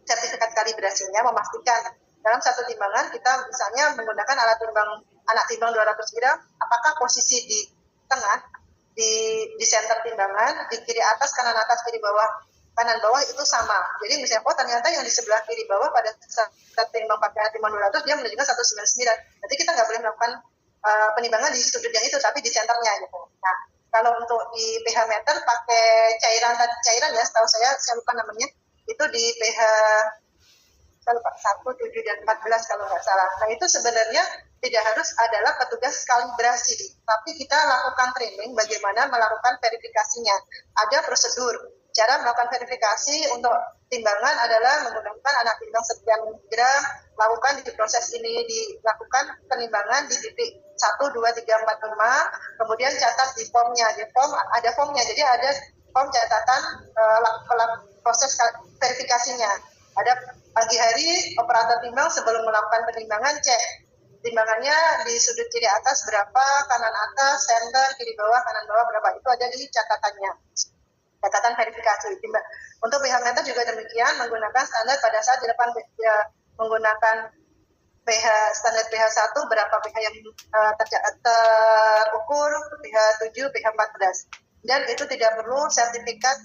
sertifikat kalibrasinya, memastikan dalam satu timbangan kita misalnya menggunakan anak timbang 200 gram, apakah posisi di tengah, di center timbangan, di kiri atas, kanan atas, kiri bawah, kanan bawah itu sama. Jadi misalnya ternyata yang di sebelah kiri bawah pada saat timbang pakai timbang 200 dia menunjukkan 199. Berarti kita nggak boleh melakukan penimbangan di sudut yang itu, tapi di centernya gitu. Nah, kalau untuk di pH meter pakai cairan ya, setahu saya lupa namanya, itu di pH saya lupa 1, 7, dan 14 kalau nggak salah. Nah itu sebenarnya tidak harus adalah petugas kalibrasi, tapi kita lakukan training bagaimana melakukan verifikasinya. Ada prosedur. Cara melakukan verifikasi untuk timbangan adalah menggunakan anak timbang sekian gram, lakukan di proses ini, dilakukan penimbangan di titik 1, 2, 3, 4, 5, kemudian catat di formnya. Di form ada formnya, jadi ada form catatan proses verifikasinya. Ada pagi hari operator timbang sebelum melakukan penimbangan cek timbangannya di sudut kiri atas berapa, kanan atas, center, kiri bawah, kanan bawah berapa, itu ada di catatannya, catatan verifikasi. Untuk pH meter juga demikian, menggunakan standar pada saat di depan menggunakan pH standar pH 1 berapa pH yang terukur, pH 7, pH 14, dan itu tidak perlu sertifikat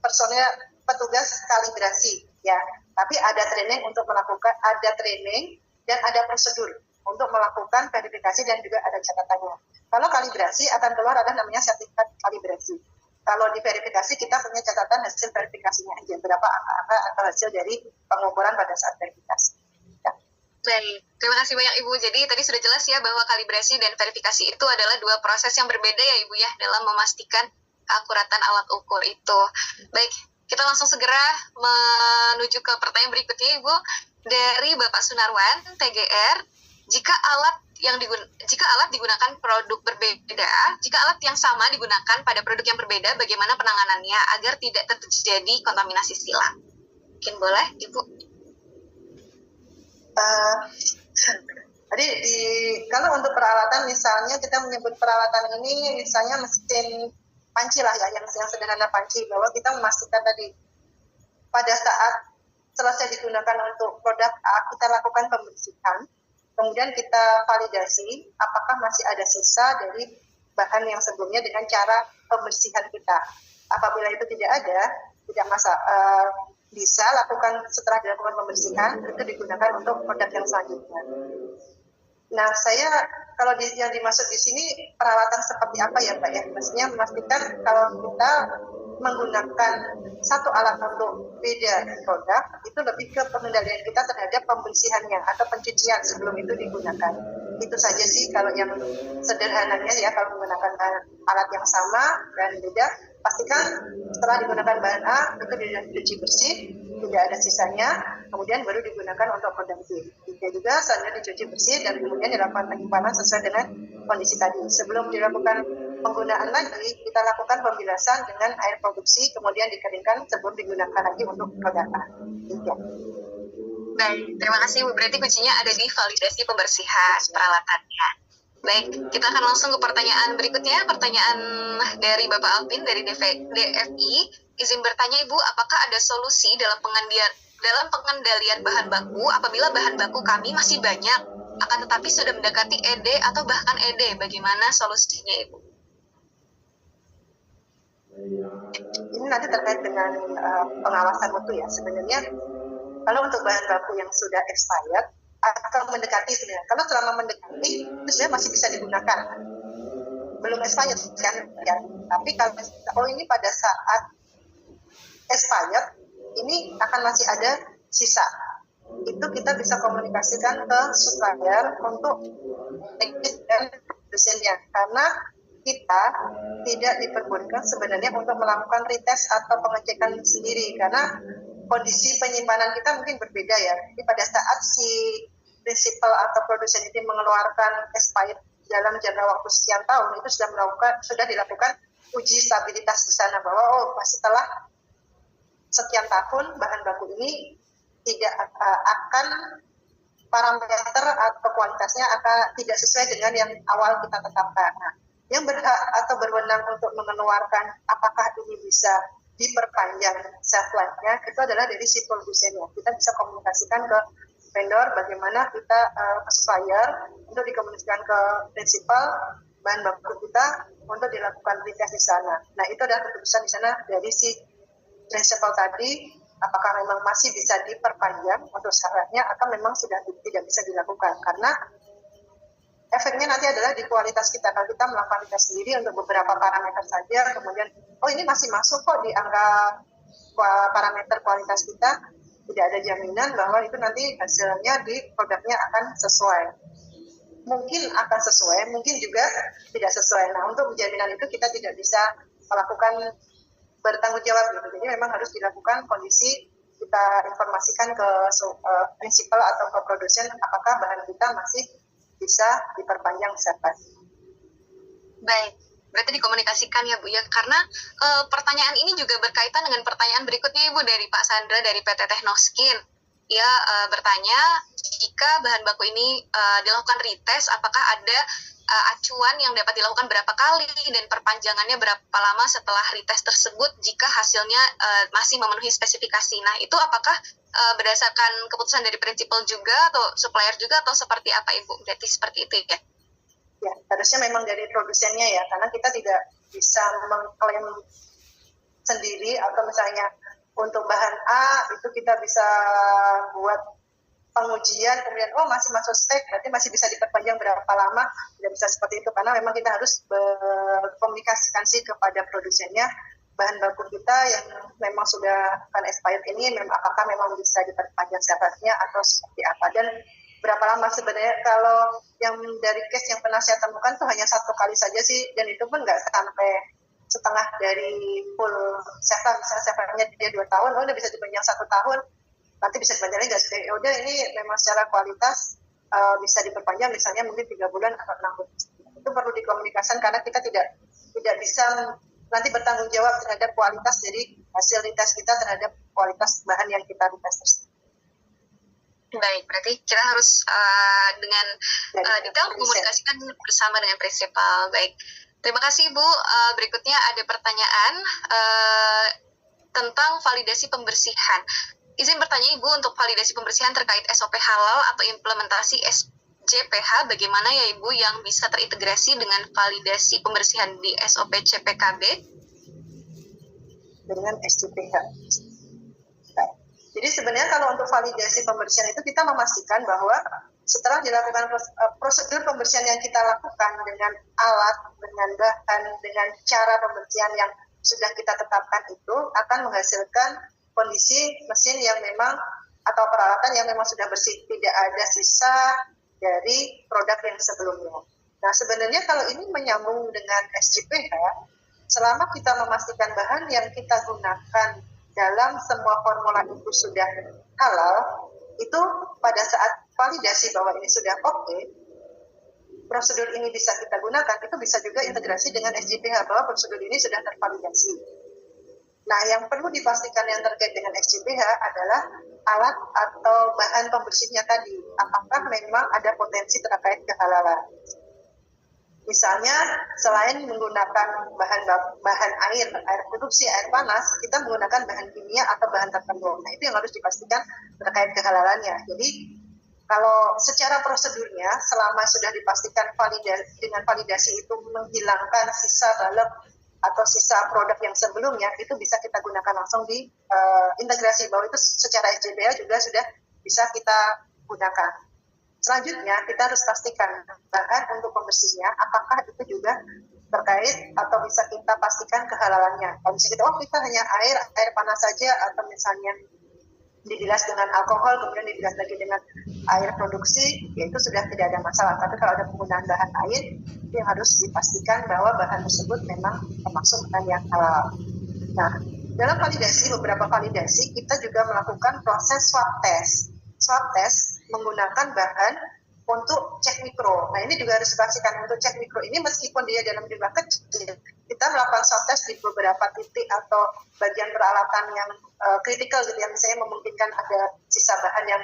personel petugas kalibrasi ya. Tapi ada training untuk melakukan, ada training dan ada prosedur untuk melakukan verifikasi dan juga ada catatannya. Kalau kalibrasi akan keluar ada namanya sertifikat kalibrasi. Kalau di verifikasi kita punya catatan hasil verifikasinya aja, berapa angka-angka atau hasil dari pengukuran pada saat verifikasi. Ya. Baik, terima kasih banyak Ibu. Jadi tadi sudah jelas ya bahwa kalibrasi dan verifikasi itu adalah dua proses yang berbeda ya Ibu ya dalam memastikan keakuratan alat ukur itu. Baik, kita langsung segera menuju ke pertanyaan berikutnya Ibu. Dari Bapak Sunarwan, TGR, jika alat digunakan produk berbeda, jika alat yang sama digunakan pada produk yang berbeda, bagaimana penanganannya agar tidak terjadi kontaminasi silang? Mungkin boleh Ibu? Jadi kalau untuk peralatan misalnya kita menyebut peralatan ini misalnya mesin panci lah ya, yang sederhana panci, bahwa kita memastikan tadi pada saat selesai digunakan untuk produk A kita lakukan pembersihan, kemudian kita validasi apakah masih ada sisa dari bahan yang sebelumnya dengan cara pembersihan kita. Apabila itu tidak ada, tidak bisa lakukan setelah dilakukan pembersihan itu digunakan untuk produk yang selanjutnya. Nah, saya kalau yang dimaksud di sini perawatan seperti apa ya Pak ya? Maksudnya memastikan kalau kita menggunakan satu alat untuk beda produk, itu lebih ke pengendalian kita terhadap pembersihannya atau pencucian sebelum itu digunakan. Itu saja sih kalau yang sederhananya ya, kalau menggunakan alat yang sama dan beda, pastikan setelah digunakan bahan A itu dicuci bersih, tidak ada sisanya, kemudian baru digunakan untuk produk B. Juga selanjutnya dicuci bersih dan kemudian dilakukan penyimpanan sesuai dengan kondisi tadi. Sebelum dilakukan penggunaan lagi, kita lakukan pembilasan dengan air produksi, kemudian dikeringkan sebelum digunakan lagi untuk produk A. Baik, terima kasih Bu. Berarti kuncinya ada di validasi pembersihan peralatannya. Baik, kita akan langsung ke pertanyaan berikutnya. Pertanyaan dari Bapak Alvin dari DFI. Izin bertanya Ibu, apakah ada solusi dalam pengendalian bahan baku apabila bahan baku kami masih banyak, akan tetapi sudah mendekati ED atau bahkan ED? Bagaimana solusinya Ibu? Ini nanti terkait dengan pengawasan mutu ya. Sebenarnya kalau untuk bahan baku yang sudah expired atau mendekati sebenarnya, kalau selama mendekati itu sebenarnya masih bisa digunakan, belum expired kan ya. Tapi kalau ini pada saat expired ini akan masih ada sisa, itu kita bisa komunikasikan ke supplier untuk teknis dan dosennya, karena kita tidak diperbolehkan sebenarnya untuk melakukan retest atau pengecekan sendiri karena kondisi penyimpanan kita mungkin berbeda ya. Jadi pada saat si prinsipal atau produsen itu mengeluarkan expired dalam jangka waktu sekian tahun, itu sudah dilakukan uji stabilitas di sana bahwa setelah sekian tahun bahan baku ini tidak akan parameter atau kualitasnya akan tidak sesuai dengan yang awal kita tetapkan. Nah, yang berhak atau berwenang untuk mengeluarkan apakah ini bisa diperpanjang shelf life-nya itu adalah dari si produsennya. Kita bisa komunikasikan ke vendor bagaimana kita ke supplier untuk dikomunikasikan ke prinsipal bahan baku kita untuk dilakukan retest di sana. Nah, itu adalah keputusan di sana dari si prinsipal tadi, apakah memang masih bisa diperpanjang untuk syaratnya atau memang sudah tidak bisa dilakukan, karena efeknya nanti adalah di kualitas kita. Kalau kita melakukan tes sendiri untuk beberapa parameter saja, kemudian ini masih masuk kok di angka parameter kualitas kita, tidak ada jaminan bahwa itu nanti hasilnya di produknya akan sesuai. Mungkin akan sesuai, mungkin juga tidak sesuai. Nah, untuk jaminan itu kita tidak bisa melakukan bertanggung jawab gitu. Jadi memang harus dilakukan kondisi, kita informasikan ke prinsipal atau ke produsen apakah bahan kita masih bisa diperpanjang sampai. Baik, berarti dikomunikasikan ya Bu ya, karena pertanyaan ini juga berkaitan dengan pertanyaan berikutnya Ibu dari Pak Sandra dari PT Technoskin. Ia bertanya, jika bahan baku ini dilakukan retest, apakah ada acuan yang dapat dilakukan berapa kali dan perpanjangannya berapa lama setelah retest tersebut jika hasilnya masih memenuhi spesifikasi. Nah, itu apakah berdasarkan keputusan dari prinsipal juga atau supplier juga atau seperti apa Ibu? Berarti seperti itu ya? Ya, harusnya memang dari produsennya ya, karena kita tidak bisa mengklaim sendiri atau misalnya untuk bahan A itu kita bisa buat pengujian, kemudian masih masuk spek, berarti masih bisa diperpanjang berapa lama. Tidak bisa seperti itu karena memang kita harus berkomunikasikan sih kepada produsennya bahan baku kita yang memang sudah akan expired ini apakah memang bisa diperpanjang syaratnya atau seperti apa, dan berapa lama sebenarnya. Kalau yang dari case yang pernah saya temukan tuh hanya 1 kali saja sih, dan itu pun nggak sampai setengah dari full server. Misalnya servernya dia 2 tahun, udah bisa diperpanjang 1 tahun, nanti bisa diperpanjang nggak sih? Ya udah, ini memang secara kualitas bisa diperpanjang misalnya mungkin 3 bulan atau 6 bulan. Itu perlu dikomunikasikan karena kita tidak bisa nanti bertanggung jawab terhadap kualitas dari hasil retest kita terhadap kualitas bahan yang kita retest tersebut. Baik, berarti kita harus dengan detail komunikasikan bersama dengan prinsipal. Baik, terima kasih Ibu. Berikutnya ada pertanyaan tentang validasi pembersihan. Izin bertanya Ibu, untuk validasi pembersihan terkait SOP halal atau implementasi SJPH, bagaimana ya Ibu yang bisa terintegrasi dengan validasi pembersihan di SOP CPKB? Dengan SJPH. Jadi sebenarnya kalau untuk validasi pembersihan itu kita memastikan bahwa setelah dilakukan prosedur pembersihan yang kita lakukan dengan alat, dengan bahan, dengan cara pembersihan yang sudah kita tetapkan itu akan menghasilkan kondisi mesin yang memang atau peralatan yang memang sudah bersih, tidak ada sisa dari produk yang sebelumnya. Nah sebenarnya kalau ini menyambung dengan SJPH, selama kita memastikan bahan yang kita gunakan dalam semua formula itu sudah halal, itu pada saat validasi bahwa ini sudah oke, prosedur ini bisa kita gunakan, itu bisa juga integrasi dengan SJPH bahwa prosedur ini sudah tervalidasi. Nah, yang perlu dipastikan yang terkait dengan SJPH adalah alat atau bahan pembersihnya tadi, apakah memang ada potensi terkait kehalalan. Misalnya, selain menggunakan bahan air produksi, air panas, kita menggunakan bahan kimia atau bahan tertentu. Nah, itu yang harus dipastikan terkait kehalalannya. Jadi, kalau secara prosedurnya, selama sudah dipastikan dengan validasi itu menghilangkan sisa balok atau sisa produk yang sebelumnya, itu bisa kita gunakan langsung di integrasi, bahwa itu secara SJPH juga sudah bisa kita gunakan. Selanjutnya, kita harus pastikan bahan untuk pembersihnya, apakah itu juga terkait atau bisa kita pastikan kehalalannya. Kalau misalnya kita hanya air panas saja, atau misalnya dibilas dengan alkohol, kemudian dibilas lagi dengan air produksi, ya itu sudah tidak ada masalah. Tapi kalau ada penggunaan bahan air, itu yang harus dipastikan bahwa bahan tersebut memang termasuk bahan yang halal. Nah, dalam beberapa validasi, kita juga melakukan proses swab test. Swab test menggunakan bahan untuk cek mikro. Nah, ini juga harus dipastikan untuk cek mikro ini meskipun dia dalam jumlah kecil, kita melakukan swab test di beberapa titik atau bagian peralatan yang kritikal gitu ya, misalnya memungkinkan ada sisa bahan yang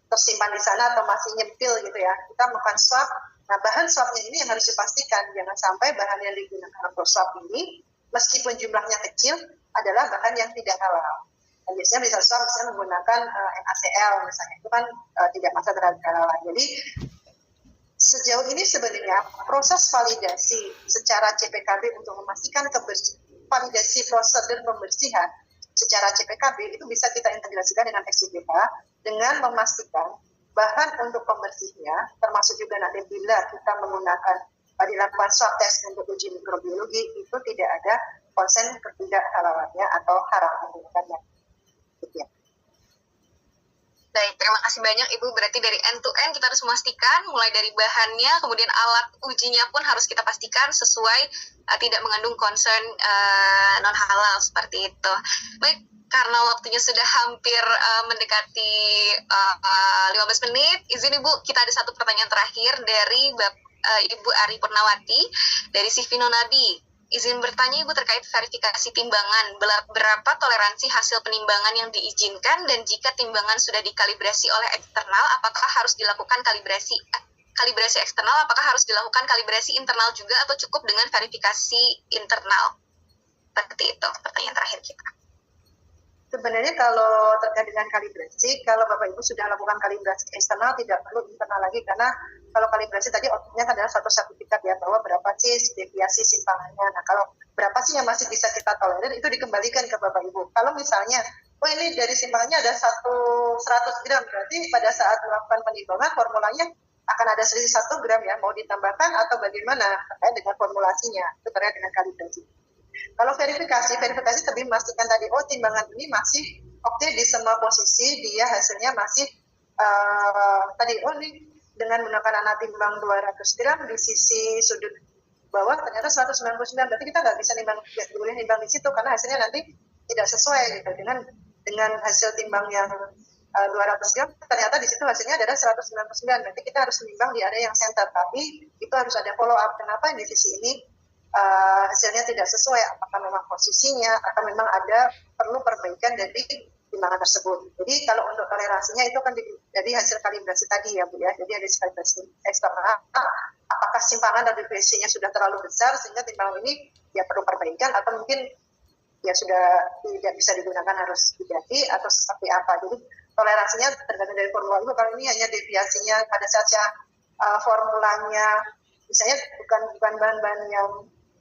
tersimpan di sana atau masih nyempil gitu ya. Kita melakukan swab. Nah, bahan swabnya ini yang harus dipastikan, jangan sampai bahan yang digunakan untuk swab ini meskipun jumlahnya kecil adalah bahan yang tidak halal. Dan biasanya bisa swab misalnya menggunakan NaCl misalnya, itu kan tidak masalah terhadap kehalalan. Jadi sejauh ini sebenarnya proses validasi secara CPKB untuk memastikan validasi prosedur pembersihan secara CPKB itu bisa kita integrasikan dengan SJPH dengan memastikan bahan untuk pembersihnya, termasuk juga nanti bila kita menggunakan dilakukan swab test untuk uji mikrobiologi, itu tidak ada konsen ketidakhalalannya atau haram menggunakannya. Ya. Baik, terima kasih banyak Ibu. Berarti dari end to end kita harus memastikan mulai dari bahannya, kemudian alat ujinya pun harus kita pastikan sesuai tidak mengandung concern non halal seperti itu. Baik, karena waktunya sudah hampir mendekati 15 menit, izin Ibu, kita ada satu pertanyaan terakhir dari Ibu Ari Purnawati dari Sivino Nabi. Izin bertanya Ibu terkait verifikasi timbangan, berapa toleransi hasil penimbangan yang diizinkan, dan jika timbangan sudah dikalibrasi oleh eksternal, apakah harus dilakukan kalibrasi eksternal, apakah harus dilakukan kalibrasi internal juga, atau cukup dengan verifikasi internal? Seperti itu pertanyaan terakhir kita. Sebenarnya kalau terkait dengan kalibrasi, kalau Bapak Ibu sudah lakukan kalibrasi eksternal, tidak perlu internal lagi, karena kalau kalibrasi tadi outputnya adalah satu sertifikat ya, bahwa berapa sih deviasi simpangannya. Nah, kalau berapa sih yang masih bisa kita tolerir, itu dikembalikan ke Bapak Ibu. Kalau misalnya oh ini dari simpangannya ada 100 gram, berarti pada saat melakukan penimbangan formulanya akan ada selisih 1 gram ya, mau ditambahkan atau bagaimana terkait dengan formulasinya, itu terkait dengan kalibrasi. Kalau verifikasi lebih memastikan tadi, oh timbangan ini masih oke di semua posisi, dia hasilnya masih tadi, oh ini dengan menggunakan alat timbang 200 gram di sisi sudut bawah ternyata 199, berarti kita nggak bisa boleh nimbang di situ karena hasilnya nanti tidak sesuai gitu dengan hasil timbang yang 200 gram, ternyata di situ hasilnya adalah 199, berarti kita harus menimbang di area yang center, tapi itu harus ada follow up, kenapa di sisi ini hasilnya tidak sesuai, apakah memang posisinya atau memang ada perlu perbaikan dari timbangan tersebut. Jadi kalau untuk toleransinya itu kan dari hasil kalibrasi tadi ya Bu ya, jadi ada kalibrasi eksternal, apakah simpangan dan deviasinya sudah terlalu besar sehingga timbangan ini ya perlu perbaikan atau mungkin ya sudah tidak bisa digunakan harus diganti atau seperti apa. Jadi toleransinya tergantung dari formula itu, kalau ini hanya deviasinya pada saat formulanya misalnya bukan bahan-bahan yang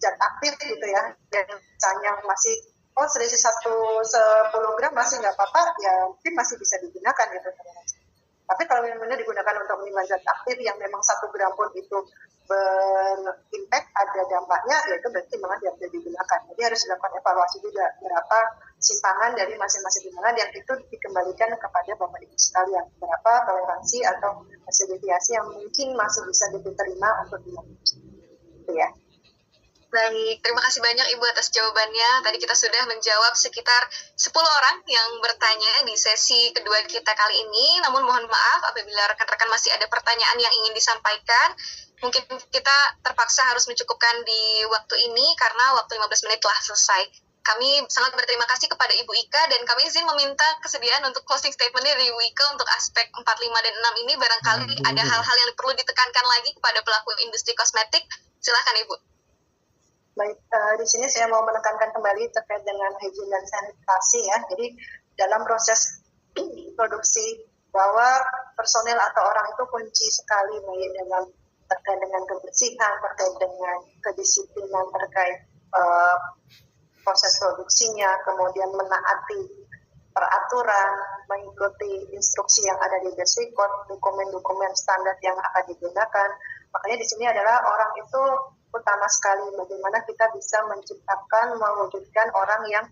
zat aktif gitu ya, dan misalnya masih selisih 10 gram masih nggak apa-apa, ya mungkin masih bisa digunakan gitu. Tapi kalau memang digunakan untuk menimbang zat aktif yang memang 1 gram pun itu berimpact, ada dampaknya, ya itu berarti memang tidak bisa digunakan. Jadi harus dilakukan evaluasi juga berapa simpangan dari masing-masing timbangan yang itu dikembalikan kepada Bapak Ibu sekalian, berapa toleransi atau hasil deviasi yang mungkin masih bisa diterima untuk dilakukan. Itu ya. Baik, terima kasih banyak Ibu atas jawabannya. Tadi kita sudah menjawab sekitar 10 orang yang bertanya di sesi kedua kita kali ini. Namun mohon maaf apabila rekan-rekan masih ada pertanyaan yang ingin disampaikan. Mungkin kita terpaksa harus mencukupkan di waktu ini karena waktu 15 menit telah selesai. Kami sangat berterima kasih kepada Ibu Ika dan kami izin meminta kesediaan untuk closing statement dari Ibu Ika untuk aspek 4, 5, dan 6 ini. Barangkali ada hal-hal yang perlu ditekankan lagi kepada pelaku industri kosmetik. Silakan Ibu. Baik, di sini saya mau menekankan kembali terkait dengan hygiene dan sanitasi ya. Jadi dalam proses produksi bahwa personel atau orang itu kunci sekali baik dengan terkait dengan kebersihan, terkait dengan kedisiplinan, terkait proses produksinya, kemudian menaati peraturan, mengikuti instruksi yang ada di industri code, dokumen-dokumen standar yang akan digunakan. Makanya di sini adalah orang itu utama sekali, bagaimana kita bisa menciptakan, mewujudkan orang yang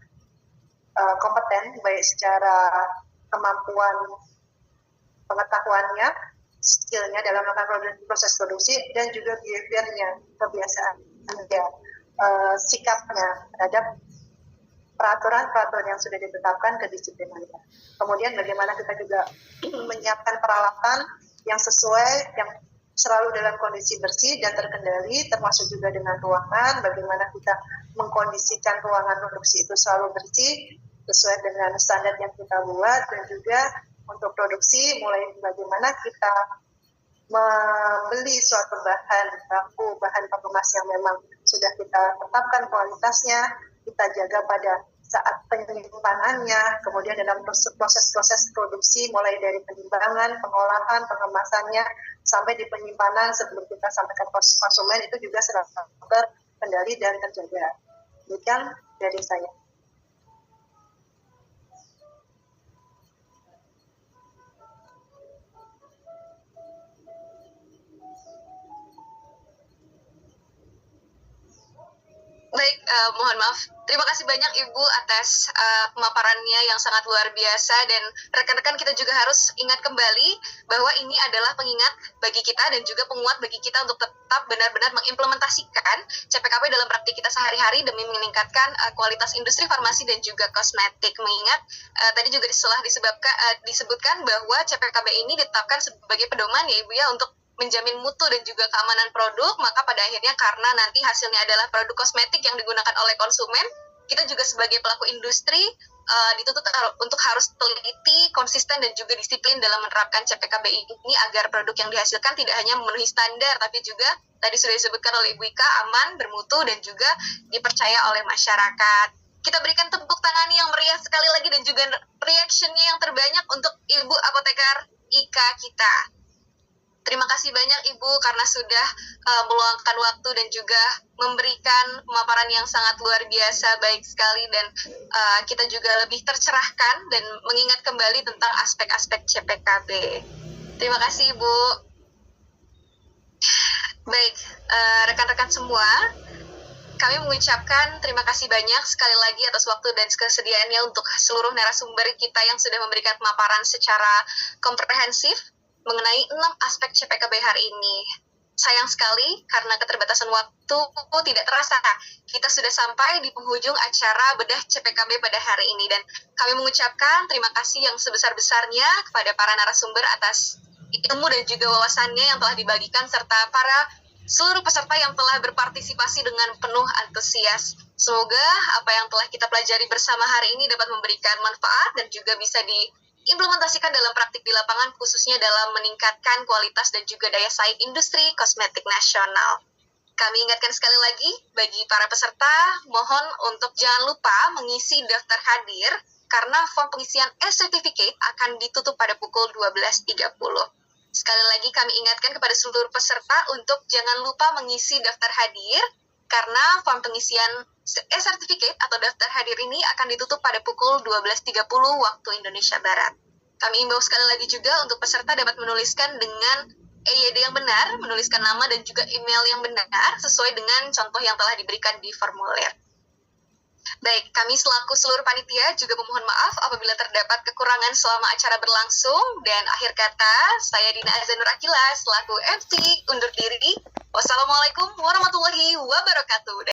kompeten, baik secara kemampuan pengetahuannya, skillnya dalam melakukan proses produksi, dan juga behaviornya, kebiasaannya, sikapnya terhadap peraturan-peraturan yang sudah ditetapkan, kedisiplinannya. Kemudian bagaimana kita juga menyiapkan peralatan yang sesuai, yang selalu dalam kondisi bersih dan terkendali, termasuk juga dengan ruangan, bagaimana kita mengkondisikan ruangan produksi itu selalu bersih, sesuai dengan standar yang kita buat, dan juga untuk produksi, mulai bagaimana kita membeli suatu bahan baku, bahan pengemas yang memang sudah kita tetapkan kualitasnya, kita jaga pada saat penyimpanannya, kemudian dalam proses-proses produksi mulai dari penimbangan, pengolahan, pengemasannya, sampai di penyimpanan sebelum kita sampaikan konsumen itu juga selalu terkendali dan terjaga. Demikian dari saya. Baik, mohon maaf. Terima kasih banyak Ibu atas pemaparannya yang sangat luar biasa, dan rekan-rekan kita juga harus ingat kembali bahwa ini adalah pengingat bagi kita dan juga penguat bagi kita untuk tetap benar-benar mengimplementasikan CPKB dalam praktik kita sehari-hari demi meningkatkan kualitas industri farmasi dan juga kosmetik. Mengingat tadi juga disebutkan bahwa CPKB ini ditetapkan sebagai pedoman ya Ibu ya untuk menjamin mutu dan juga keamanan produk, maka pada akhirnya karena nanti hasilnya adalah produk kosmetik yang digunakan oleh konsumen, kita juga sebagai pelaku industri dituntut untuk harus teliti, konsisten, dan juga disiplin dalam menerapkan CPKB ini agar produk yang dihasilkan tidak hanya memenuhi standar, tapi juga tadi sudah disebutkan oleh Ibu Ika, aman, bermutu, dan juga dipercaya oleh masyarakat. Kita berikan tepuk tangan yang meriah sekali lagi dan juga reaction-nya yang terbanyak untuk Ibu Apotekar Ika kita. Terima kasih banyak Ibu karena sudah meluangkan waktu dan juga memberikan pemaparan yang sangat luar biasa, baik sekali, dan kita juga lebih tercerahkan dan mengingat kembali tentang aspek-aspek CPKB. Terima kasih Ibu. Baik, rekan-rekan semua, kami mengucapkan terima kasih banyak sekali lagi atas waktu dan kesediaannya untuk seluruh narasumber kita yang sudah memberikan pemaparan secara komprehensif mengenai 6 aspek CPKB hari ini. Sayang sekali karena keterbatasan waktu tidak terasa. Kita sudah sampai di penghujung acara bedah CPKB pada hari ini dan kami mengucapkan terima kasih yang sebesar-besarnya kepada para narasumber atas ilmu dan juga wawasannya yang telah dibagikan serta para seluruh peserta yang telah berpartisipasi dengan penuh antusias. Semoga apa yang telah kita pelajari bersama hari ini dapat memberikan manfaat dan juga bisa diimplementasikan dalam praktik di lapangan, khususnya dalam meningkatkan kualitas dan juga daya saing industri kosmetik nasional. Kami ingatkan sekali lagi, bagi para peserta, mohon untuk jangan lupa mengisi daftar hadir, karena form pengisian e-certificate akan ditutup pada pukul 12.30. Sekali lagi kami ingatkan kepada seluruh peserta untuk jangan lupa mengisi daftar hadir, karena form pengisian e-certificate atau daftar hadir ini akan ditutup pada pukul 12.30 waktu Indonesia Barat. Kami imbau sekali lagi juga untuk peserta dapat menuliskan dengan EYD yang benar, menuliskan nama dan juga email yang benar sesuai dengan contoh yang telah diberikan di formulir. Baik, kami selaku seluruh panitia juga memohon maaf apabila terdapat kekurangan selama acara berlangsung, dan akhir kata, saya Dina Azanur Akila selaku MC undur diri. Wassalamualaikum warahmatullahi wabarakatuh.